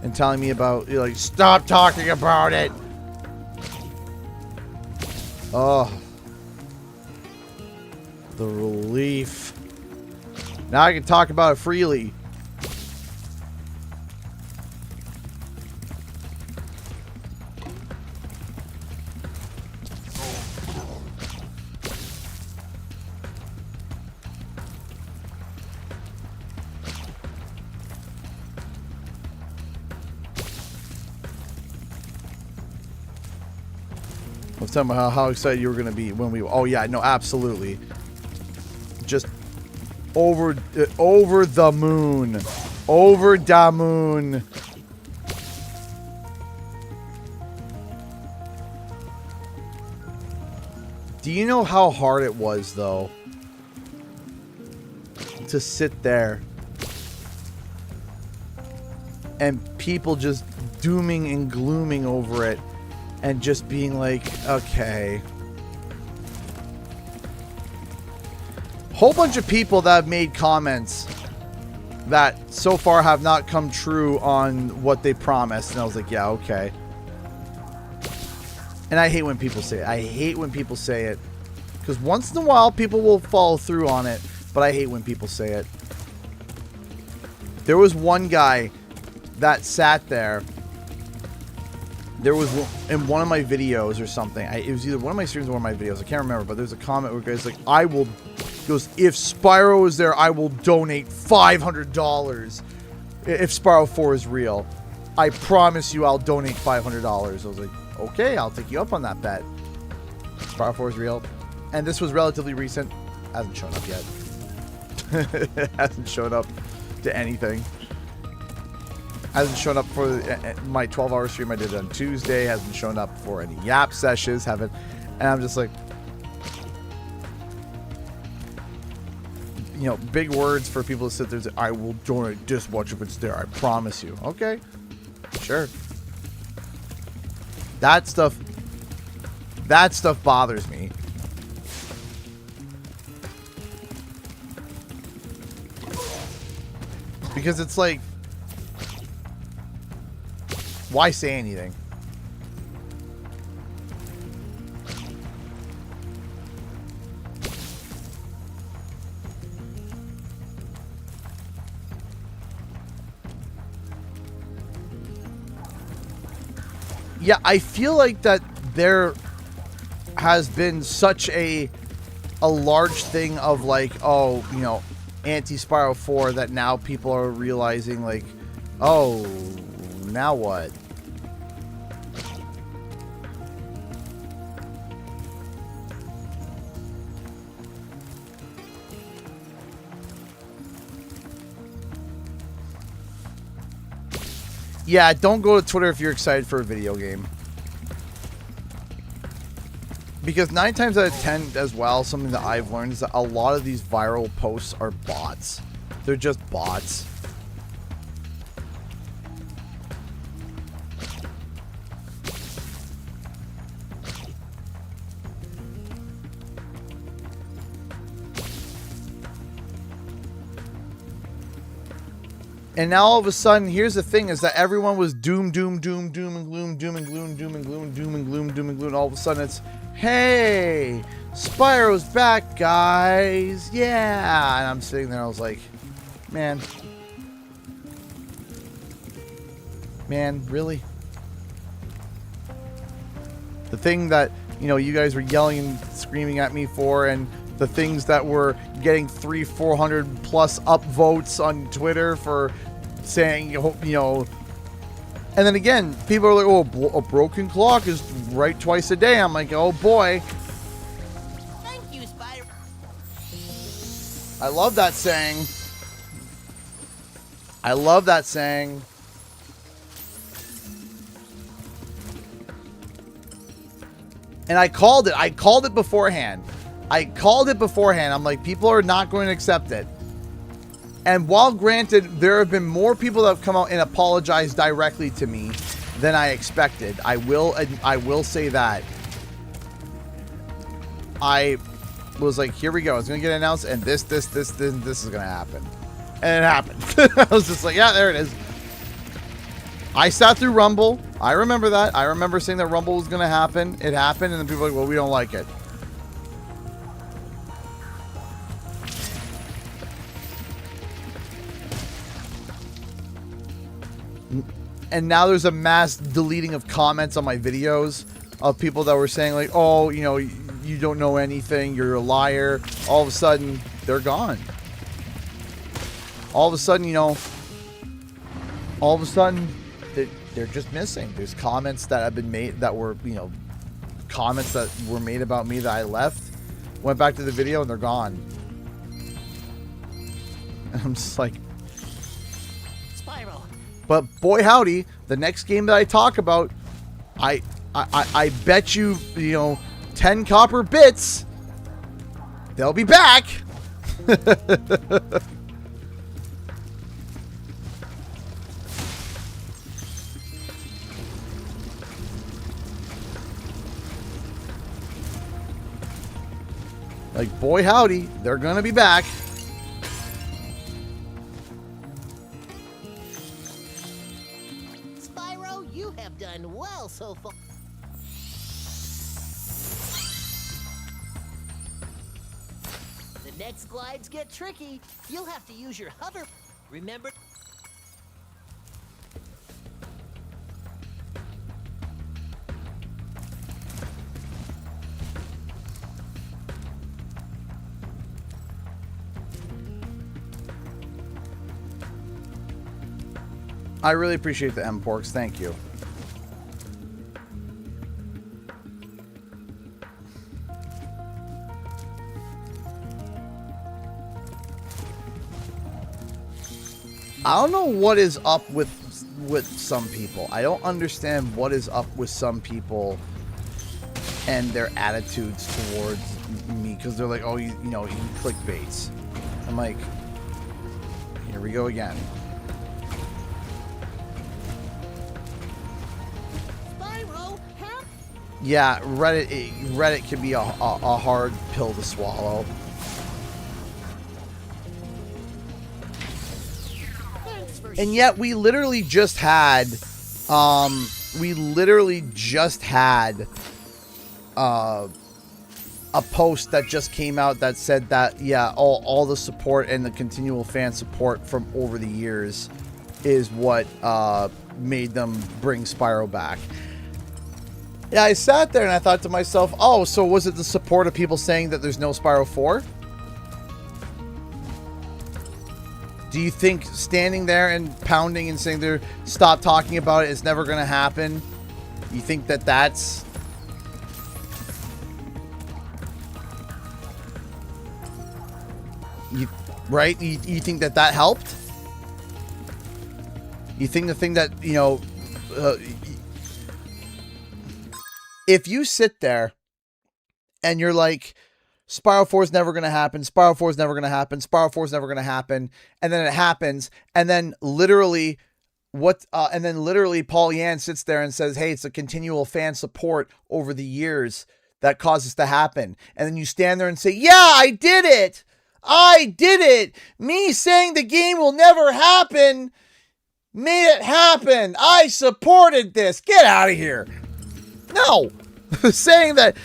and telling me about, you're like, stop talking about it. Oh, the relief. Now I can talk about it freely. I was telling about how excited you were going to be when we... Oh, yeah, no, absolutely. Just over the moon. Over the moon. Do you know how hard it was, though, to sit there and people just dooming and glooming over it and just being like, okay. Whole bunch of people that have made comments that so far have not come true on what they promised. And I was like, yeah, okay. And I hate when people say it. I hate when people say it. Because once in a while, people will follow through on it. But I hate when people say it. There was one guy that sat there. There was in one of my videos or something. It was either one of my streams or one of my videos. I can't remember. But there's a comment where guys like, I will... Goes, if Spyro is there, I will donate $500. If Spyro 4 is real. I promise you I'll donate $500. I was like, okay, I'll take you up on that bet. Spyro 4 is real. And this was relatively recent. Hasn't shown up yet. Hasn't shown up to anything. Hasn't shown up for my 12-hour stream I did on Tuesday. Hasn't shown up for any Yap sessions. Haven't. And I'm just like, you know, big words for people to sit there and say, I will donate this much if it's there. I promise you. Okay. Sure. That stuff bothers me. Because it's like, why say anything? Yeah, I feel like that there has been such a large thing of like, oh, you know, anti-Spyro 4 that now people are realizing like, oh, now what? Yeah, don't go to Twitter if you're excited for a video game. Because 9 times out of 10 as well, something that I've learned is that a lot of these viral posts are bots. They're just bots. And now all of a sudden, here's the thing, is that everyone was doom and gloom, doom and gloom, doom and gloom, doom and gloom. All of a sudden it's, hey, Spyro's back, guys. Yeah. And I'm sitting there, I was like, man, really? The thing that, you know, you guys were yelling and screaming at me for, and the things that were getting 300-400 plus upvotes on Twitter for saying, you know, and then again, people are like, oh, a broken clock is right twice a day. I'm like, oh boy. Thank you, Spyro. I love that saying. I love that saying. And I called it. I called it beforehand. I'm like, people are not going to accept it. And while granted, there have been more people that have come out and apologized directly to me than I expected. I will say that. I was like, here we go. It's going to get announced, and this is going to happen. And it happened. I was just like, yeah, there it is. I sat through Rumble. I remember that. I remember saying that Rumble was going to happen. It happened, and then people were like, well, we don't like it. And now there's a mass deleting of comments on my videos of people that were saying like, oh, you know, you don't know anything, you're a liar. All of a sudden, they're gone. All of a sudden, you know, they're just missing. There's comments that have been made that were, you know, comments that were made about me that I left, went back to the video, and they're gone. And I'm just like, Spyro. but boy howdy, the next game that I talk about, I bet you, you know, 10 copper bits, they'll be back. Like, boy howdy, they're gonna be back. Spyro, you have done well so far. The next glides get tricky. You'll have to use your hover. Remember? I really appreciate the M-Porks. Thank you. I don't know what is up with some people. I don't understand what is up with some people and their attitudes towards me, because they're like, oh, you know, you clickbaits. I'm like, here we go again. Yeah, Reddit can be a hard pill to swallow. And yet we literally just had a post that just came out that said that, yeah, all the support and the continual fan support from over the years is what made them bring Spyro back. Yeah, I sat there and I thought to myself, oh, so was it the support of people saying that there's no Spyro 4? Do you think standing there and pounding and saying there, stop talking about it, it's never going to happen? You think that that's... right? You think that that helped? You think the thing that, you know... if you sit there and you're like, Spyro 4 is never going to happen. Spyro 4 is never going to happen. Spyro 4 is never going to happen. And then it happens. And then literally Paul Yan sits there and says, hey, it's a continual fan support over the years that caused this to happen. And then you stand there and say, yeah, I did it. I did it. Me saying the game will never happen made it happen. I supported this. Get out of here. No. Saying that,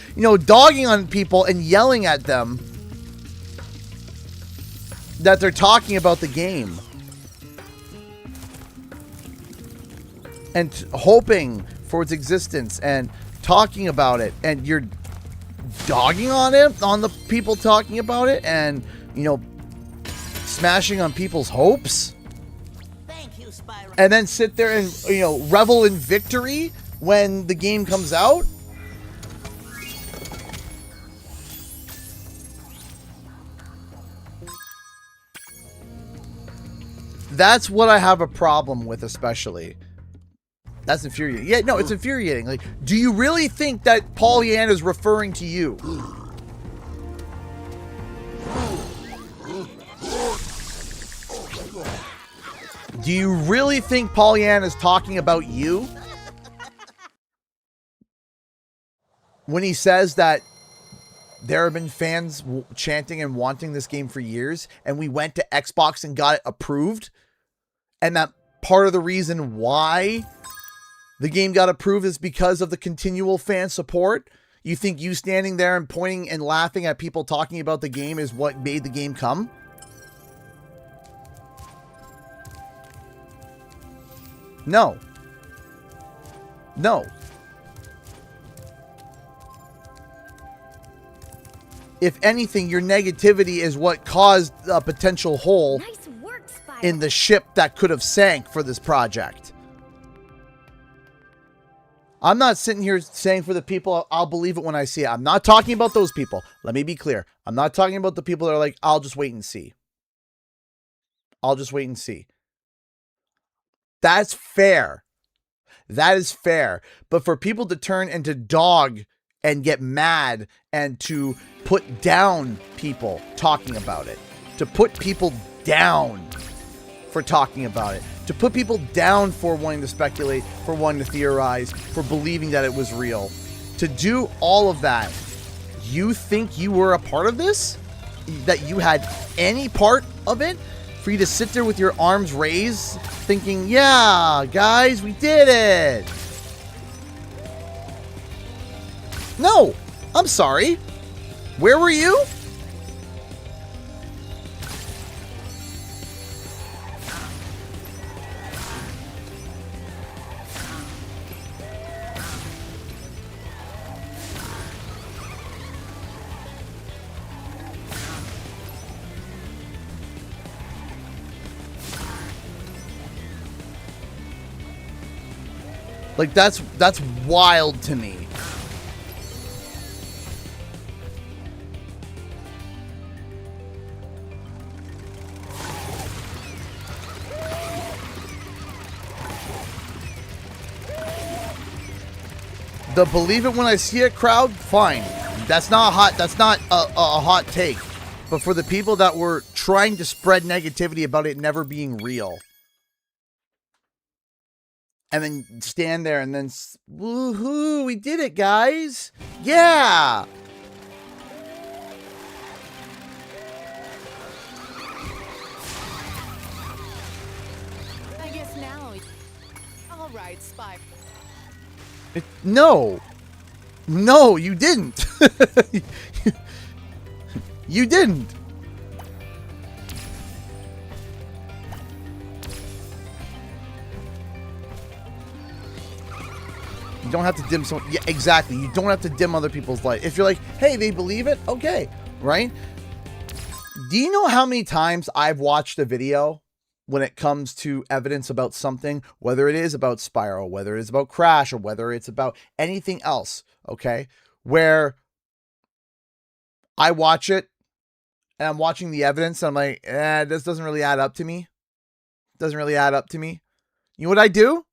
dogging on people and yelling at them that they're talking about the game and hoping for its existence and talking about it, and you're dogging on the people talking about it, and smashing on people's hopes. Thank you, Spyro. And then sit there and revel in victory when the game comes out. That's what I have a problem with, especially. That's infuriating. Yeah, no, it's infuriating. Like, do you really think that Paul Yan is referring to you? Do you really think Paul Yan is talking about you? When he says that there have been fans chanting and wanting this game for years, and we went to Xbox and got it approved, and that part of the reason why the game got approved is because of the continual fan support? You think you standing there and pointing and laughing at people talking about the game is what made the game come? No. No. If anything, your negativity is what caused a potential hole in the ship that could have sank for this project. I'm not sitting here saying for the people, I'll believe it when I see it. I'm not talking about those people. Let me be clear. I'm not talking about the people that are like, I'll just wait and see. I'll just wait and see. That's fair. That is fair. But for people to turn into dog and get mad and to put down people talking about it, to put people down for talking about it, to put people down for wanting to speculate, for wanting to theorize, for believing that it was real, to do all of that, you think you were a part of this? That you had any part of it? For you to sit there with your arms raised thinking, yeah, guys, we did it. No, I'm sorry. Where were you? Like, that's wild to me. The believe it when I see it crowd, fine. That's not a hot take. But for the people that were trying to spread negativity about it never being real, and then stand there and then, woohoo, we did it, guys. Yeah. I guess now. All right, Spy. No. No, you didn't. You didn't. You don't have to dim someone. Yeah, exactly. You don't have to dim other people's light. If you're like, hey, they believe it, okay, right? Do you know how many times I've watched a video when it comes to evidence about something, whether it is about Spyro, whether it is about Crash, or whether it's about anything else, okay, where I watch it and I'm watching the evidence and I'm like, this doesn't really add up to me. Doesn't really add up to me. You know what I do?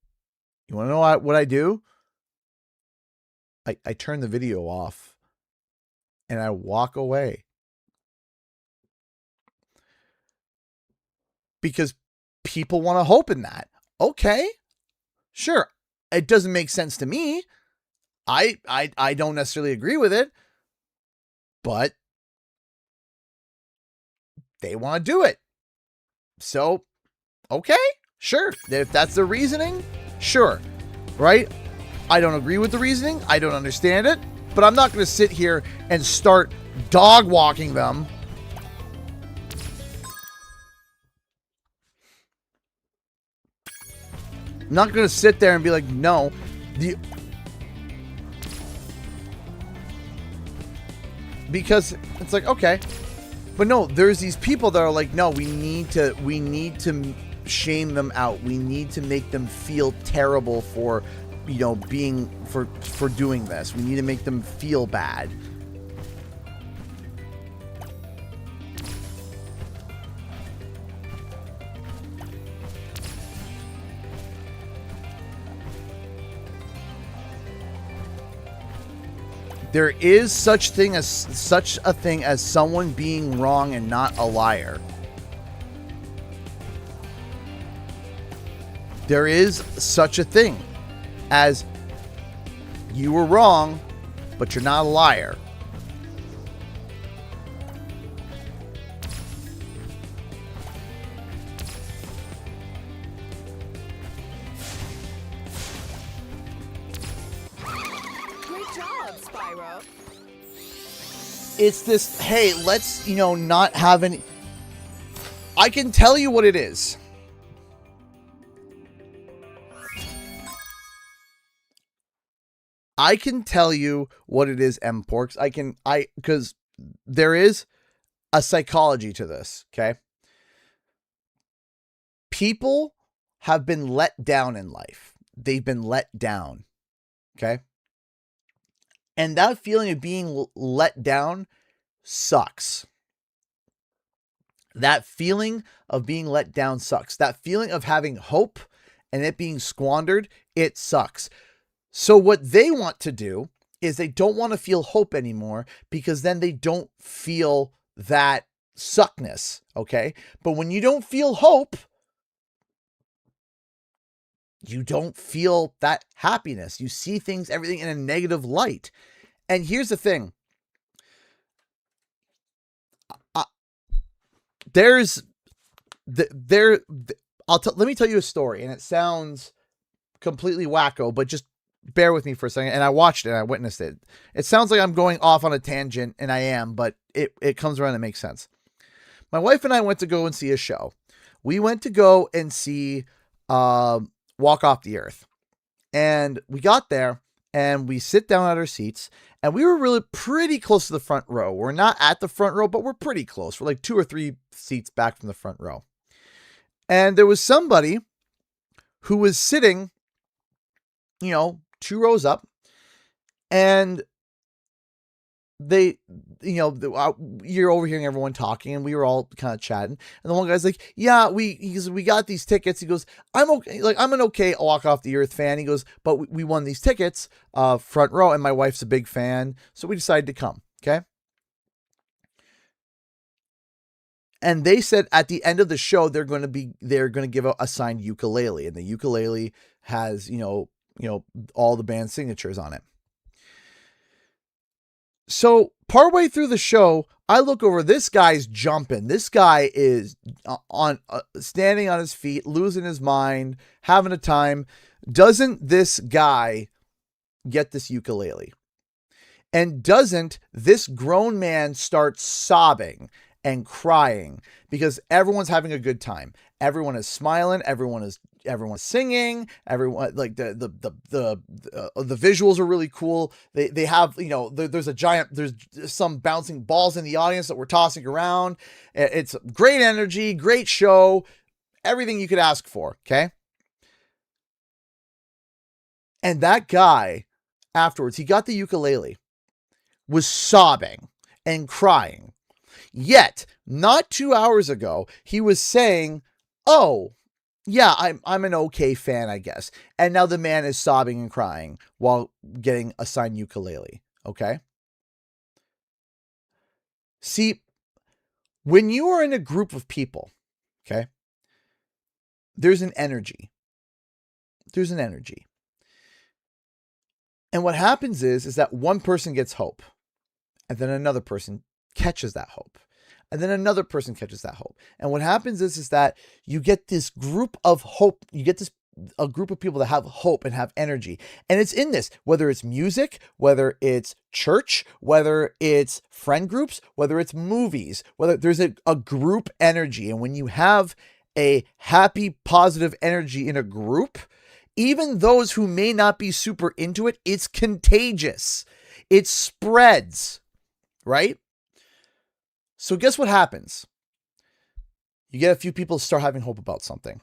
You want to know what I do? I turn the video off and I walk away. Because people want to hope in that. Okay, sure. It doesn't make sense to me. I don't necessarily agree with it, but they want to do it. So, okay, sure. If that's the reasoning, sure. Right? I don't agree with the reasoning. I don't understand it, but I'm not going to sit here and start dog walking them. I'm not going to sit there and be like, no, because it's like, okay, but no, there's these people that are like, no, we need to shame them out. We need to make them feel terrible for, you know, being, for doing this. We need to make them feel bad. There is such a thing as someone being wrong and not a liar. There is such a thing as you were wrong, but you're not a liar. Spyro. It's this, hey, let's, you know, not have any. I can tell you what it is. I can tell you what it is, M-Porks. Because there is a psychology to this, okay? People have been let down in life. They've been let down, okay? And that feeling of being let down sucks. That feeling of being let down sucks. That feeling of having hope and it being squandered, it sucks. So what they want to do is they don't want to feel hope anymore because then they don't feel that suckness, okay? But when you don't feel hope, you don't feel that happiness. You see things, everything in a negative light. And here's the thing. Let me tell you a story, and it sounds completely wacko, but just bear with me for a second. And I watched it and I witnessed it. It sounds like I'm going off on a tangent, and I am, but it comes around and makes sense. My wife and I went to go and see a show. We went to go and see Walk Off the Earth. And we got there and we sit down at our seats, and we were really pretty close to the front row. We're not at the front row, but we're pretty close. We're like 2 or 3 seats back from the front row. And there was somebody who was sitting, you know, 2 rows up, and they, you know, you're overhearing everyone talking, and we were all kind of chatting. And the one guy's like, yeah, we got these tickets. He goes, I'm okay. Like, I'm an okay Walk Off the Earth fan. He goes, but we won these tickets, front row, and my wife's a big fan. So we decided to come. Okay. And they said at the end of the show, they're going to give a signed ukulele, and the ukulele has, you know, all the band signatures on it. So partway through the show, I look over, this guy's jumping. This guy is standing on his feet, losing his mind, having a time. Doesn't this guy get this ukulele? And doesn't this grown man start sobbing and crying because everyone's having a good time? Everyone is smiling. Everyone's singing. Everyone, like the visuals are really cool. They have, you know, there's some bouncing balls in the audience that we're tossing around. It's great energy, great show, everything you could ask for. Okay. And that guy afterwards, he got the ukulele, was sobbing and crying. Yet, not 2 hours ago, he was saying, oh, yeah, I'm an okay fan, I guess. And now the man is sobbing and crying while getting a signed ukulele. Okay. See, when you are in a group of people, okay, there's an energy. There's an energy. And what happens is that one person gets hope, and then another person catches that hope, and then another person catches that hope. And what happens is that you get this group of hope. You get a group of people that have hope and have energy. And it's in this, whether it's music, whether it's church, whether it's friend groups, whether it's movies, whether there's a group energy. And when you have a happy, positive energy in a group, even those who may not be super into it, it's contagious. It spreads, right? So guess what happens? You get a few people start having hope about something.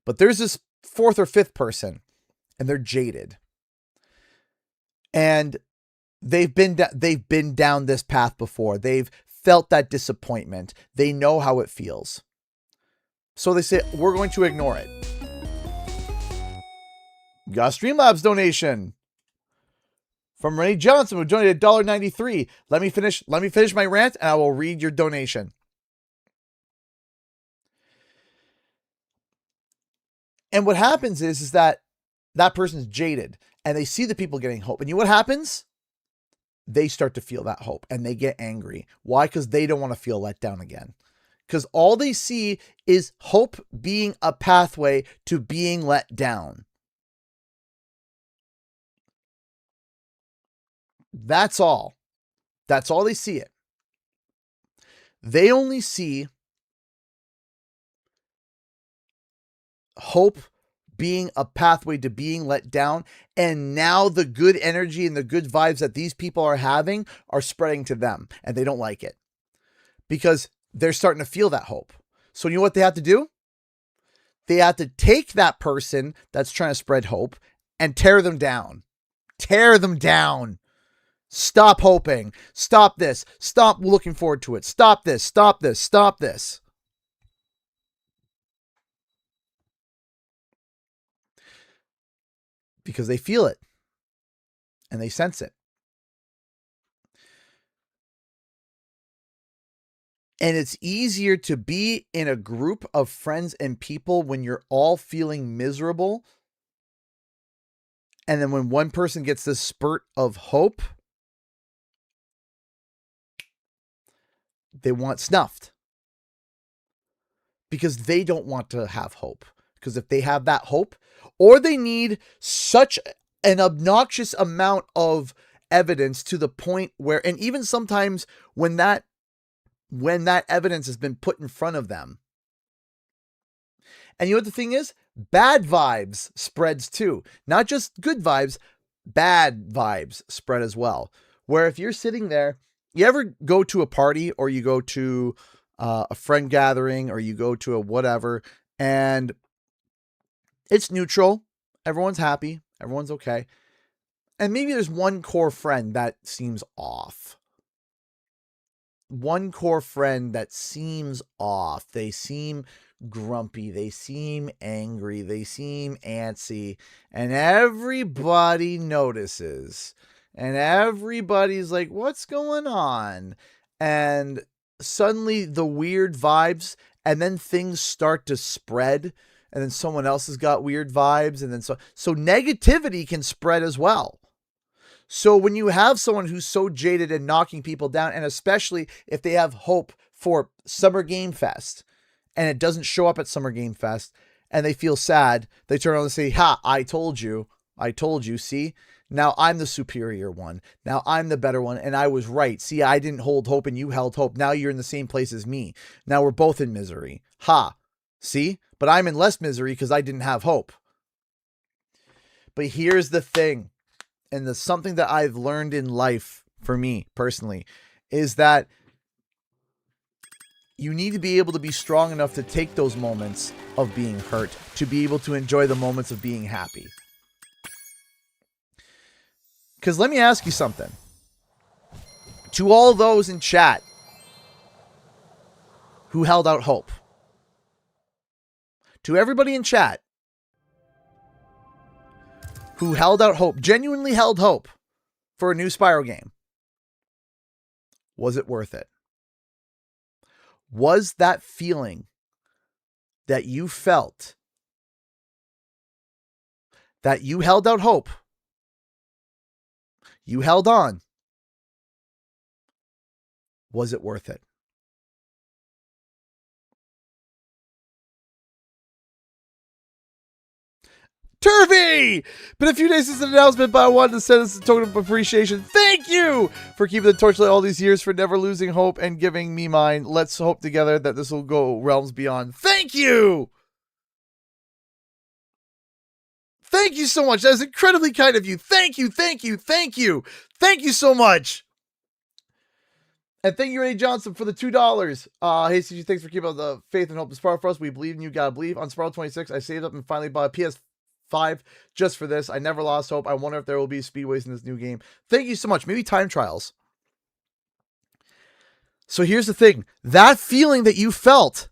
But there's this fourth or fifth person, and they're jaded. And they've been down this path before. They've felt that disappointment. They know how it feels. So they say, we're going to ignore it. Got a Streamlabs donation from Renee Johnson, who donated $1.93. Let me finish my rant, and I will read your donation. And what happens is that person's jaded, and they see the people getting hope. And you know what happens? They start to feel that hope, and they get angry. Why? Because they don't want to feel let down again. Because all they see is hope being a pathway to being let down. That's all. That's all they see it. They only see hope being a pathway to being let down. And now the good energy and the good vibes that these people are having are spreading to them. And they don't like it because they're starting to feel that hope. So you know what they have to do? They have to take that person that's trying to spread hope and tear them down. Tear them down. Stop hoping. Stop this. Stop looking forward to it. Stop this. Stop this. Stop this. Because they feel it and they sense it. And it's easier to be in a group of friends and people when you're all feeling miserable. And then when one person gets this spurt of hope, they want snuffed. Because they don't want to have hope. Because if they have that hope, or they need such an obnoxious amount of evidence to the point where, and even sometimes when that evidence has been put in front of them. And you know what the thing is? Bad vibes spreads too. Not just good vibes, bad vibes spread as well. Where if you're sitting there, you ever go to a party or you go to a friend gathering or you go to a whatever, and it's neutral. Everyone's happy. Everyone's okay. And maybe there's one core friend that seems off. One core friend that seems off. They seem grumpy. They seem angry. They seem antsy. And everybody notices. And everybody's like, what's going on? And suddenly the weird vibes, and then things start to spread. And then someone else has got weird vibes. And then so negativity can spread as well. So when you have someone who's so jaded and knocking people down, and especially if they have hope for Summer Game Fest and it doesn't show up at Summer Game Fest and they feel sad, they turn around and say, ha, I told you, see? Now I'm the superior one. Now I'm the better one, and I was right. See, I didn't hold hope and you held hope. Now you're in the same place as me. Now we're both in misery. Ha, see? But I'm in less misery because I didn't have hope. But here's the thing. And something that I've learned in life, for me personally, is that you need to be able to be strong enough to take those moments of being hurt, to be able to enjoy the moments of being happy. Because let me ask you something. To all those in chat who held out hope, to everybody in chat who held out hope, genuinely held hope for a new Spyro game, was it worth it? was that feeling that you felt, that you held out hope, you held on, was it worth it? Turvey! Been a few days since the announcement, but I wanted to send us a token of appreciation. Thank you for keeping the torch lit all these years, for never losing hope and giving me mine. Let's hope together that this will go realms beyond. Thank you! Thank you so much. That is incredibly kind of you. Thank you, thank you, thank you. Thank you so much. And thank you, Ray Johnson, for the $2. Hey, CG, thanks for keeping up the faith and hope in Spyro for us. We believe in you. Gotta believe. On Spyro 26, I saved up and finally bought a PS5 just for this. I never lost hope. I wonder if there will be speedways in this new game. Thank you so much. Maybe time trials. So here's the thing. That feeling that you felt,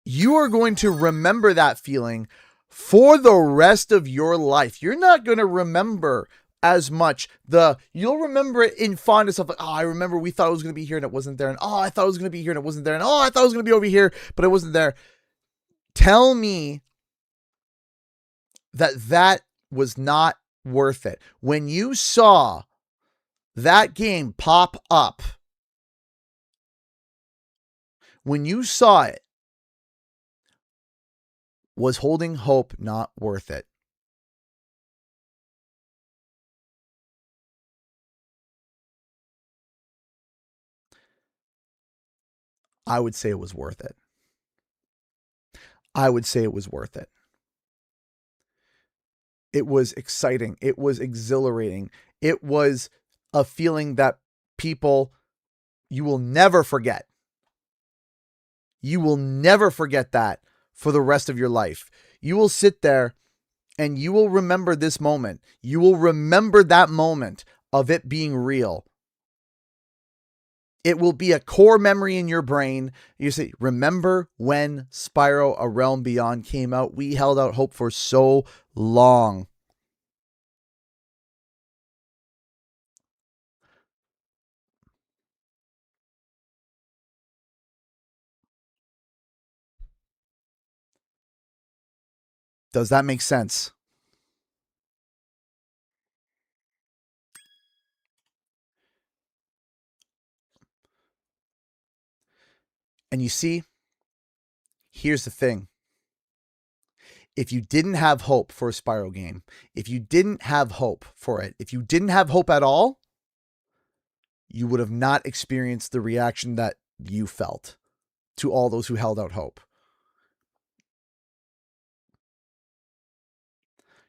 you are going to remember that feeling for the rest of your life. You're not going to remember as much. You'll remember it in fondness of like, oh, I remember we thought it was going to be here and it wasn't there. And oh, I thought it was going to be here and it wasn't there. And oh, I thought it was going to be over here, but it wasn't there. Tell me that was not worth it. When you saw that game pop up, when you saw it, was holding hope not worth it? I would say it was worth it. I would say it was worth it. It was exciting. It was exhilarating. It was a feeling that you will never forget. You will never forget that for the rest of your life. You will sit there and you will remember this moment. You will remember that moment of it being real. It will be a core memory in your brain. You say, remember when Spyro A Realm Beyond came out? We held out hope for so long. Does that make sense? And you see, here's the thing. If you didn't have hope for a Spyro game, if you didn't have hope for it, if you didn't have hope at all, you would have not experienced the reaction that you felt to all those who held out hope.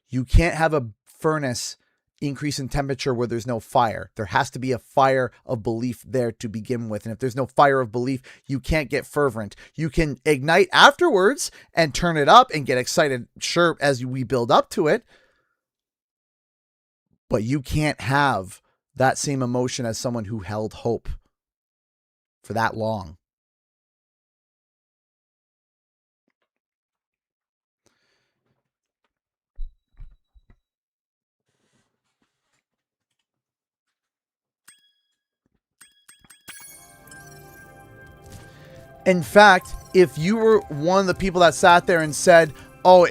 You can't have a furnace increase in temperature where there's no fire. There has to be a fire of belief there to begin with. And if there's no fire of belief, you can't get fervent. You can ignite afterwards and turn it up and get excited, sure, as we build up to it. But you can't have that same emotion as someone who held hope for that long. In fact, if you were one of the people that sat there and said, oh,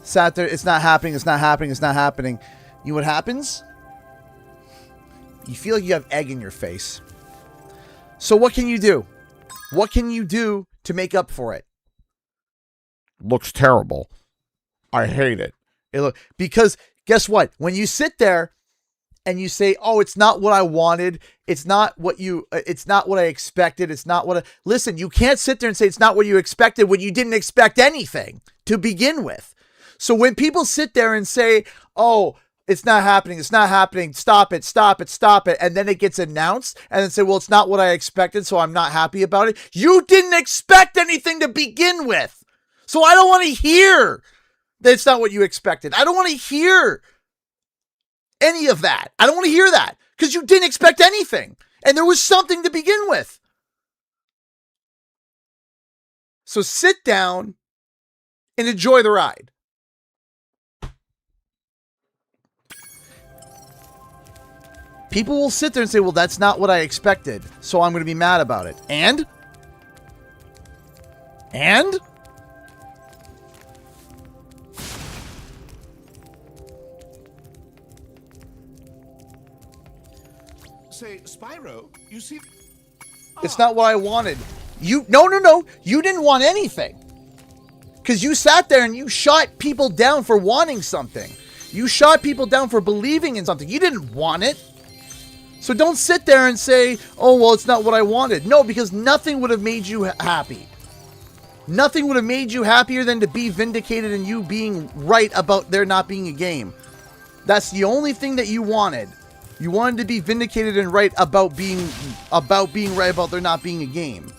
sat there, it's not happening, it's not happening, it's not happening. You know what happens? You feel like you have egg in your face. So what can you do? What can you do to make up for it? Looks terrible. I hate it. Because guess what? When you sit there and you say, oh, it's not what I wanted. It's not what I expected. Listen, you can't sit there and say it's not what you expected when you didn't expect anything to begin with. So when people sit there and say, oh, it's not happening, stop it, and then it gets announced, and then say, well, it's not what I expected, so I'm not happy about it. You didn't expect anything to begin with. So I don't want to hear that it's not what you expected. I don't want to hear any of that. I don't want to hear that because you didn't expect anything and there was something to begin with. So sit down and enjoy the ride. People will sit there and say, well, that's not what I expected, so I'm going to be mad about it. And? Say, Spyro, you see... It's not what I wanted. No. You didn't want anything. Because you sat there and you shot people down for wanting something. You shot people down for believing in something. You didn't want it. So don't sit there and say, oh, well, it's not what I wanted. No, because nothing would have made you happy. Nothing would have made you happier than to be vindicated and you being right about there not being a game. That's the only thing that you wanted. You wanted to be vindicated and right about being right about there not being a game.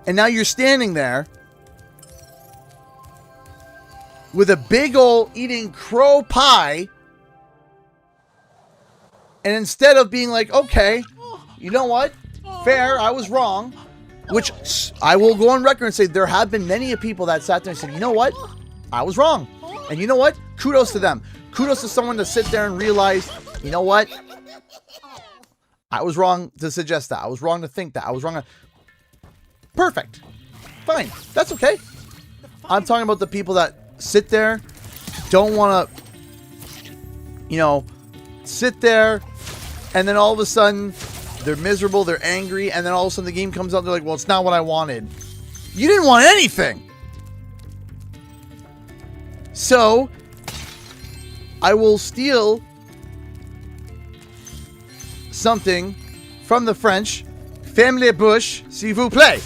And now you're standing there with a big ol' eating crow pie, and instead of being like, okay, you know what? Fair, I was wrong. Which I will go on record and say there have been many people that sat there and said, you know what? I was wrong. And you know what? Kudos to them. Kudos to someone to sit there and realize, you know what? I was wrong to suggest that. I was wrong to think that. I was wrong to... Perfect. Fine. That's okay. I'm talking about the people that sit there, don't want to, you know, sit there, and then all of a sudden, they're miserable, they're angry, and then all of a sudden the game comes out, they're like, well, it's not what I wanted. You didn't want anything! So, I will steal something from the French. Family Bush, s'il vous plaît.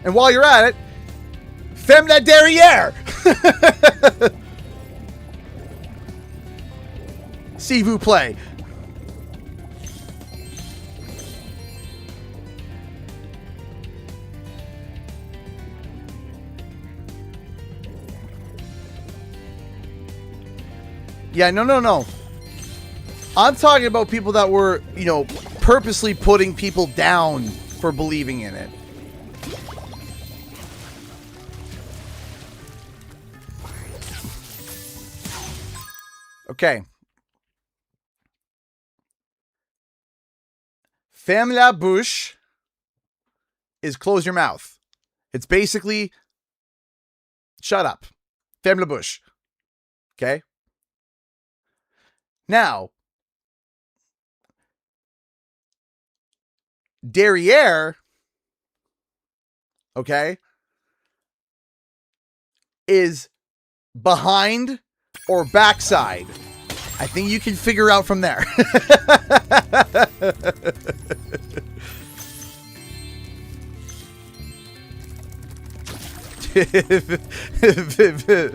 And while you're at it, femme la derrière. S'il vous plaît. Yeah, no. I'm talking about people that were, you know, purposely putting people down for believing in it. Okay. Ferme la bouche is close your mouth. It's basically shut up. Ferme la bouche. Okay? Now, derrière, okay, is behind or backside. I think you can figure out from there.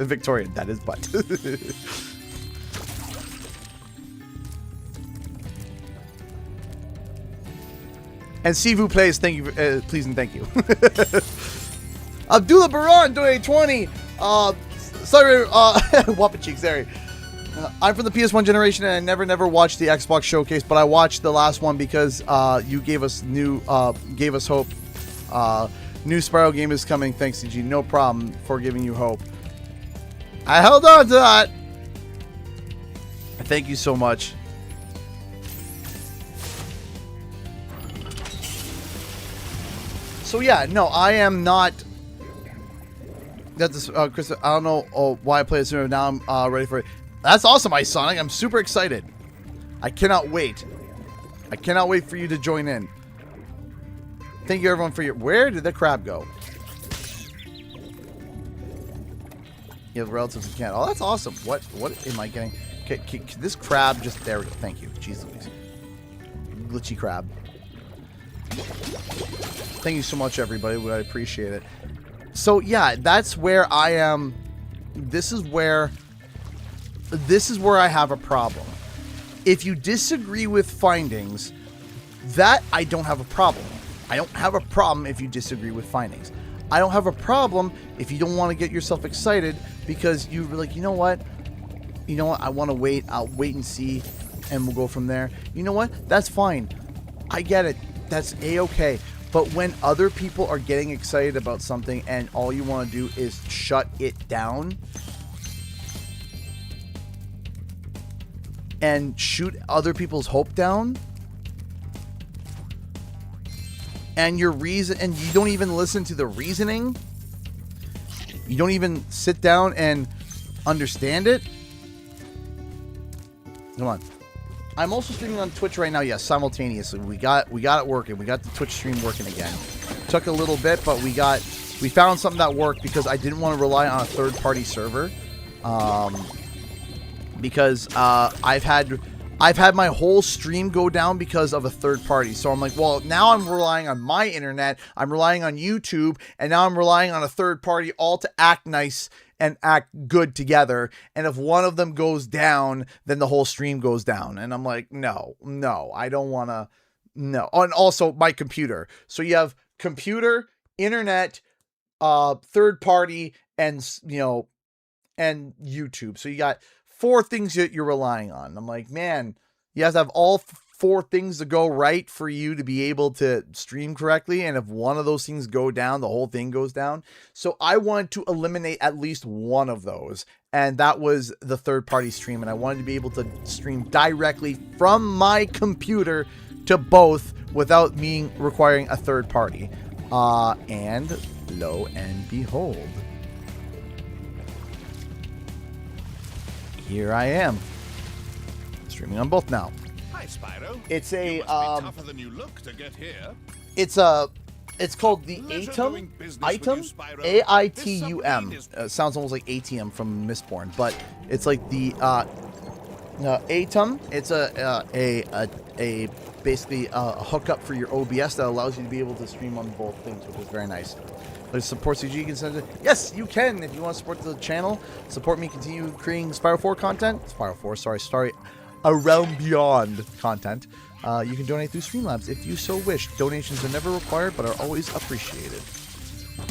Victorian, that is butt. And s'il vous plaît, thank you, please and thank you. Abdullah Baran donated 20. Sorry, Whopper Cheeks, sorry. I'm from the PS1 generation and I never watched the Xbox showcase, but I watched the last one because you gave us hope. New Spyro game is coming, thanks CG. No problem for giving you hope. I held on to that. Thank you so much. So yeah, no, I am not. That's Chris. I don't know why I play it sooner. Now I'm ready for it. That's awesome, Sonic. I'm super excited. I cannot wait. I cannot wait for you to join in. Thank you, everyone, for your. Where did the crab go? You have relatives in Canada. Oh, that's awesome. What am I getting? Okay, this crab just there we go. Thank you. Jeez Louise. Glitchy crab. Thank you so much, everybody. I appreciate it. So yeah, that's where I am. This is where I have a problem. If you disagree with findings, that I don't have a problem. I don't have a problem if you disagree with findings. I don't have a problem if you don't want to get yourself excited because you're like, you know what, I want to wait. I'll wait and see, and we'll go from there. You know what? That's fine. I get it. That's a-okay. But when other people are getting excited about something and all you want to do is shut it down and shoot other people's hope down, and your reason, and you don't even listen to the reasoning, you don't even sit down and understand it. Come on. I'm also streaming on Twitch right now. Yes, simultaneously. We got it working. We got the Twitch stream working again. Took a little bit, but we found something that worked because I didn't want to rely on a third-party server. Because I've had my whole stream go down because of a third party. So I'm like, well, now I'm relying on my internet, I'm relying on YouTube, and now I'm relying on a third party all to act nice and act good together. And if one of them goes down, then the whole stream goes down. And I'm like, no, I don't want to. No. Oh, and also my computer. So you have computer, internet, third party, and and YouTube. So you got 4 things that you're relying on. I'm like, man, you have to have all 4 things to go right for you to be able to stream correctly. And if one of those things go down, the whole thing goes down. So I wanted to eliminate at least one of those. And that was the third party stream. And I wanted to be able to stream directly from my computer to both without me requiring a third party. And lo and behold, here I am, streaming on both now. Hi, Spyro. It's a You must be tougher than you look to get here. It's called the ATUM. AITUM. Sounds almost like ATM from Mistborn, but it's like the ATUM. It's a basically a hookup for your OBS that allows you to be able to stream on both things, which is very nice. There's support CG, you can send it. Yes, you can. If you want to support the channel, support me continue creating Spyro 4 content. Spyro 4, sorry. Around Beyond content. You can donate through Streamlabs if you so wish. Donations are never required, but are always appreciated.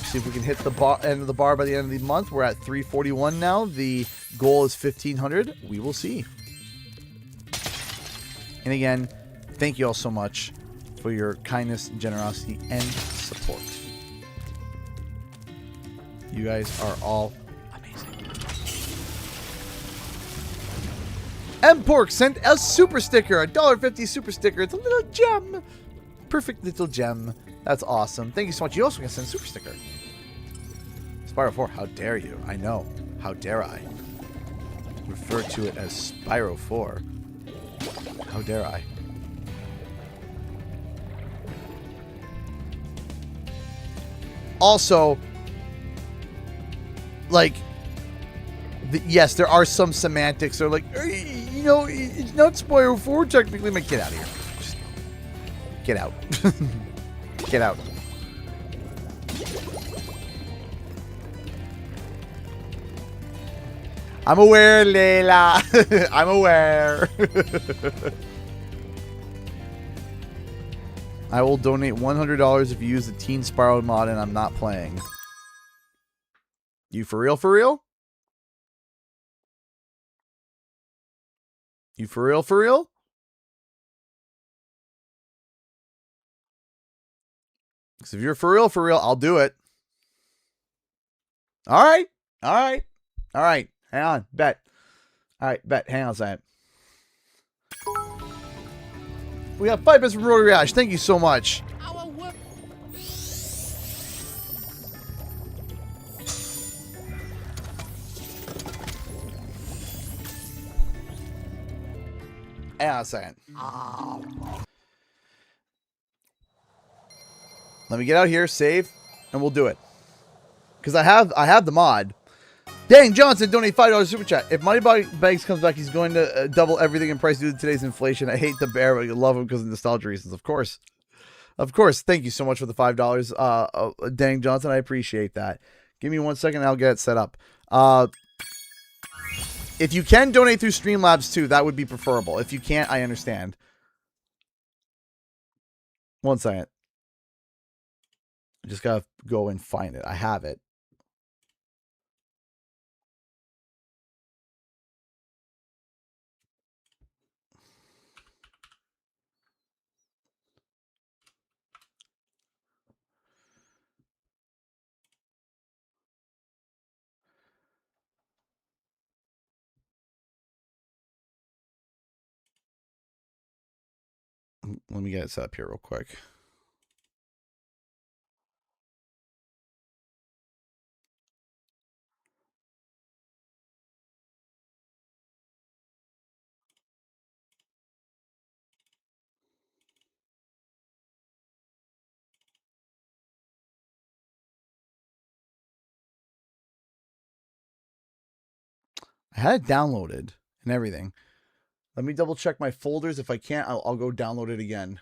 See if we can hit the end of the bar by the end of the month. We're at 341 now. The goal is 1,500. We will see. And again, thank you all so much for your kindness, generosity, and support. You guys are all amazing. M-Pork sent a super sticker, a $1.50 super sticker. It's a little gem. Perfect little gem. That's awesome. Thank you so much. You also can send a super sticker. Spyro 4, how dare you? I know. How dare I? Refer to it as Spyro 4. How dare I? Also, like, yes, there are some semantics. They're like, you know, it's not Spyro 4 technically. Like, get out of here. Just get out. Get out. I'm aware, Layla. I'm aware. I will donate $100 if you use the Teen Spyro mod and I'm not playing. You for real, for real? You for real, for real? Because if you're for real, I'll do it. All right. All right. All right. Hang on. Bet. All right. Bet. Hang on a second. We got 5 bits from Rory Rash. Thank you so much. Hang on a second. Let me get out here, save, and we'll do it. Because I have the mod. Dang Johnson, donate $5 super chat. If Moneybags comes back, he's going to double everything in price due to today's inflation. I hate the bear, but I love him because of nostalgia reasons. Of course. Of course. Thank you so much for the $5. Dang Johnson, I appreciate that. Give me 1 second and I'll get it set up. If you can donate through Streamlabs too, that would be preferable. If you can't, I understand. 1 second. I just gotta go and find it. I have it. Let me get it set up here real quick. I had it downloaded and everything. Let me double check my folders. If I can't, I'll go download it again.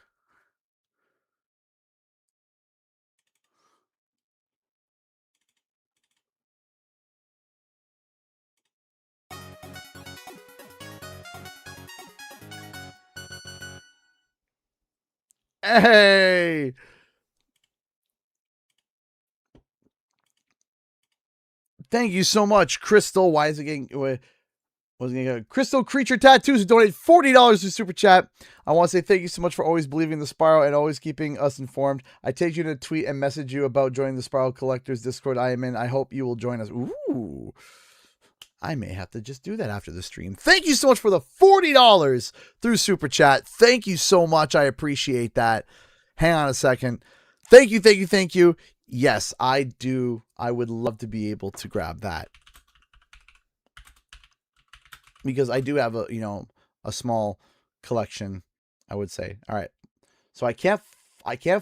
Hey! Thank you so much, Crystal. Why is it getting... Crystal Creature Tattoos who donated $40 to Super Chat. I want to say thank you so much for always believing in the Spyro and always keeping us informed. I take you to tweet and message you about joining the Spyro Collectors Discord I am in. I hope you will join us. Ooh. I may have to just do that after the stream. Thank you so much for the $40 through Super Chat. Thank you so much. I appreciate that. Hang on a second. Thank you, thank you, thank you. Yes, I do. I would love to be able to grab that. Because I do have a small collection, I would say. All right. So I can't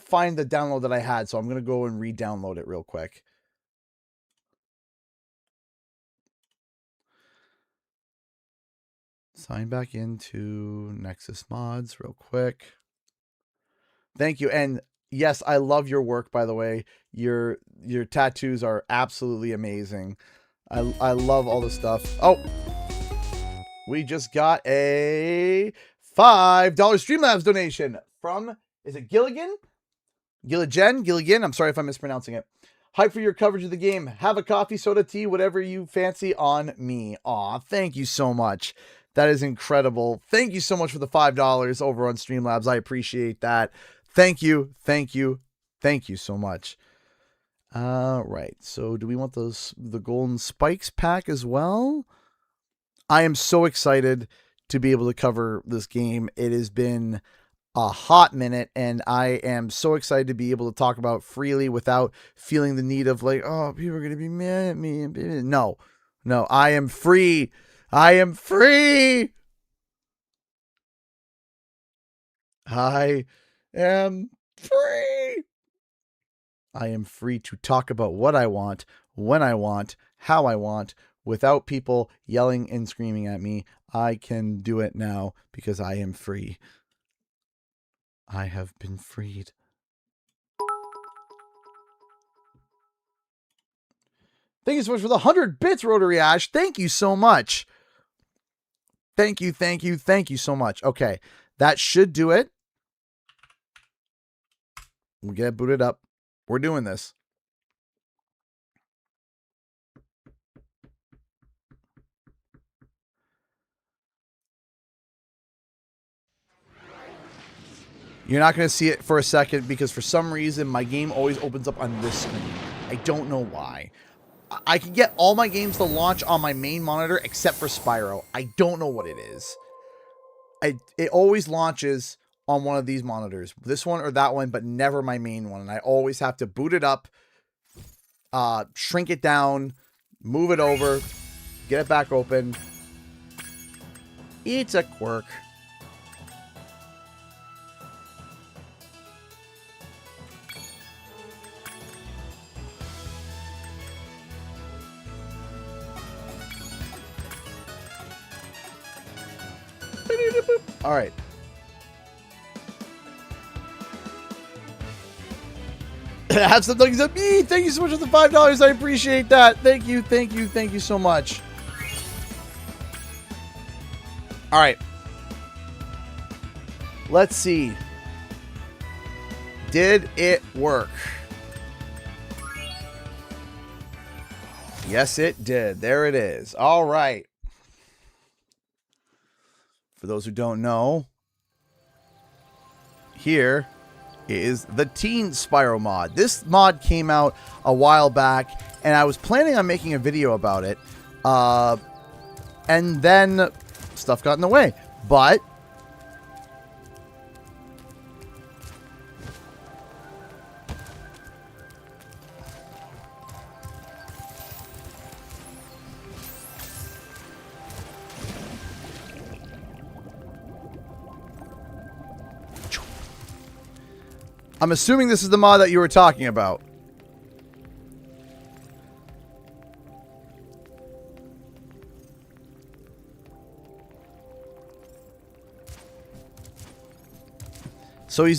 find the download that I had, so I'm going to go and re-download it real quick. Sign back into Nexus Mods real quick. Thank you. And yes, I love your work, by the way. Your tattoos are absolutely amazing. I love all the stuff. Oh, we just got a $5 Streamlabs donation from, is it Gilligan? Gilligan. I'm sorry if I'm mispronouncing it. Hype for your coverage of the game. Have a coffee, soda, tea, whatever you fancy on me. Aw, thank you so much. That is incredible. Thank you so much for the $5 over on Streamlabs. I appreciate that. Thank you. Thank you. Thank you so much. Right. So do we want the Golden Spikes pack as well? I am so excited to be able to cover this game. It has been a hot minute, and I am so excited to be able to talk about freely without feeling the need of like, oh, people are going to be mad at me. No, I am free. I am free. I am free. I am free to talk about what I want, when I want, how I want, without people yelling and screaming at me. I can do it now because I am free. I have been freed. Thank you so much for the 100 bits, Rotary Ash. Thank you so much. Thank you so much. Okay, that should do it. We'll get it booted up. We're doing this. You're not going to see it for a second because for some reason my game always opens up on this screen. I don't know why. I can get all my games to launch on my main monitor except for Spyro. I don't know what it is. It always launches on one of these monitors. This one or that one, but never my main one. And I always have to boot it up, shrink it down, move it over, get it back open. It's a quirk. All right. Have some things up me. Thank you so much for the $5. I appreciate that. Thank you so much. All right. Let's see. Did it work? Yes, it did. There it is. All right. For those who don't know, here is the Teen Spyro mod. This mod came out a while back, and I was planning on making a video about it. And then stuff got in the way. But I'm assuming this is the mod that you were talking about. So he's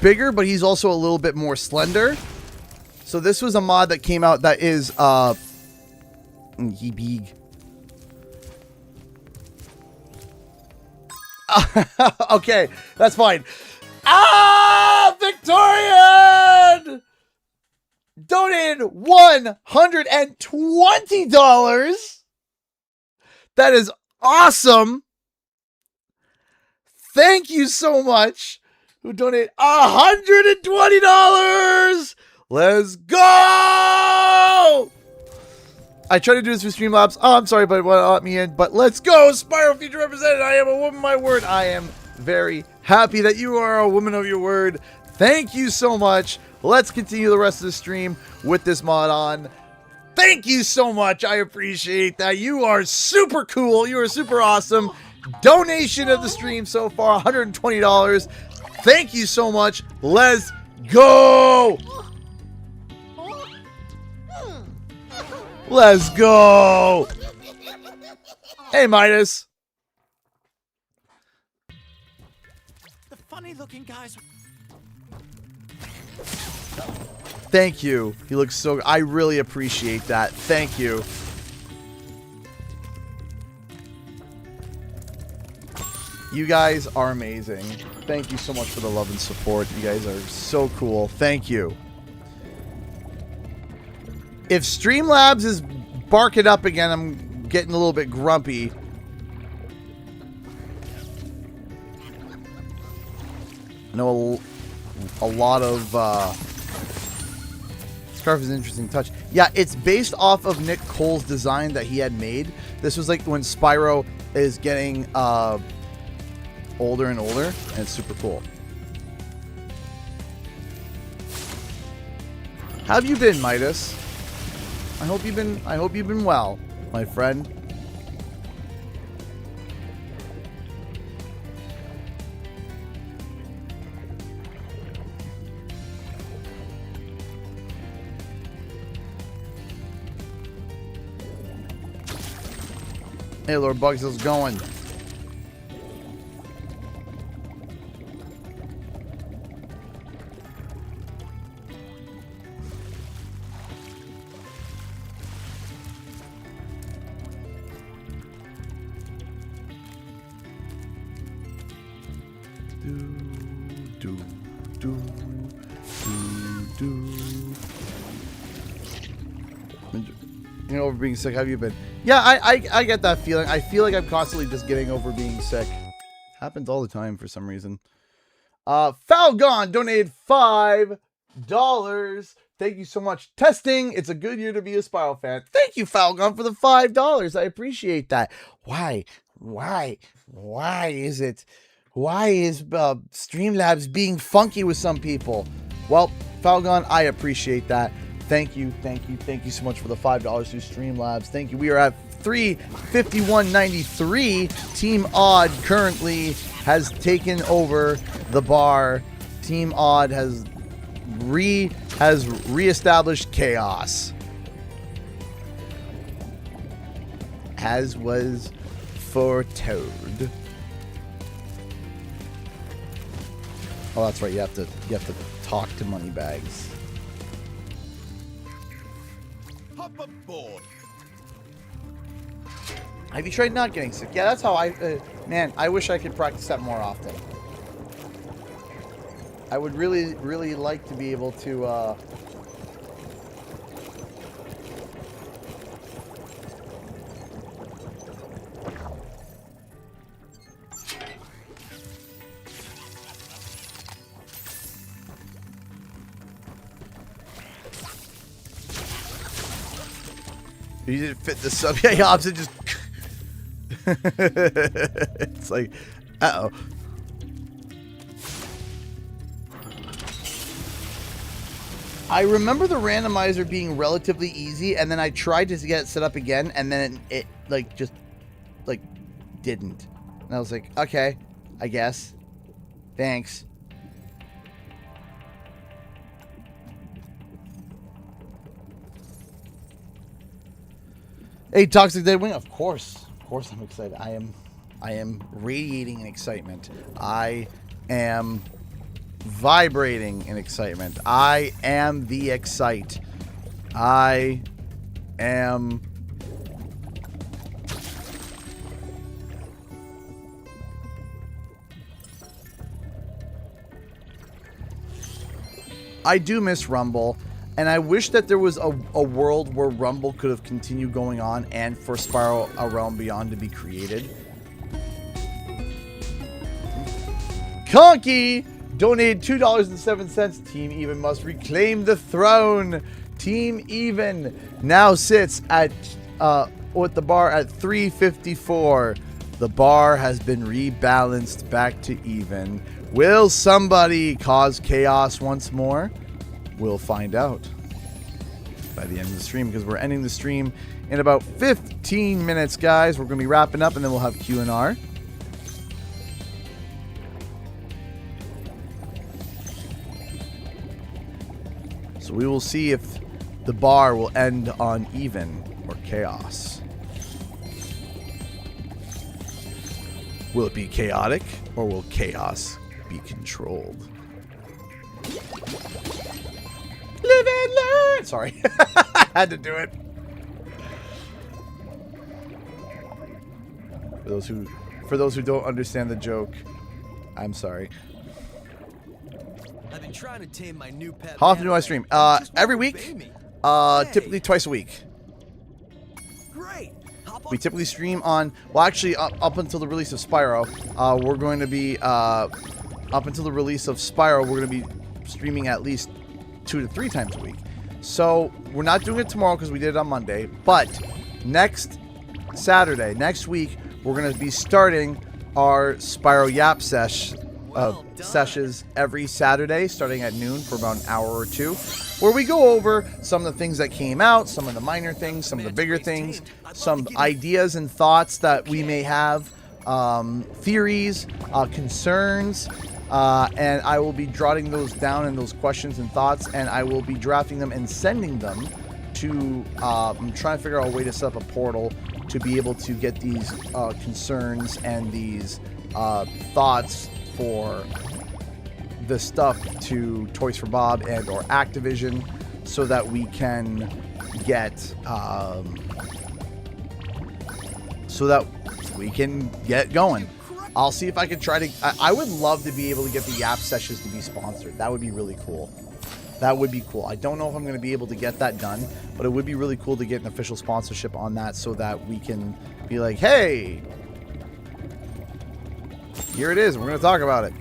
bigger, but he's also a little bit more slender. So this was a mod that came out that is, big. Okay, that's fine. Ah, Victorian! Donated $120. That is awesome. Thank you so much. Who donated $120. Let's go. I tried to do this with Streamlabs. Oh, I'm sorry, but it won't let me in. But let's go. Spyro Future represented. I am a woman of my word. I am very happy that you are a woman of your word. Thank you so much. Let's continue the rest of the stream with this mod on. Thank you so much. I appreciate that. You are super cool. You are super awesome. Donation of the stream so far, $120. Thank you so much. Let's go. Let's go. Hey, Midas. The funny looking guys. Thank you. He looks so... I really appreciate that. Thank you. You guys are amazing. Thank you so much for the love and support. You guys are so cool. Thank you. If Streamlabs is barking up again, I'm getting a little bit grumpy. I know a lot of... Scarf is an interesting touch. Yeah, it's based off of Nick Cole's design that he had made. This was like when Spyro is getting older and older, and it's super cool. How have you been, Midas? I hope you've been well, my friend. Hey, Lord Bugs, how's it going? You know, over being sick. How have you been? Yeah, I get that feeling. I feel like I'm constantly just getting over being sick. Happens all the time for some reason. Falgon donated $5. Thank you so much. Testing. It's a good year to be a Spyro fan. Thank you, Falgon, for the $5. I appreciate that. Why is it? Why is Streamlabs being funky with some people? Well, Falgon, I appreciate that. Thank you so much for the $5 to Streamlabs. Thank you. We are at 351.93. Team Odd currently has taken over the bar. Team Odd has reestablished chaos, as was foretold. Oh, that's right. You have to talk to Moneybags. Hop aboard. Have you tried not getting sick? Yeah, that's how man, I wish I could practice that more often. I would really, really like to be able to, You didn't fit the sub. Yeah, opposite just... It's like, uh-oh. I remember the randomizer being relatively easy, and then I tried to get it set up again, and then it like, just, like, didn't. And I was like, okay, I guess. Thanks. Hey, Toxic Deadwing, of course I'm excited. I am radiating in excitement. I am vibrating in excitement. I am the excite. I am... I do miss Rumble, and I wish that there was a world where Rumble could have continued going on and for Spyro A Realm Beyond to be created. Conky donated $2.07. Team Even must reclaim the throne. Team Even now sits at with the bar at 354. The bar has been rebalanced back to even. Will somebody cause chaos once more? We'll find out by the end of the stream, because we're ending the stream in about 15 minutes, guys. We're going to be wrapping up, and then we'll have Q&R. So we will see if the bar will end on even or chaos. Will it be chaotic, or will chaos be controlled? Live and learn! Sorry. I had to do it. For those who don't understand the joke, I'm sorry. I've been trying to tame my new pet. How often do I stream? Every week. Typically twice a week. Great. We typically stream on, well, actually, up until the release of Spyro, we're going to be, up until the release of Spyro, we're going to be streaming at least 2 to 3 times a week. So, we're not doing it tomorrow because we did it on Monday, but next Saturday, next week, we're going to be starting our Spyro Yap sessions every Saturday, starting at noon for about an hour or two, where we go over some of the things that came out, some of the minor things, some of the bigger things, some ideas and thoughts that we may have, theories, concerns, and I will be jotting those down and those questions and thoughts, and I will be drafting them and sending them to, I'm trying to figure out a way to set up a portal to be able to get these concerns and these thoughts for the stuff to Toys for Bob and or Activision, so that we can get going. I'll see if I can try to. I would love to be able to get the Yap sessions to be sponsored. That would be really cool. That would be cool. I don't know if I'm going to be able to get that done, but it would be really cool to get an official sponsorship on that, so that we can be like, hey, here it is. We're going to talk about it.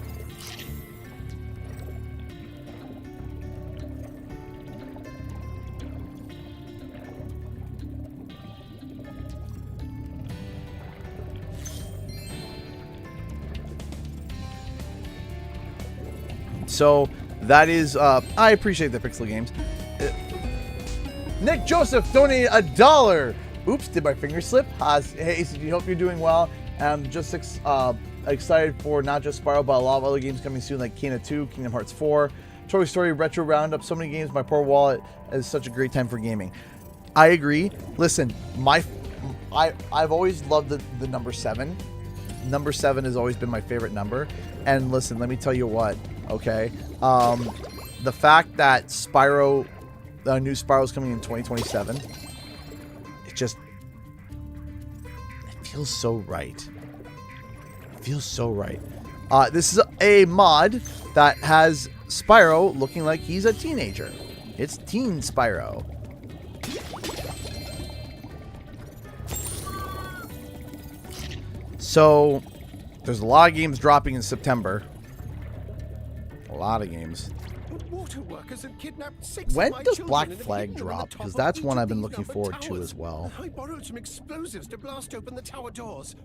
So that is, I appreciate the Pixel Games. Nick Joseph donated $1. Oops, did my finger slip? Hey, ACG, hope you're doing well. I'm just excited for not just Spyro, but a lot of other games coming soon, like Kena 2, Kingdom Hearts 4, Toy Story Retro Roundup. So many games. My poor wallet is such a great time for gaming. I agree. Listen, I've always loved the number 7. Number 7 has always been my favorite number. And listen, let me tell you what. Okay, the fact that Spyro, the new Spyro is coming in 2027, it feels so right. It feels so right. This is a mod that has Spyro looking like he's a teenager. It's Teen Spyro. So, there's a lot of games dropping in September. A lot of games. When does Black Flag drop? Because that's one I've been looking forward to as well. I borrowed some explosives to blast open the tower doors.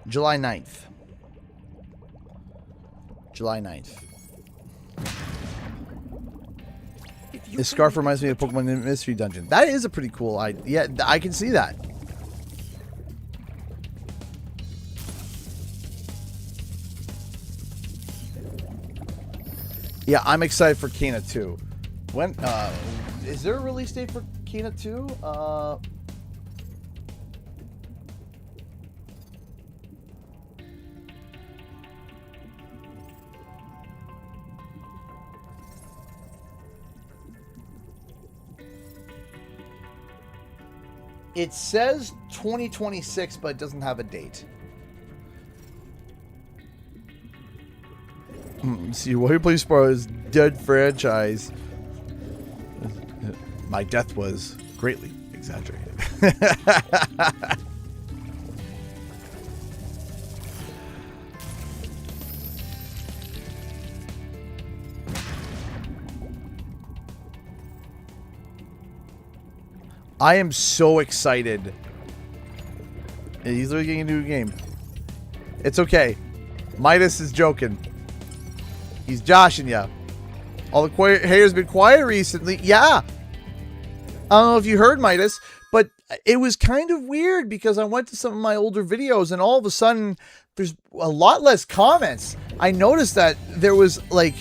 July 9th. July 9th. This scarf reminds me of Pokemon Mystery Dungeon. That is a pretty cool idea. Yeah, I can see that. Yeah, I'm excited for Kena 2. When is there a release date for Kena 2? It says 2026, but it doesn't have a date. See, why you play Spyro is dead franchise. My death was greatly exaggerated. I am so excited. He's looking into a game. It's okay. Midas is joking. He's joshing ya. All the hair's been quiet recently. Yeah. I don't know if you heard, Midas, but it was kind of weird because I went to some of my older videos and all of a sudden there's a lot less comments. I noticed that there was like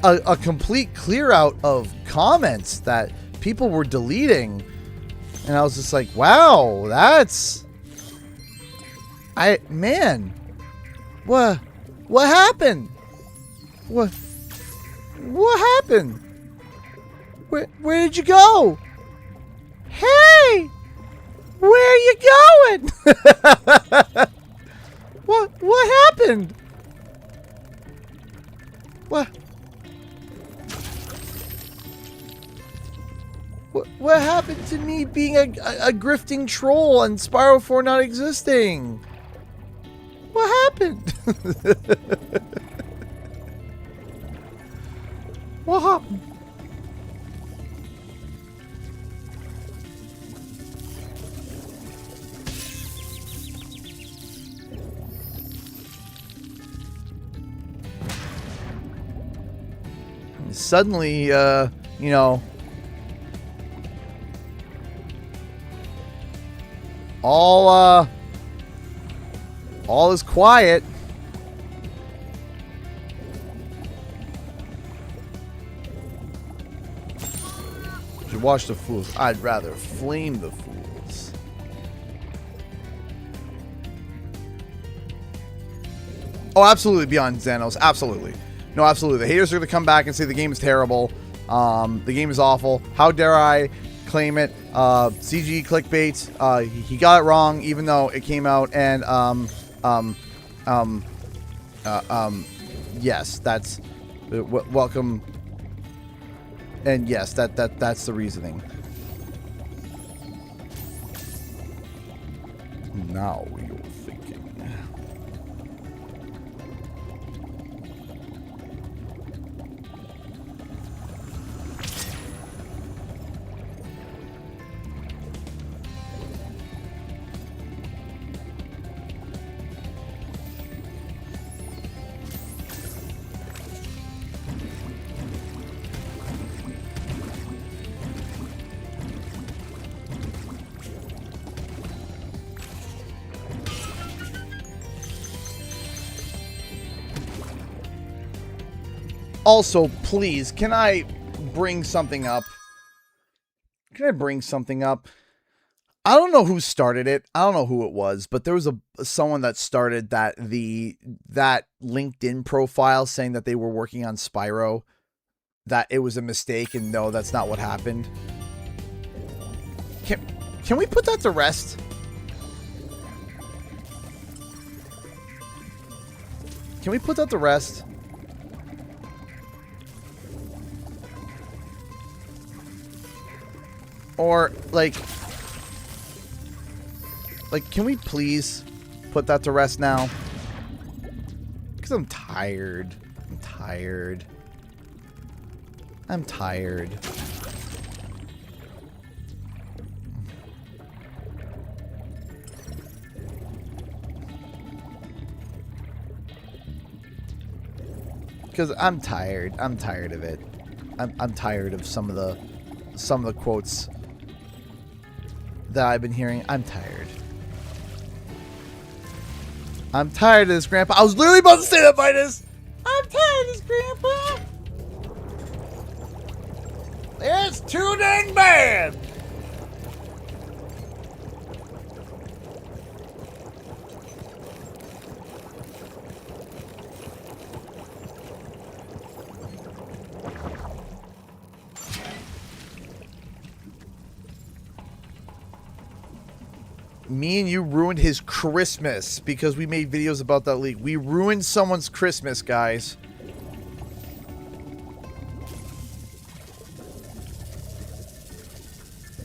a complete clear out of comments that people were deleting. And I was just like, wow, that's... Man. What happened? What happened? Where did you go? Hey! Where are you going? What happened? What happened to me being a grifting troll and Spyro 4 not existing? What happened? What happened? Suddenly, you know, all is quiet. Should watch the fools. I'd rather flame the fools. Oh, absolutely, beyond Xanos. Absolutely. No, absolutely. The haters are going to come back and say the game is terrible. The game is awful. How dare I claim it? CG clickbait. He got it wrong, even though it came out. And yes, that's welcome. And yes, that's the reasoning. Now you're thinking. Also, please, can I bring something up? Can I bring something up? I don't know who started it. I don't know who it was, but there was someone that started that LinkedIn profile saying that they were working on Spyro, that it was a mistake, and no, that's not what happened. Can we put that to rest? Can we put that to rest? Or, like, can we please put that to rest now? Because I'm tired. I'm tired. I'm tired. Because I'm tired. I'm tired of it. I'm tired of some of the quotes that I've been hearing. I'm tired. I'm tired of this, Grandpa. I was literally about to say that, Midas. I'm tired of this, Grandpa. It's too dang bad. Me and you ruined his Christmas because we made videos about that leak. We ruined someone's Christmas, guys.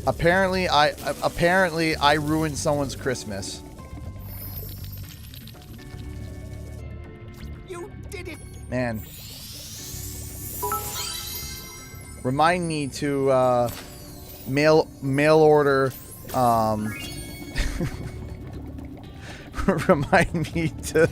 Apparently I ruined someone's Christmas. You did it. Man. Remind me to mail order remind me to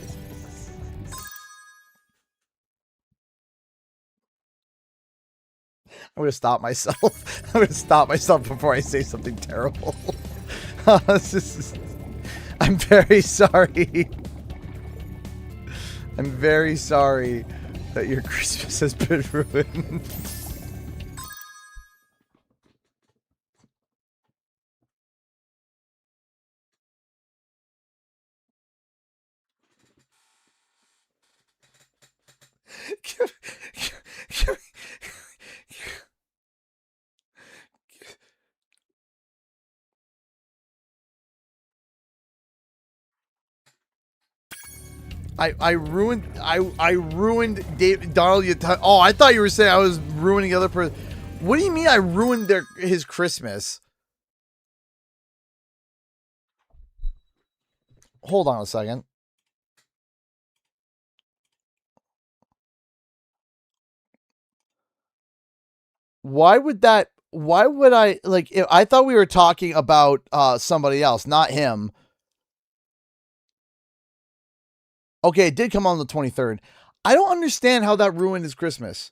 I'm gonna stop myself. I'm gonna stop myself before I say something terrible. I'm very sorry. I'm very sorry that your Christmas has been ruined. I ruined Donald. Oh, I thought you were saying I was ruining the other person. What do you mean I ruined his Christmas? Hold on a second. Why would I, like, if I thought we were talking about somebody else, not him. Okay, it did come on the 23rd. I don't understand how that ruined his Christmas.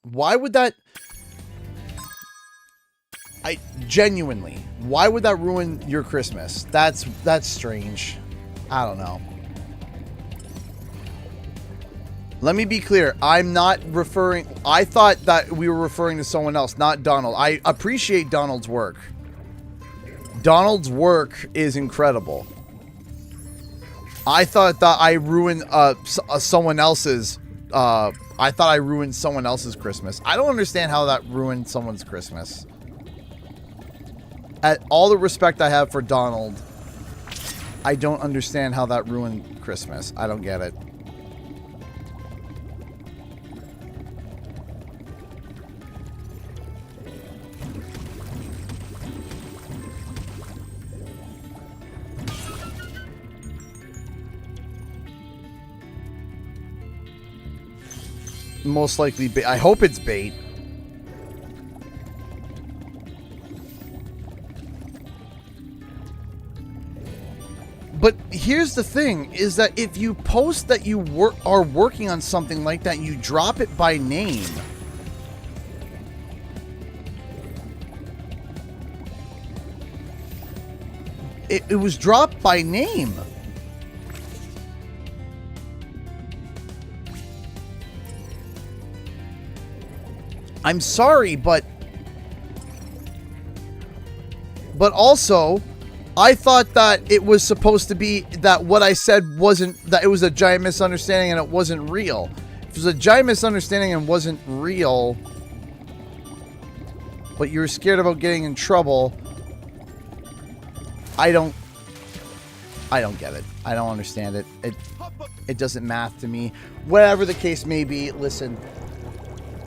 Why would that... genuinely, why would that ruin your Christmas? That's strange. I don't know. Let me be clear. I'm not referring... I thought that we were referring to someone else, not Donald. I appreciate Donald's work. Donald's work is incredible. I thought that I ruined someone else's... I thought I ruined someone else's Christmas. I don't understand how that ruined someone's Christmas. At all the respect I have for Donald, I don't understand how that ruined Christmas. I don't get it. Most likely bait. I hope it's bait. But here's the thing, is that if you post that you are working on something like that, you drop it by name. It was dropped by name. I'm sorry, but also, I thought that it was supposed to be that what I said wasn't, that it was a giant misunderstanding and it wasn't real. If it was a giant misunderstanding and wasn't real, but you're scared about getting in trouble, I don't get it. I don't understand it. It doesn't math to me. Whatever the case may be, listen,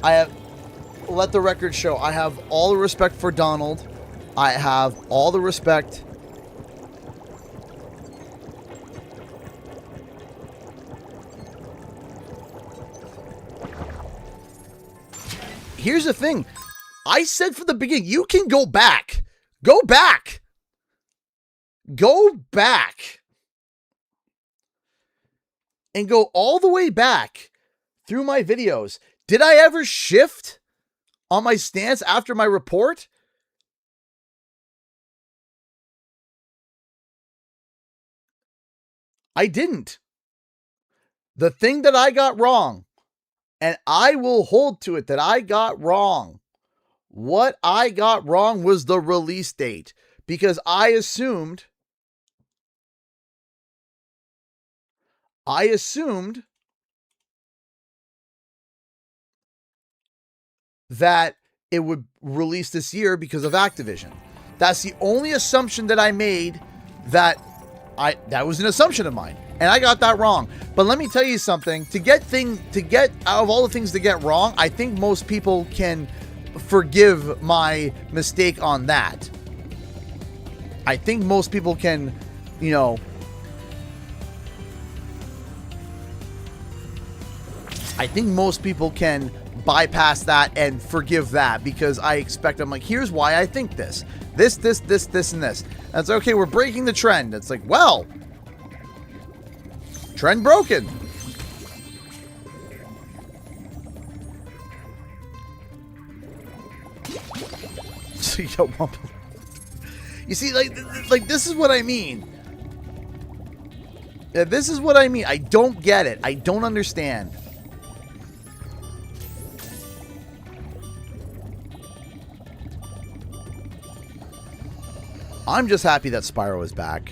let the record show, I have all the respect for Donald. I have all the respect. Here's the thing. I said from the beginning, you can go back. Go back. Go back. And go all the way back through my videos. Did I ever shift on my stance after my report? I didn't. The thing that I got wrong, and I will hold to it that I got wrong. What I got wrong was the release date, because I assumed that it would release this year because of Activision. That's the only assumption that I made. That was an assumption of mine, and I got that wrong. But let me tell you something, to get out of all the things to get wrong, I think most people can forgive my mistake on that. I think most people can, I think most people can bypass that and forgive that, because I'm like, here's why I think this, and this. That's okay. We're breaking the trend. It's like, well, trend broken. So you see, like this is what I mean. Yeah, this is what I mean. I don't get it. I don't understand. I'm just happy that Spyro is back.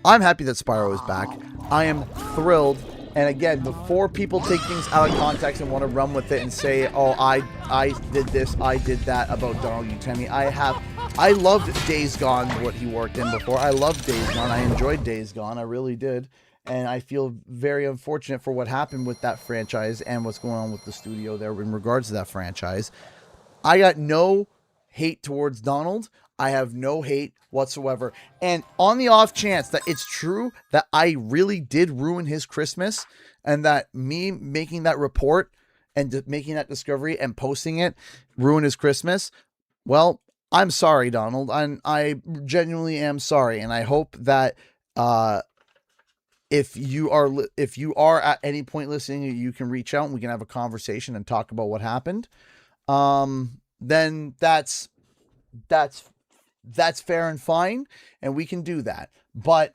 I'm happy that Spyro is back. I am thrilled. And again, before people take things out of context and want to run with it and say, oh, I did this, I did that about Donald Utemi, I loved Days Gone, what he worked in before. I loved Days Gone. I enjoyed Days Gone. I really did. And I feel very unfortunate for what happened with that franchise and what's going on with the studio there in regards to that franchise. I got no hate towards Donald. I have no hate whatsoever. And on the off chance that it's true that I really did ruin his Christmas, and that me making that report and making that discovery and posting it ruined his Christmas, well, I'm sorry, Donald. I genuinely am sorry. And I hope that if you are at any point listening, you can reach out and we can have a conversation and talk about what happened. Then that's fair and fine, and we can do that. But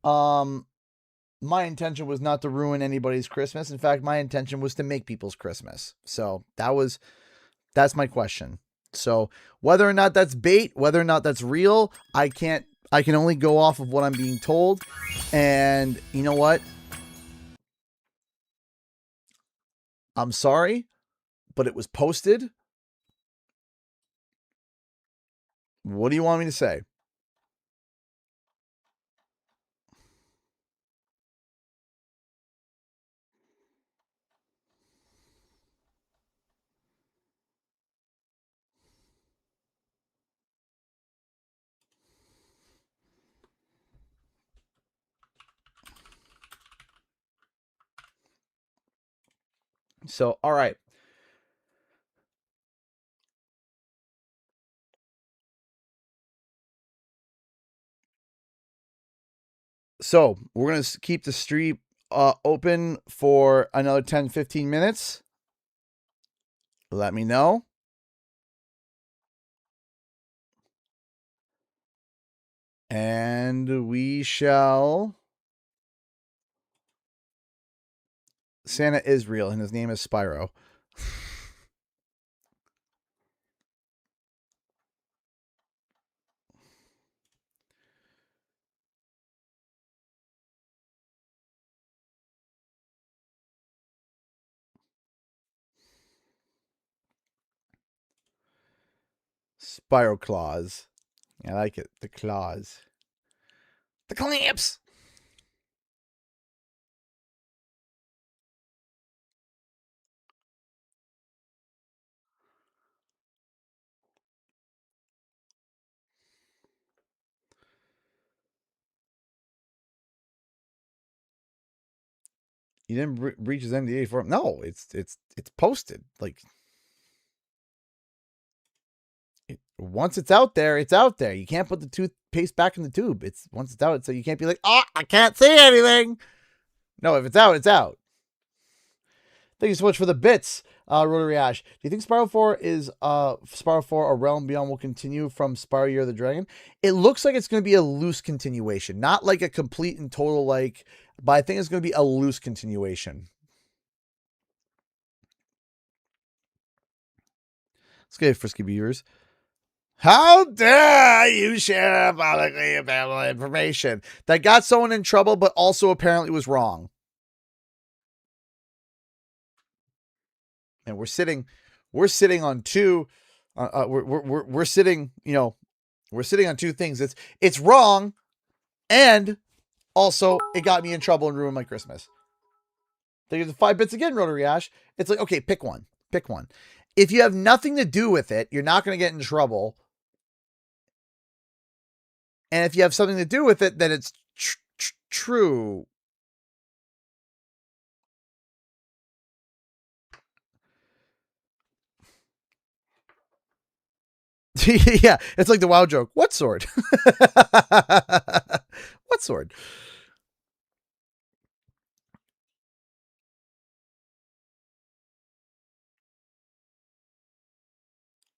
my intention was not to ruin anybody's Christmas. In fact, my intention was to make people's Christmas. So that's my question. So whether or not that's bait, whether or not that's real, I can only go off of what I'm being told. And you know what? I'm sorry, but it was posted. What do you want me to say? So, all right. So, we're going to keep the stream open for another 10, 15 minutes. Let me know. And we shall... Santa is real, and his name is Spyro. Spyro claws. I like it. The claws. The clamps! You didn't breach his NDA for him. No, it's posted. Like, once it's out there, it's out there. You can't put the toothpaste back in the tube. Once it's out, so you can't be like, oh, I can't see anything. No, if it's out, it's out. Thank you so much for the bits. Rotary Ash. Do you think Spyro 4 is Spyro 4 A Realm Beyond will continue from Spyro Year of the Dragon? It looks like it's going to be a loose continuation, not like a complete and total like, but I think it's going to be a loose continuation. Let's get frisky viewers. How dare you share publicly available information that got someone in trouble, but also apparently was wrong? And we're sitting on two. We're sitting, you know, we're sitting on two things. It's wrong, and also it got me in trouble and ruined my Christmas. There's the 5 bits again, Rotary Ash. It's like, okay, pick one. Pick one. If you have nothing to do with it, you're not going to get in trouble. And if you have something to do with it, then it's true. Yeah, it's like the WoW joke. What sword? What sword?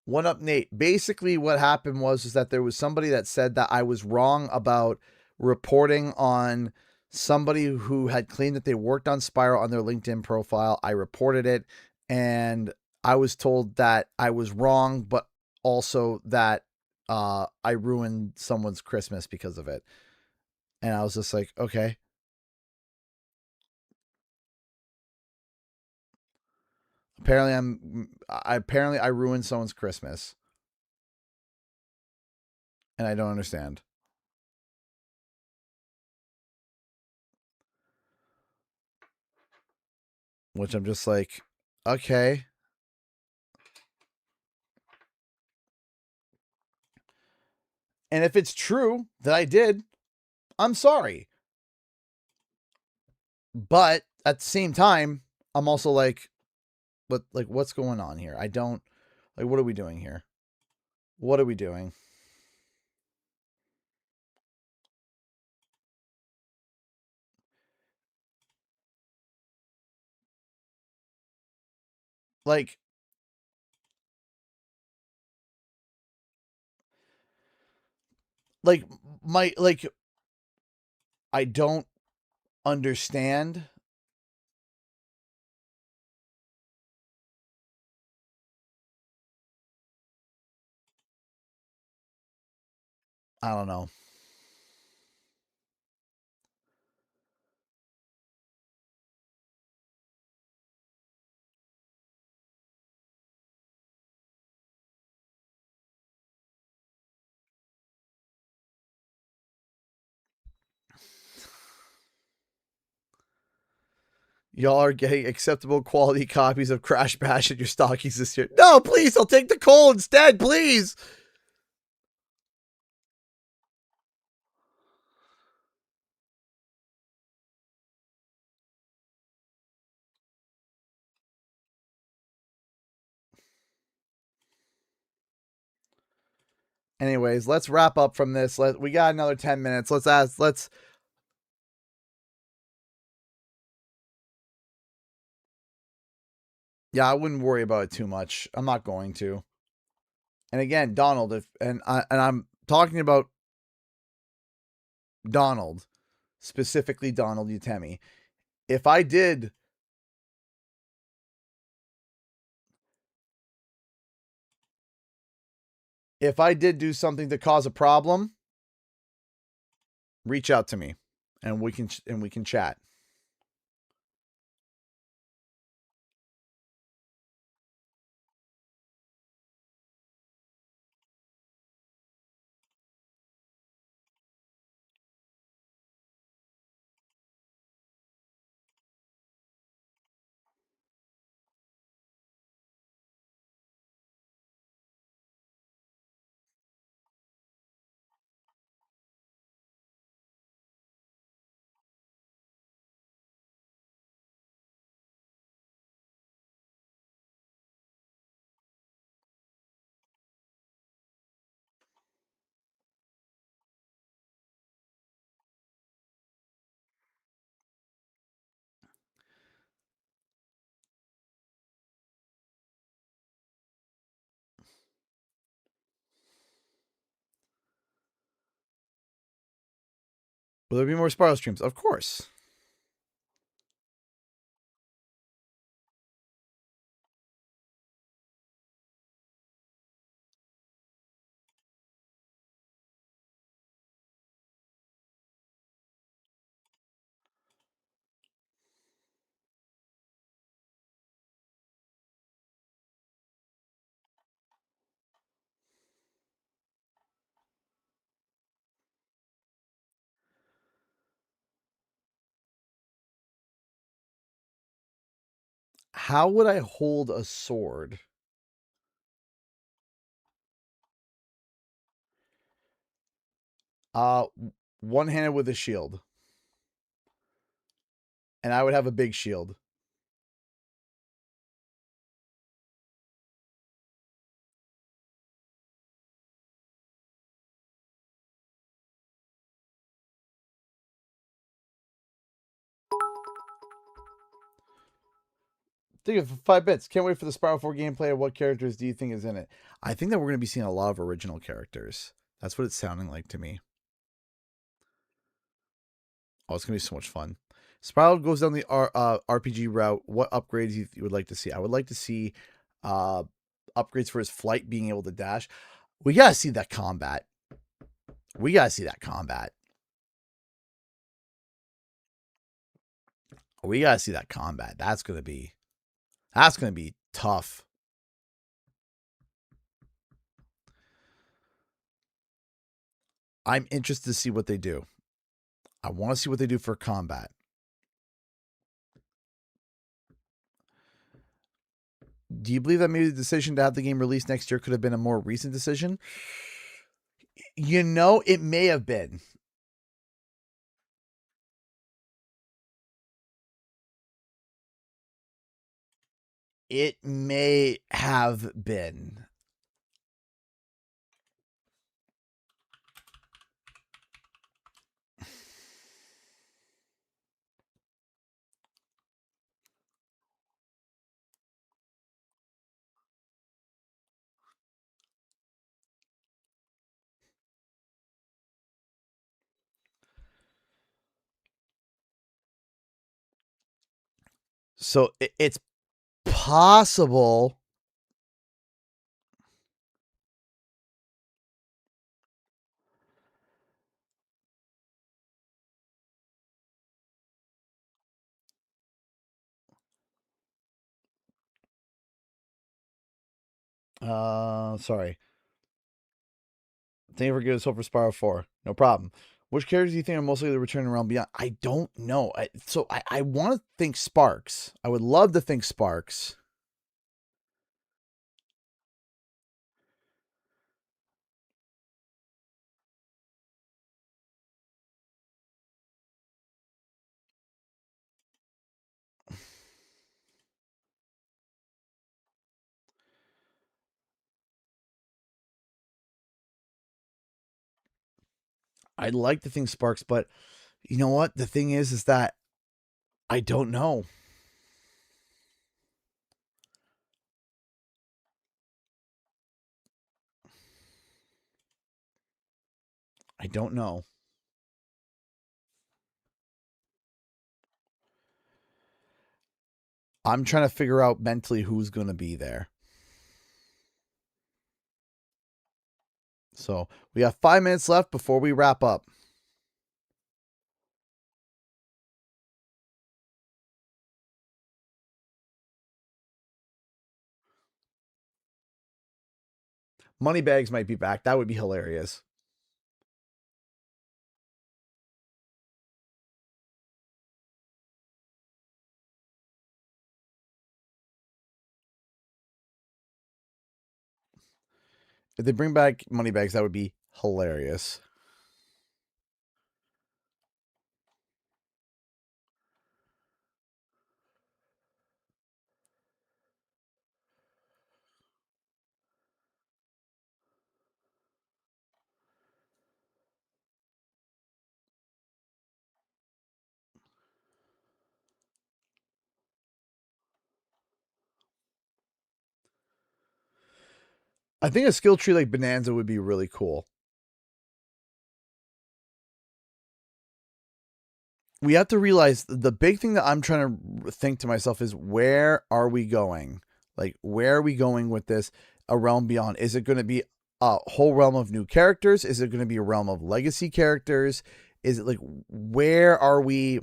One up, Nate. Basically, what happened was that there was somebody that said that I was wrong about reporting on somebody who had claimed that they worked on Spyro on their LinkedIn profile. I reported it, and I was told that I was wrong, but also that I ruined someone's Christmas because of it. And I was just like, okay. Apparently I ruined someone's Christmas. And I don't understand. Which I'm just like, okay. And if it's true that I did, I'm sorry. But at the same time, I'm also like, what's going on here? I don't, like, what are we doing here? What are we doing? Like, I don't understand. I don't know. Y'all are getting acceptable quality copies of Crash Bash in your stockings this year. No, please, I'll take the coal instead, please. Anyways, let's wrap up from this. We got another 10 minutes. Yeah, I wouldn't worry about it too much. I'm not going to. And again, Donald, I'm talking about Donald, specifically Donald Utemi. If I did do something to cause a problem, reach out to me and we can chat. Will there be more Spyro streams? Of course. How would I hold a sword? One-handed with a shield. And I would have a big shield. Think of 5 bits. Can't wait for the Spyro 4 gameplay. What characters do you think is in it? I think that we're going to be seeing a lot of original characters. That's what it's sounding like to me. Oh, it's going to be so much fun. Spyro goes down the RPG route. What upgrades you would like to see? I would like to see upgrades for his flight, being able to dash. We got to see that combat. We got to see that combat. We got to see that combat. That's going to be tough. I'm interested to see what they do. I want to see what they do for combat. Do you believe that maybe the decision to have the game released next year could have been a more recent decision? You know, it may have been. It may have been. So it's possible. Sorry. Thank you for giving us hope for Spyro 4. No problem. Which characters do you think are mostly the returning around beyond? I don't know. I want to think Sparks. I would love to think Sparks. I'd like to think Sparks, but you know what? The thing is that I don't know. I don't know. I'm trying to figure out mentally who's going to be there. So we got 5 minutes left before we wrap up. Moneybags might be back. That would be hilarious. If they bring back Moneybags, that would be hilarious. I think a skill tree like Bonanza would be really cool. we have to realize the big thing that I'm trying to think to myself is, where are we going? Like, where are we going with this? A Realm Beyond? Is it going to be a whole realm of new characters? Is it going to be a realm of legacy characters? Is it like, where are we?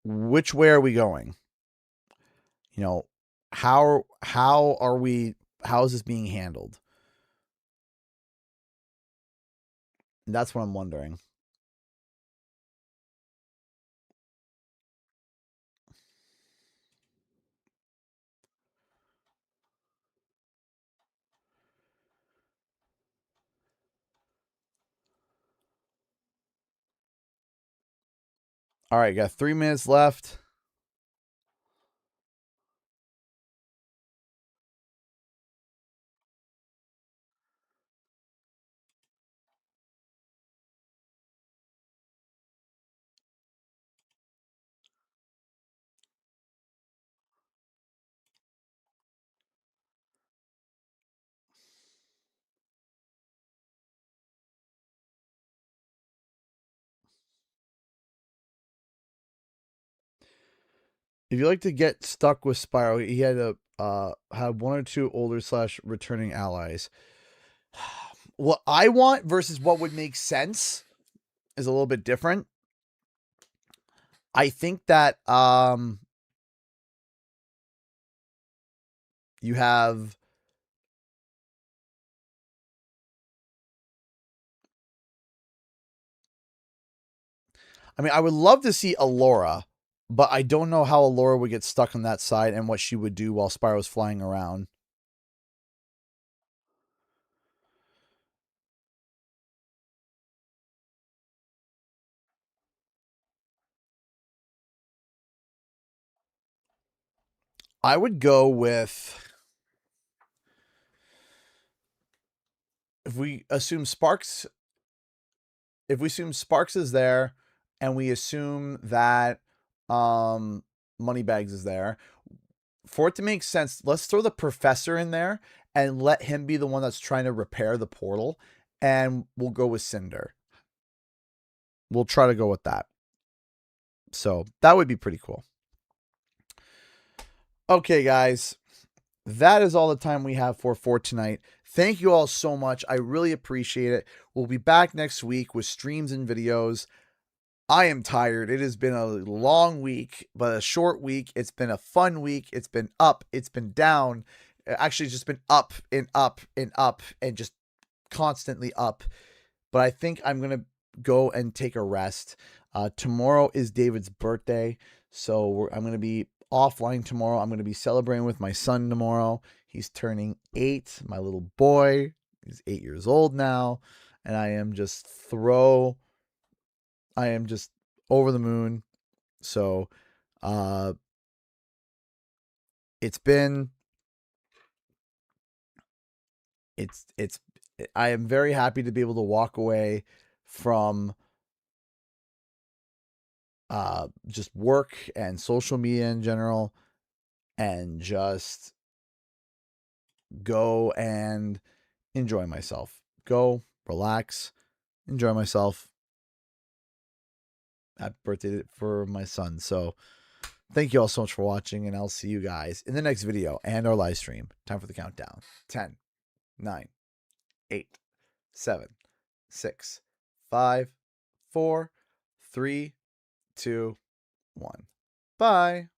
Which way are we going? You know, how are we? How is this being handled? That's what I'm wondering. All right, got 3 minutes left. If you like to get stuck with Spyro, he had to have 1 or 2 older / returning allies. What I want versus what would make sense is a little bit different. I think that you have, I mean, I would love to see Alora, but I don't know how Alora would get stuck on that side and what she would do while Spyro's flying around. I would go with, if we assume Sparks is there, and we assume that Moneybags is there, for it to make sense, let's throw the professor in there and let him be the one that's trying to repair the portal, and we'll go with Cinder. We'll try to go with that. So that would be pretty cool. Okay, guys, that is all the time we have for tonight. Thank you all so much. I really appreciate it. We'll be back next week with streams and videos. I am tired. It has been a long week, but a short week. It's been a fun week. It's been up. It's been down. Actually, it's just been up and up and up and just constantly up. But I think I'm going to go and take a rest. Tomorrow is David's birthday, so I'm going to be offline tomorrow. I'm going to be celebrating with my son tomorrow. He's turning 8, my little boy. He's 8 years old now, and I am just over the moon. So, I am very happy to be able to walk away from just work and social media in general and just go and enjoy myself. Go, relax, enjoy myself. Happy birthday for my son. So thank you all so much for watching, and I'll see you guys in the next video and our live stream. Time for the countdown. 10, 9, 8, 7, 6, 5, 4, 3, 2, 1. Bye.